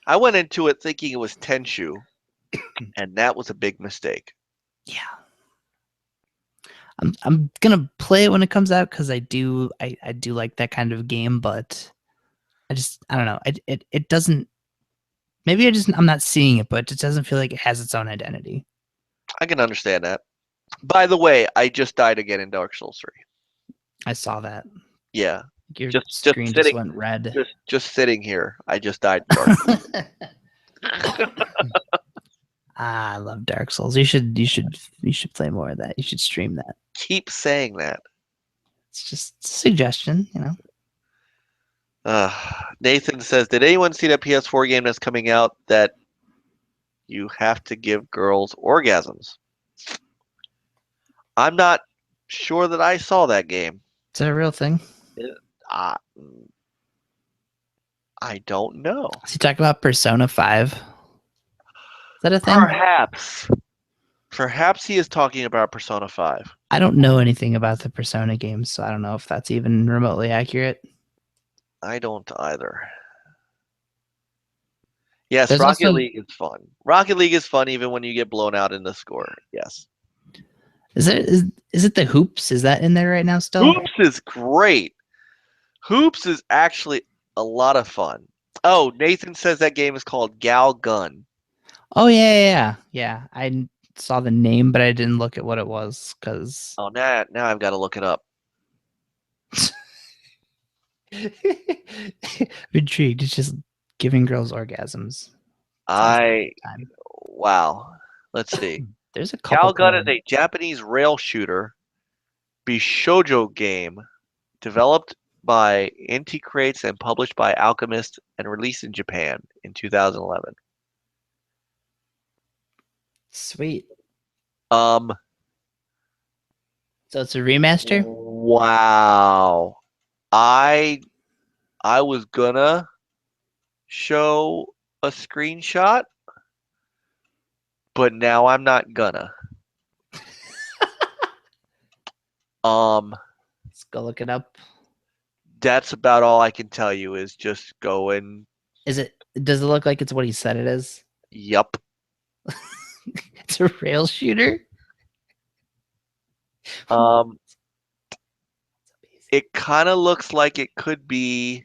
I went into it thinking it was Tenchu, and that was a big mistake. Yeah. I'm gonna play it when it comes out because I do like that kind of game, but I don't know. It doesn't. Maybe I'm not seeing it, but it doesn't feel like it has its own identity. I can understand that. By the way, I just died again in Dark Souls 3. I saw that. Yeah, Your just screen just sitting, went red. just sitting here. I just died in Dark Souls. I love Dark Souls. You should play more of that. You should stream that. Keep saying that. It's just a suggestion, you know. Nathan says, "Did anyone see that PS4 game that's coming out that you have to give girls orgasms?" I'm not sure that I saw that game. Is that a real thing? Uh, I don't know. Is he talking about Persona 5? Is that a thing? Perhaps he is talking about Persona 5. I don't know anything about the Persona games, so I don't know if that's even remotely accurate. I don't either. Yes, There's Rocket also- League is fun. Rocket League is fun even when you get blown out in the score. Yes. Is it the Hoops? Is that in there right now still? Hoops is great. Hoops is actually a lot of fun. Oh, Nathan says that game is called Gal Gun. Oh yeah. I saw the name, but I didn't look at what it was because. Oh, now I've got to look it up. I'm intrigued. It's just giving girls orgasms. Wow. Let's see. There's a couple. Gal Gun is a Japanese rail shooter Bishoujo game developed by Inti Creates and published by Alchemist and released in Japan in 2011. Sweet. Um. So it's a remaster? Wow. I was gonna show a screenshot, but now I'm not gonna. Let's go look it up. That's about all I can tell you is just go and Does it look like it's what he said it is? yup. It's a rail shooter? It kind of looks like it could be,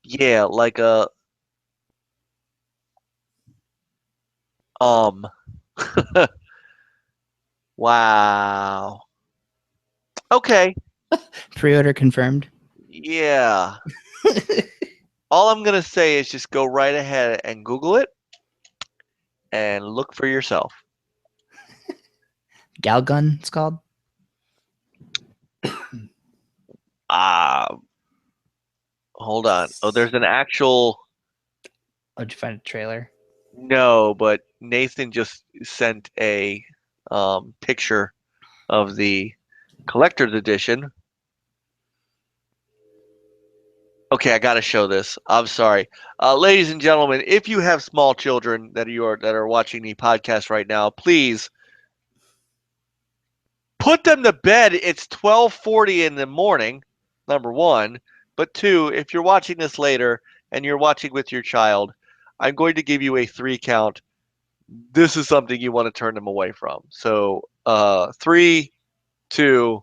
yeah, like a wow. Okay. Pre-order confirmed. Yeah. All I'm gonna say is just go right ahead and Google it and look for yourself. Galgun, it's called. Hold on. Oh, there's an actual. Oh, did you find a trailer? No, but Nathan just sent a picture of the collector's edition. Okay, I gotta show this. I'm sorry, ladies and gentlemen. If you have small children that are watching the podcast right now, please put them to bed. It's 12:40 in the morning. Number one, but two, if you're watching this later and you're watching with your child, I'm going to give you a 3 count. This is something you want to turn them away from. So, 3, 2,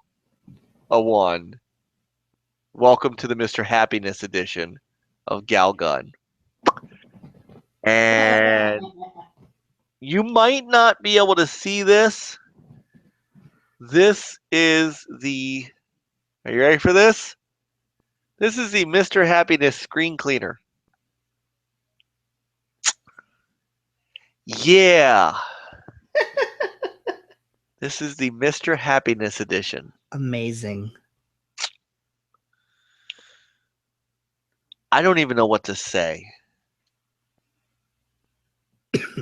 1. Welcome to the Mr. Happiness edition of Gal Gun. And you might not be able to see this. This is the. Are you ready for this? This is the Mr. Happiness screen cleaner. Yeah. This is the Mr. Happiness edition. Amazing. I don't even know what to say.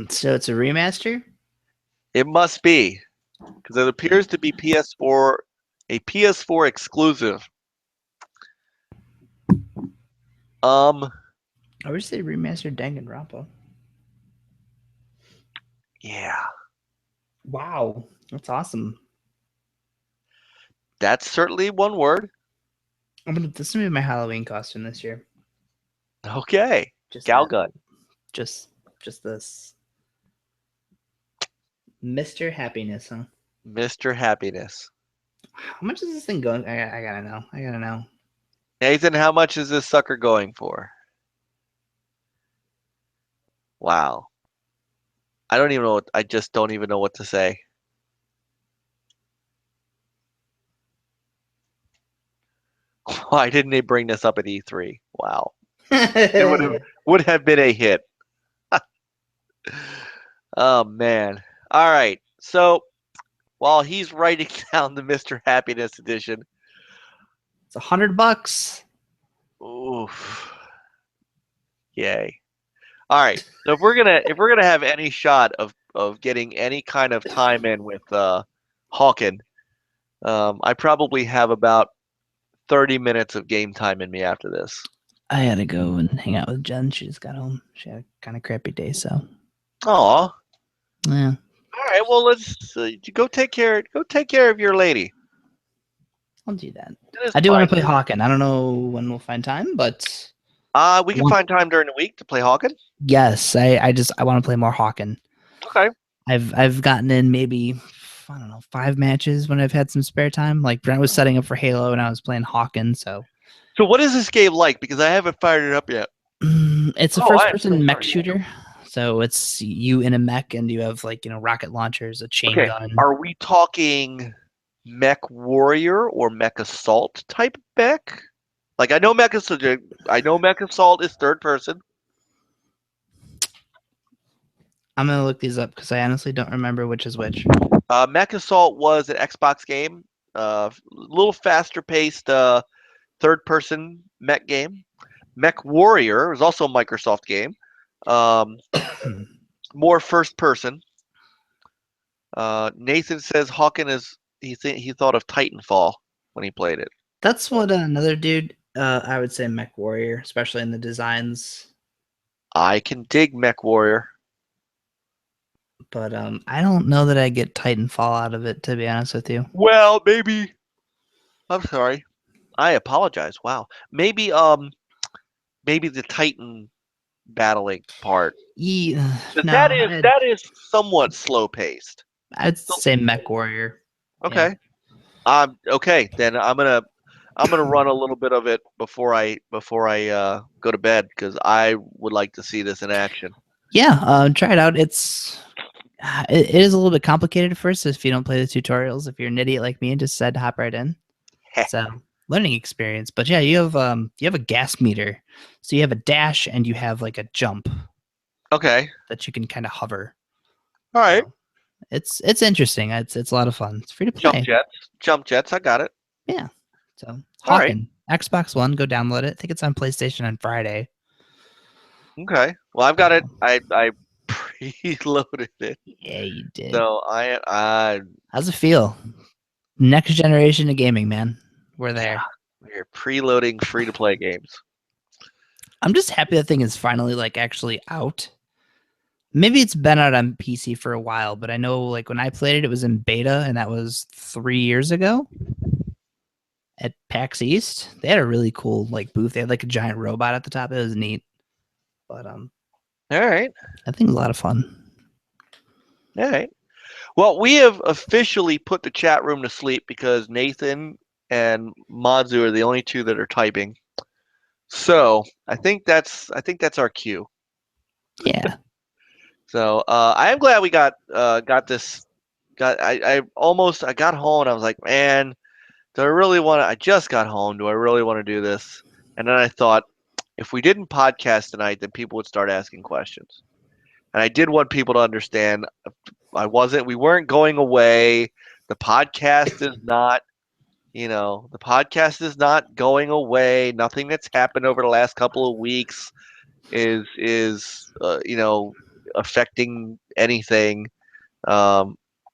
So it's a remaster? It must be, because it appears to be a PS4 exclusive. I wish they remastered Danganronpa. Yeah. Wow, that's awesome. That's certainly one word. This is gonna be my Halloween costume this year. Okay. Just Gal that. Gun. Just this. Mr. Happiness, huh? Mr. Happiness. How much is this thing going? I gotta know. I gotta know. Nathan, how much is this sucker going for? Wow. I don't even know I just don't even know what to say. Why didn't they bring this up at E3? Wow. It would have been a hit. Oh man. All right. So while he's writing down the Mr. Happiness edition, It's $100. oof. Yay. All right. So if we're gonna have any shot of getting any kind of time in with Hawken, I probably have about 30 minutes of game time in me after this. I had to go and hang out with Jen. She just got home. She had a kind of crappy day, so Aw. yeah. All right. Well, let's go take care. Go take care of your lady. I'll do that. It is I do want to fine. play Hawken. I don't know when we'll find time, but We can find time during the week to play Hawken. yes, I want to play more Hawken. Okay. I've gotten in maybe, I don't know, 5 matches when I've had some spare time. Like Brent was setting up for Halo and I was playing Hawken, so So what is this game like? Because I haven't fired it up yet. it's a Oh, first I am so person mech sorry. shooter. So it's you in a mech and you have like, rocket launchers, a chain Okay. gun. Are we talking mech warrior or mech assault type mech? Like I know mech assault is third person. I'm gonna look these up because I honestly don't remember which is which. Mech assault was an Xbox game. A little faster paced third person mech game. Mech Warrior was also a Microsoft game. More first person. Nathan says Hawken is he thought of Titanfall when he played it. That's what another dude. I would say Mech Warrior, especially in the designs. I can dig Mech Warrior. But I don't know that I get Titanfall out of it, to be honest with you. Well, maybe. I'm sorry. I apologize. Wow. Maybe the Titan battling part. Yeah, 'Cause no, that is somewhat slow paced. I'd say Mech Warrior. Okay. Okay. Then I'm gonna run a little bit of it before I go to bed because I would like to see this in action. Yeah, try it out. It is a little bit complicated at first if you don't play the tutorials. If you're an idiot like me and just decide to hop right in, so learning experience. But yeah, you have a gas meter, so you have a dash and you have like a jump Okay. that you can kind of hover. All right. So it's interesting. It's a lot of fun. It's free to play. Jump jets. I got it. Yeah. So All right. Hawken, Xbox One, go download it. I think it's on PlayStation on Friday. Okay. Well, I've got it. I preloaded it. Yeah, you did. So How's it feel? Next generation of gaming, man. We're there. we're preloading free to play games. I'm just happy that thing is finally like actually out. Maybe it's been out on PC for a while, but I know like when I played it, it was in beta, and that was 3 years ago at PAX East. They had a really cool like booth. They had like a giant robot at the top. It was neat. But All right. I think it was a lot of fun. All right. Well, we have officially put the chat room to sleep because Nathan and Madzu are the only two that are typing. So I think that's our cue. Yeah. So I am glad we got this. I got home and I was like, man, do I really want to? I just got home. Do I really want to do this? And then I thought, if we didn't podcast tonight, then people would start asking questions. And I did want people to understand we weren't going away. The podcast is not, the podcast is not going away. Nothing that's happened over the last couple of weeks is affecting anything.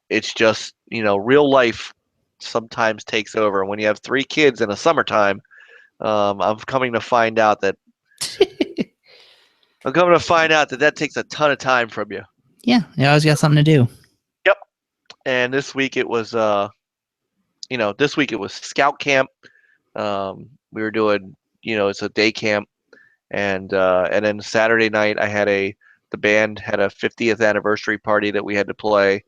It's just, real life sometimes takes over. When you have 3 kids in the summertime, I'm coming to find out that that takes a ton of time from you. Yeah, you always got something to do. Yep. And this week it was scout camp. We were doing, it's a day camp, and then Saturday night the band had a 50th anniversary party that we had to play,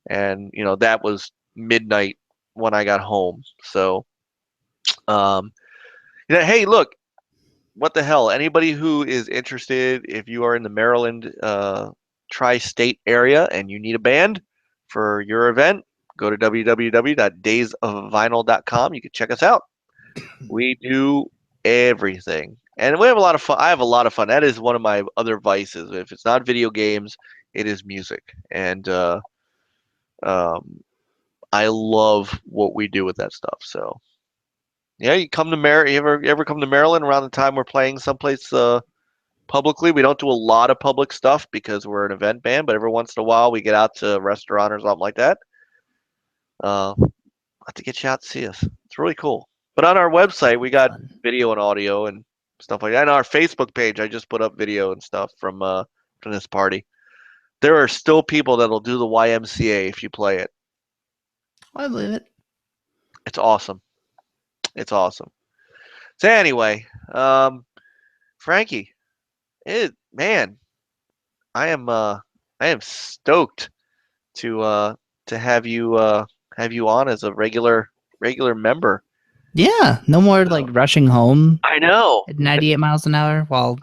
and that was midnight when I got home. So, um, hey, look, what the hell? Anybody who is interested, if you are in the Maryland tri-state area and you need a band for your event, go to www.daysofvinyl.com. You can check us out. We do everything, and we have a lot of fun. I have a lot of fun. That is one of my other vices. If it's not video games, it is music, and um, I love what we do with that stuff. So yeah, you come to you ever come to Maryland around the time we're playing someplace publicly? We don't do a lot of public stuff because we're an event band, but every once in a while we get out to a restaurant or something like that. Have to get you out to see us. It's really cool. But on our website, we got Fun. video and audio and stuff like that. And our Facebook page, I just put up video and stuff from this party. There are still people that'll do the YMCA if you play it. I believe it. It's awesome. It's awesome. So anyway, Frankie, man, I am stoked to have you on as a regular member. Yeah, no more like rushing home I know. at 98 miles an hour while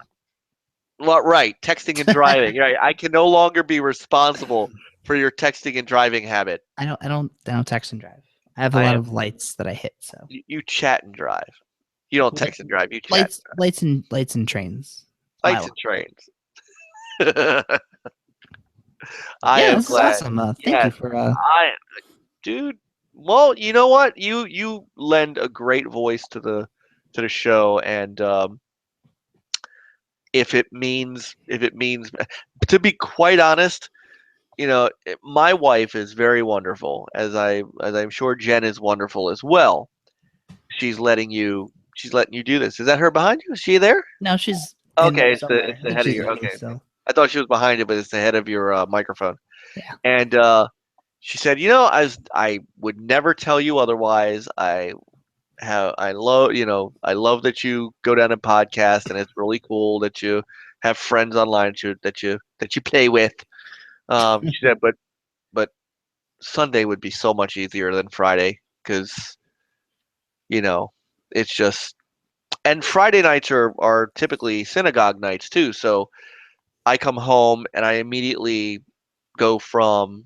Well, right, texting and driving. Right, I can no longer be responsible for your texting and driving habit. I don't text and drive. I have a I lot am. of lights that I hit, so You chat and drive. You don't text and drive. You chat. lights and trains. Lights My and trains. I yeah, am this is glad. awesome. Thank you Yes, for dude. Well, you know what? You lend a great voice to the show, and if it means to be quite honest, my wife is very wonderful, as I'm sure Jen is wonderful as well. She's letting you do this. Is that her behind you? Is she there? no, she's in Okay, there it's the somewhere. it's I the think head of she's your. looking Okay, okay. still. I thought she was behind it, but it's the head of your microphone. Yeah. And she said, as I would never tell you otherwise. I love that you go down and podcast, and it's really cool that you have friends online that you play with. She said, but Sunday would be so much easier than Friday because you know it's just and Friday nights are typically synagogue nights too. So I come home and I immediately go from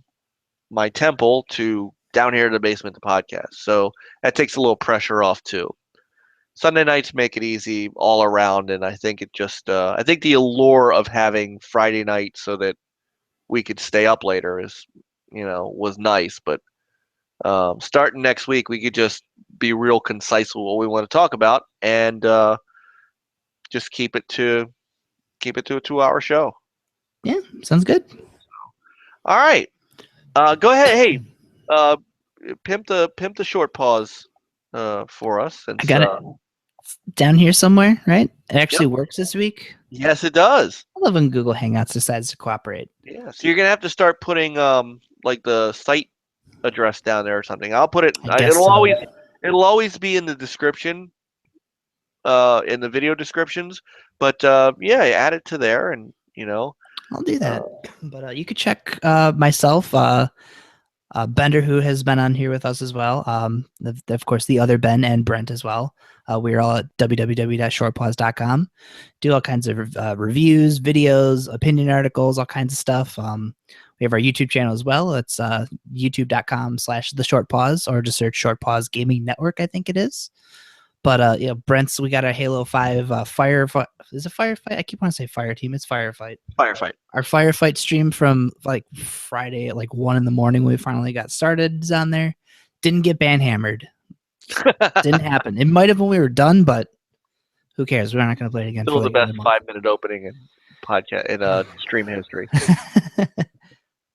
my temple to down here to the basement to podcast. So that takes a little pressure off too. Sunday nights make it easy all around, and I think I think the allure of having Friday night so that we could stay up later was nice. But starting next week, we could just be real concise with what we want to talk about, and just keep it to a 2-hour show. Yeah, sounds good. All right, go ahead. Hey, uh, pimp the short pause for us, I since got it down here somewhere, right? It yep, actually works this week. yes, it does. I love when Google Hangouts decides to cooperate. Yeah, so you're gonna have to start putting like the site address down there or something. I'll put it. I guess It'll so. always be in the description, in the video descriptions. But yeah, add it to there, and I'll do uh, that. But you could check myself, Bender, who has been on here with us as well. Of course, the other Ben and Brent as well. We're all at www.shortpause.com. Do all kinds of reviews, videos, opinion articles, all kinds of stuff. We have our YouTube channel as well. It's youtube.com/the short pause, or just search Short Pause Gaming Network, I think it is. But Brent's, we got our Halo 5 firefight. Is it firefight? I keep wanting to say fire team. It's firefight. firefight. Our firefight stream from like Friday at like 1 a.m. when we finally got started is on there. Didn't get ban hammered. Didn't happen. It might have when we were done, but who cares? We're not going to play it again. Still For the like best another 5-minute opening in podcast in stream history. month.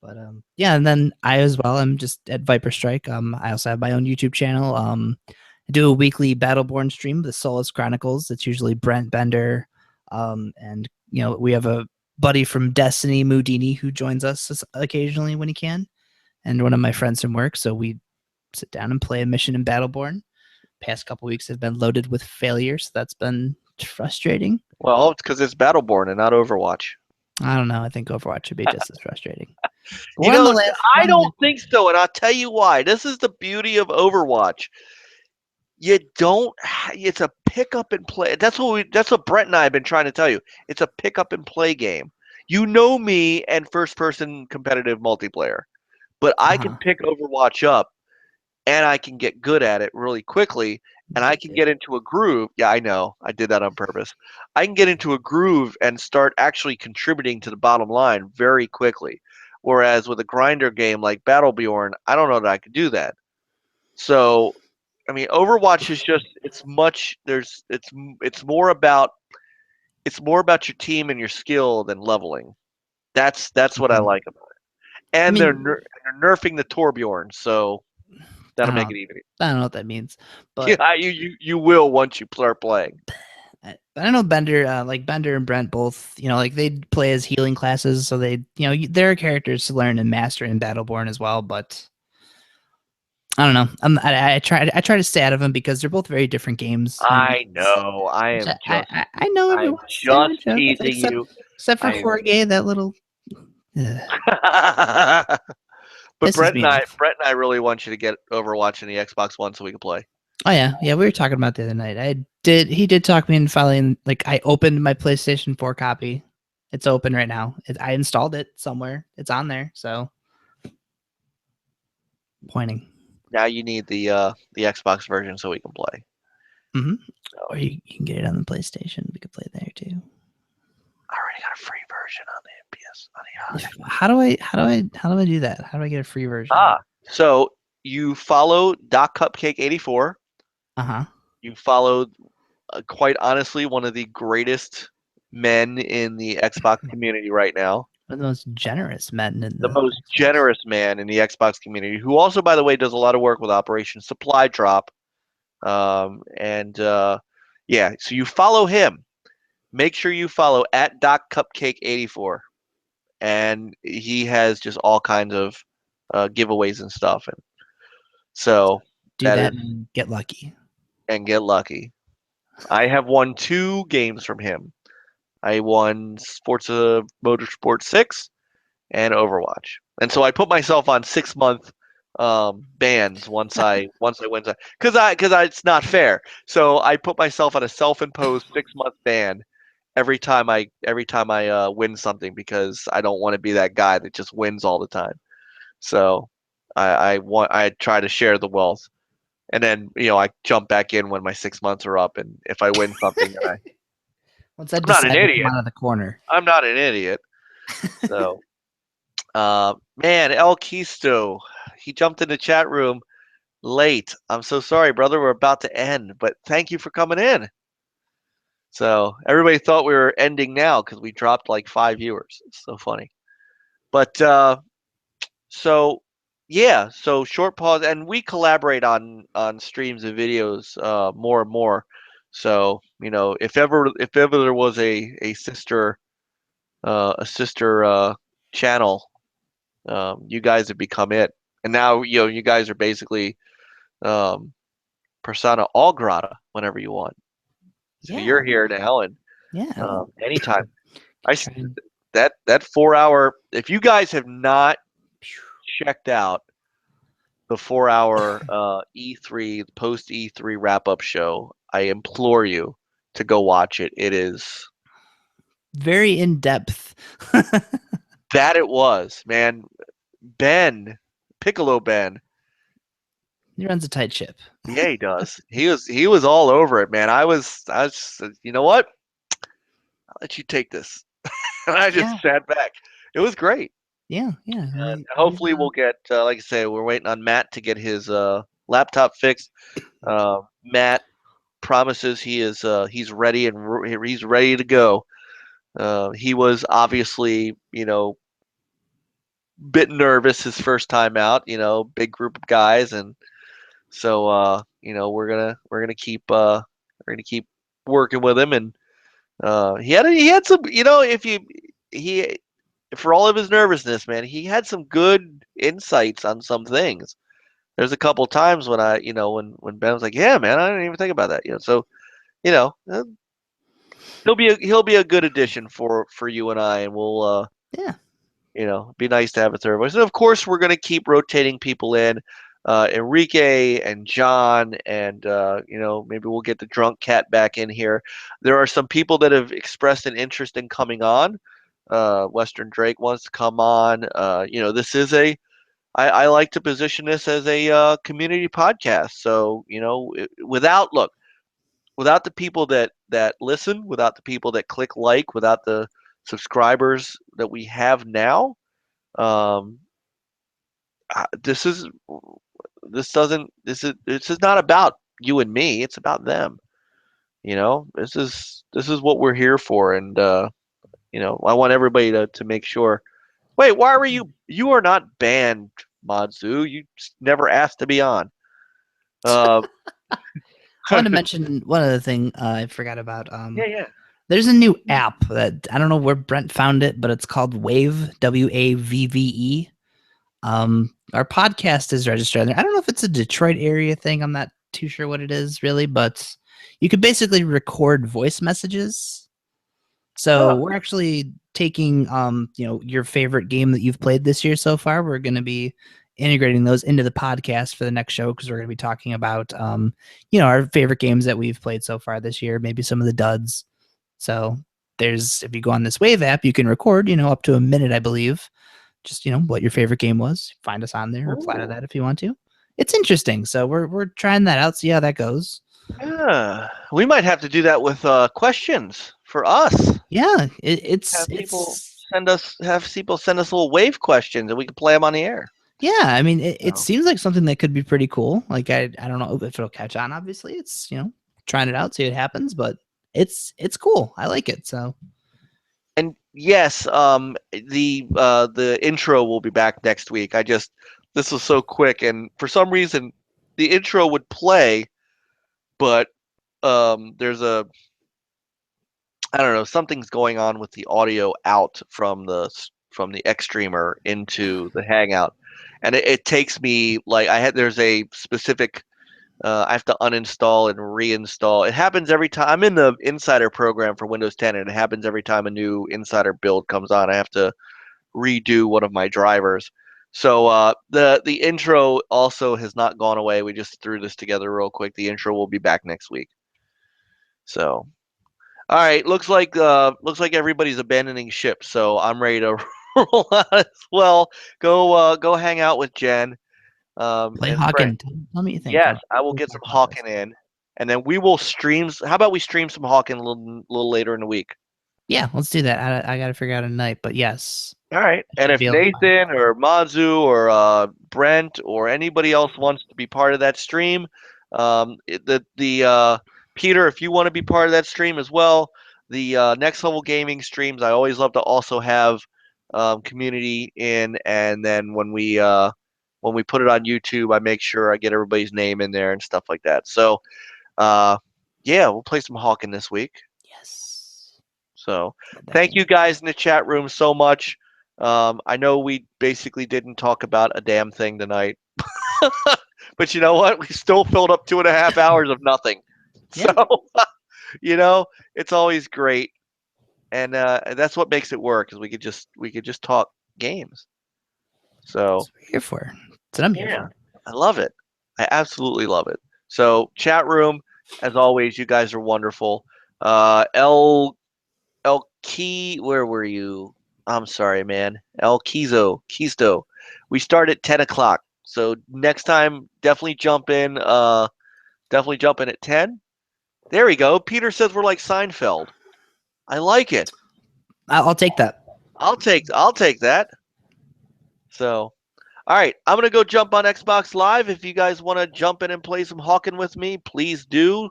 But yeah, and then I as well. I'm just at Viper Strike. I also have my own YouTube channel. I do a weekly Battleborn stream, the Solus Chronicles. It's usually Brent Bender, and we have a buddy from Destiny, Moudini, who joins us occasionally when he can, and one of my friends from work. So we sit down and play a mission in Battleborn. Past couple weeks have been loaded with failure, so that's been frustrating. Well, it's because it's Battleborn and not Overwatch. I don't know. I think Overwatch should be just as frustrating. You One of the know, last I one of the don't think so, and I'll tell you why. This is the beauty of Overwatch. You don't. It's a pick up and play. That's what Brett and I have been trying to tell you. It's a pick up and play game. You know me and first person competitive multiplayer, but I can uh-huh. pick Overwatch up and I can get good at it really quickly, and I You can did. get into a groove. Yeah, I know. I did that on purpose. I can get into a groove and start actually contributing to the bottom line very quickly. Whereas with a grinder game like Battleborn, I don't know that I could do that. So, I mean, Overwatch is just it's more about your team and your skill than leveling. That's what I Mhm. like about it. I And mean, they're nerfing the Torbjorn, so I that'll don't make know. it even. I don't know what that means, but Yeah, you will once you start playing. I know Bender, like Bender and Brent both, like they play as healing classes, so they, there are characters to learn and master in Battleborn as well. But I don't know. I try to stay out of them because they're both very different games. I know. I know I'm everyone's just favorite joke, teasing you. except for I Jorge, that little ugh, But pisses me off. Brett and I really want you to get Overwatch in the Xbox One so we can play. Oh yeah, we were talking about the other night. He did talk me into filing. Like I opened my PlayStation 4 copy. It's open right now. I installed it somewhere. It's on there. So pointing. Now you need the Xbox version so we can play. Mm-hmm. So Or you can get it on the PlayStation. We could play there too. I already got a free version on the PS on the How do I do that? How do I get a free version? So you follow Doc Cupcake 84. Uh-huh. You followed quite honestly one of the greatest men in the Xbox community right now. One of the most generous men in The the most Xbox. generous man in the Xbox community, who also, by the way, does a lot of work with Operation Supply Drop. And yeah, so you follow him. Make sure you follow at Doc Cupcake 84, and he has just all kinds of giveaways and stuff. And so Do that that is, and get lucky. and get lucky. I have won 2 games from him. I won Forza Motorsport 6 and Overwatch. And so I put myself on 6-month bans once I win because it's not fair. So I put myself on a self-imposed 6-month ban every time I win something because I don't want to be that guy that just wins all the time. So I try to share the wealth. And then, I jump back in when my 6 months are up, and if I win something, then Once I I'm not an decide to come idiot. out of the corner. I'm not an idiot. So, man, El Kisto, he jumped in the chat room late. I'm so sorry, brother. We're about to end, but thank you for coming in. So everybody thought we were ending now because we dropped like 5 viewers. It's so funny. But so yeah, so short pause, and we collaborate on streams and videos more and more. So if ever there was a sister channel, you guys have become it, and now you guys are basically um, persona all grata whenever you want. So Yeah. you're here now, and Yeah. anytime. I s- Try and- that 4 hour. If you guys have not checked out the 4 hour E3 post E3 wrap up show, I implore you to go watch it. It is Very in depth. that it was, man. Ben, Piccolo Ben. He runs a tight ship. Yeah, he does. He was all over it, man. I was just, you know what? I'll let you take this. And I just Yeah. sat back. It was great. Yeah. Yeah. And hopefully we'll get like I say, we're waiting on Matt to get his laptop fixed. Matt promises he's ready and he's ready to go. He was obviously, bit nervous his first time out, big group of guys, and so we're gonna keep working with him, and he had some, if you he for all of his nervousness, man, he had some good insights on some things. There's a couple times when when Ben was like, "Yeah, man, I didn't even think about that." So you know, uh, he'll be a good addition for you and I, and we'll Yeah. Be nice to have a third voice. And of course, we're going to keep rotating people in. Enrique and John, and maybe we'll get the drunk cat back in here. There are some people that have expressed an interest in coming on. Western Drake wants to come on. This is I like to position this as a community podcast. So without the people that listen, without the people that click like, without the subscribers that we have now, um, this is this is not about you and me. It's about them. This is what we're here for, and I want everybody to make sure. Wait, why were you are not banned, Madzu? You never asked to be on. Uh, I want to mention one other thing I forgot about. yeah. There's a new app that I don't know where Brent found it, but it's called Wave, WAVVE. Our podcast is registered there. I don't know if it's a Detroit area thing. I'm not too sure what it is really, but you could basically record voice messages. So we're actually taking, your favorite game that you've played this year so far. We're going to be integrating those into the podcast for the next show because we're going to be talking about, our favorite games that we've played so far this year, maybe some of the duds. So if you go on this Wave app, you can record, up to a minute, I believe. Just, what your favorite game was. Find us on there, reply to that if you want to. It's interesting. So we're trying that out, see how that goes. Yeah, we might have to do that with questions for us. Yeah, Have people send us little wave questions, and we can play them on the air. Yeah, I mean, it seems like something that could be pretty cool. Like I don't know if it'll catch on. Obviously, it's trying it out, see what happens, but it's cool. I like it. So. And yes, the intro will be back next week. This was so quick, and for some reason, the intro would play, but there's I don't know, something's going on with the audio out from the Xstreamer into the Hangout, and it takes me there's a specific. I have to uninstall and reinstall. It happens every time. I'm in the Insider program for Windows 10, and it happens every time a new Insider build comes on. I have to redo one of my drivers. So the intro also has not gone away. We just threw this together real quick. The intro will be back next week. So, all right. Looks like everybody's abandoning ship. So I'm ready to roll out as well. Go hang out with Jen. Play Hawken. Tell me what you think. Yes, I will get some Hawken in, and then we will stream. How about we stream some Hawken a little later in the week? Yeah, let's do that. I got to figure out a night, but yes. All right. And if Nathan or Mazu or Brent or anybody else wants to be part of that stream, Peter, if you want to be part of that stream as well, the Next Level Gaming streams, I always love to also have community in, and then when we put it on YouTube, I make sure I get everybody's name in there and stuff like that. So, we'll play some Hawken this week. Yes. So, thank you guys in the chat room so much. I know we basically didn't talk about a damn thing tonight, but you know what? We still filled up 2.5 hours of nothing. Yeah. So, it's always great, and that's what makes it work. Is we could just talk games. So that's what we're here for. That's what I'm here for. I love it. I absolutely love it. So chat room, as always, you guys are wonderful. El Key, where were you? I'm sorry, man. El Kisto. We start at 10 o'clock. So next time, definitely jump in. Definitely jump in at 10. There we go. Peter says we're like Seinfeld. I like it. I'll take that. I'll take that. So, all right, I'm gonna go jump on Xbox Live. If you guys want to jump in and play some Hawken with me, please do.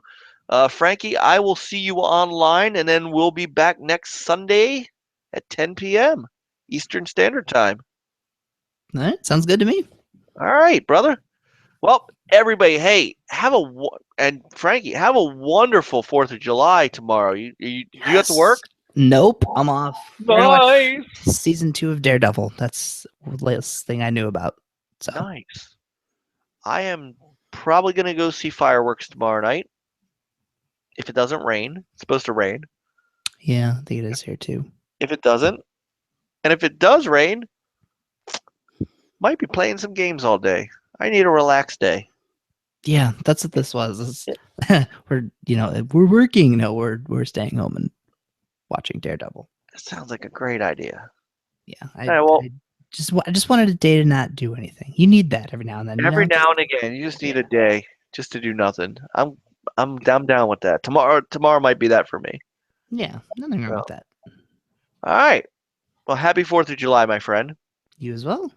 Frankie, I will see you online, and then we'll be back next Sunday at 10 p.m. Eastern Standard Time. All right, sounds good to me. All right, brother. Well, everybody, hey, and Frankie, have a wonderful 4th of July tomorrow. You have to work? Nope, I'm off. Nice. Season 2 of Daredevil. That's the latest thing I knew about. So nice. I am probably gonna go see fireworks tomorrow night. If it doesn't rain, it's supposed to rain. Yeah, I think it is here too. If it doesn't, and if it does rain, Might be playing some games all day. I need a relaxed day. Yeah, that's what this was. We're working. No, we're staying home and watching Daredevil. That sounds like a great idea. Yeah, All right, well, I just wanted a day to not do anything. You need that every now and then. every now and again, you just need a day just to do nothing. I'm down with that. Tomorrow might be that for me. Yeah, nothing wrong So, with that. all right. Well, happy 4th of July, my friend. You as well.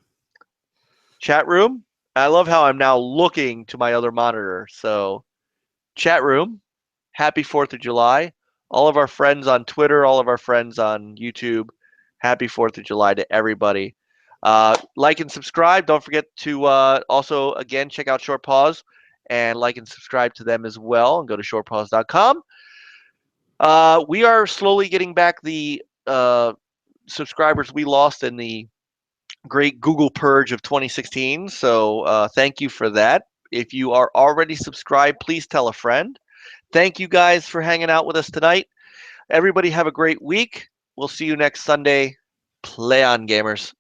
Chat room. I love how I'm now looking to my other monitor. So, chat room. Happy 4th of July. All of our friends on Twitter, all of our friends on YouTube. Happy 4th of July to everybody. Like and subscribe. Don't forget to also, again, check out Short Pause and like and subscribe to them as well and go to shortpause.com. We are slowly getting back the subscribers we lost in the great Google purge of 2016. So thank you for that. If you are already subscribed, please tell a friend. Thank you guys for hanging out with us tonight. Everybody have a great week. We'll see you next Sunday. Play on, gamers.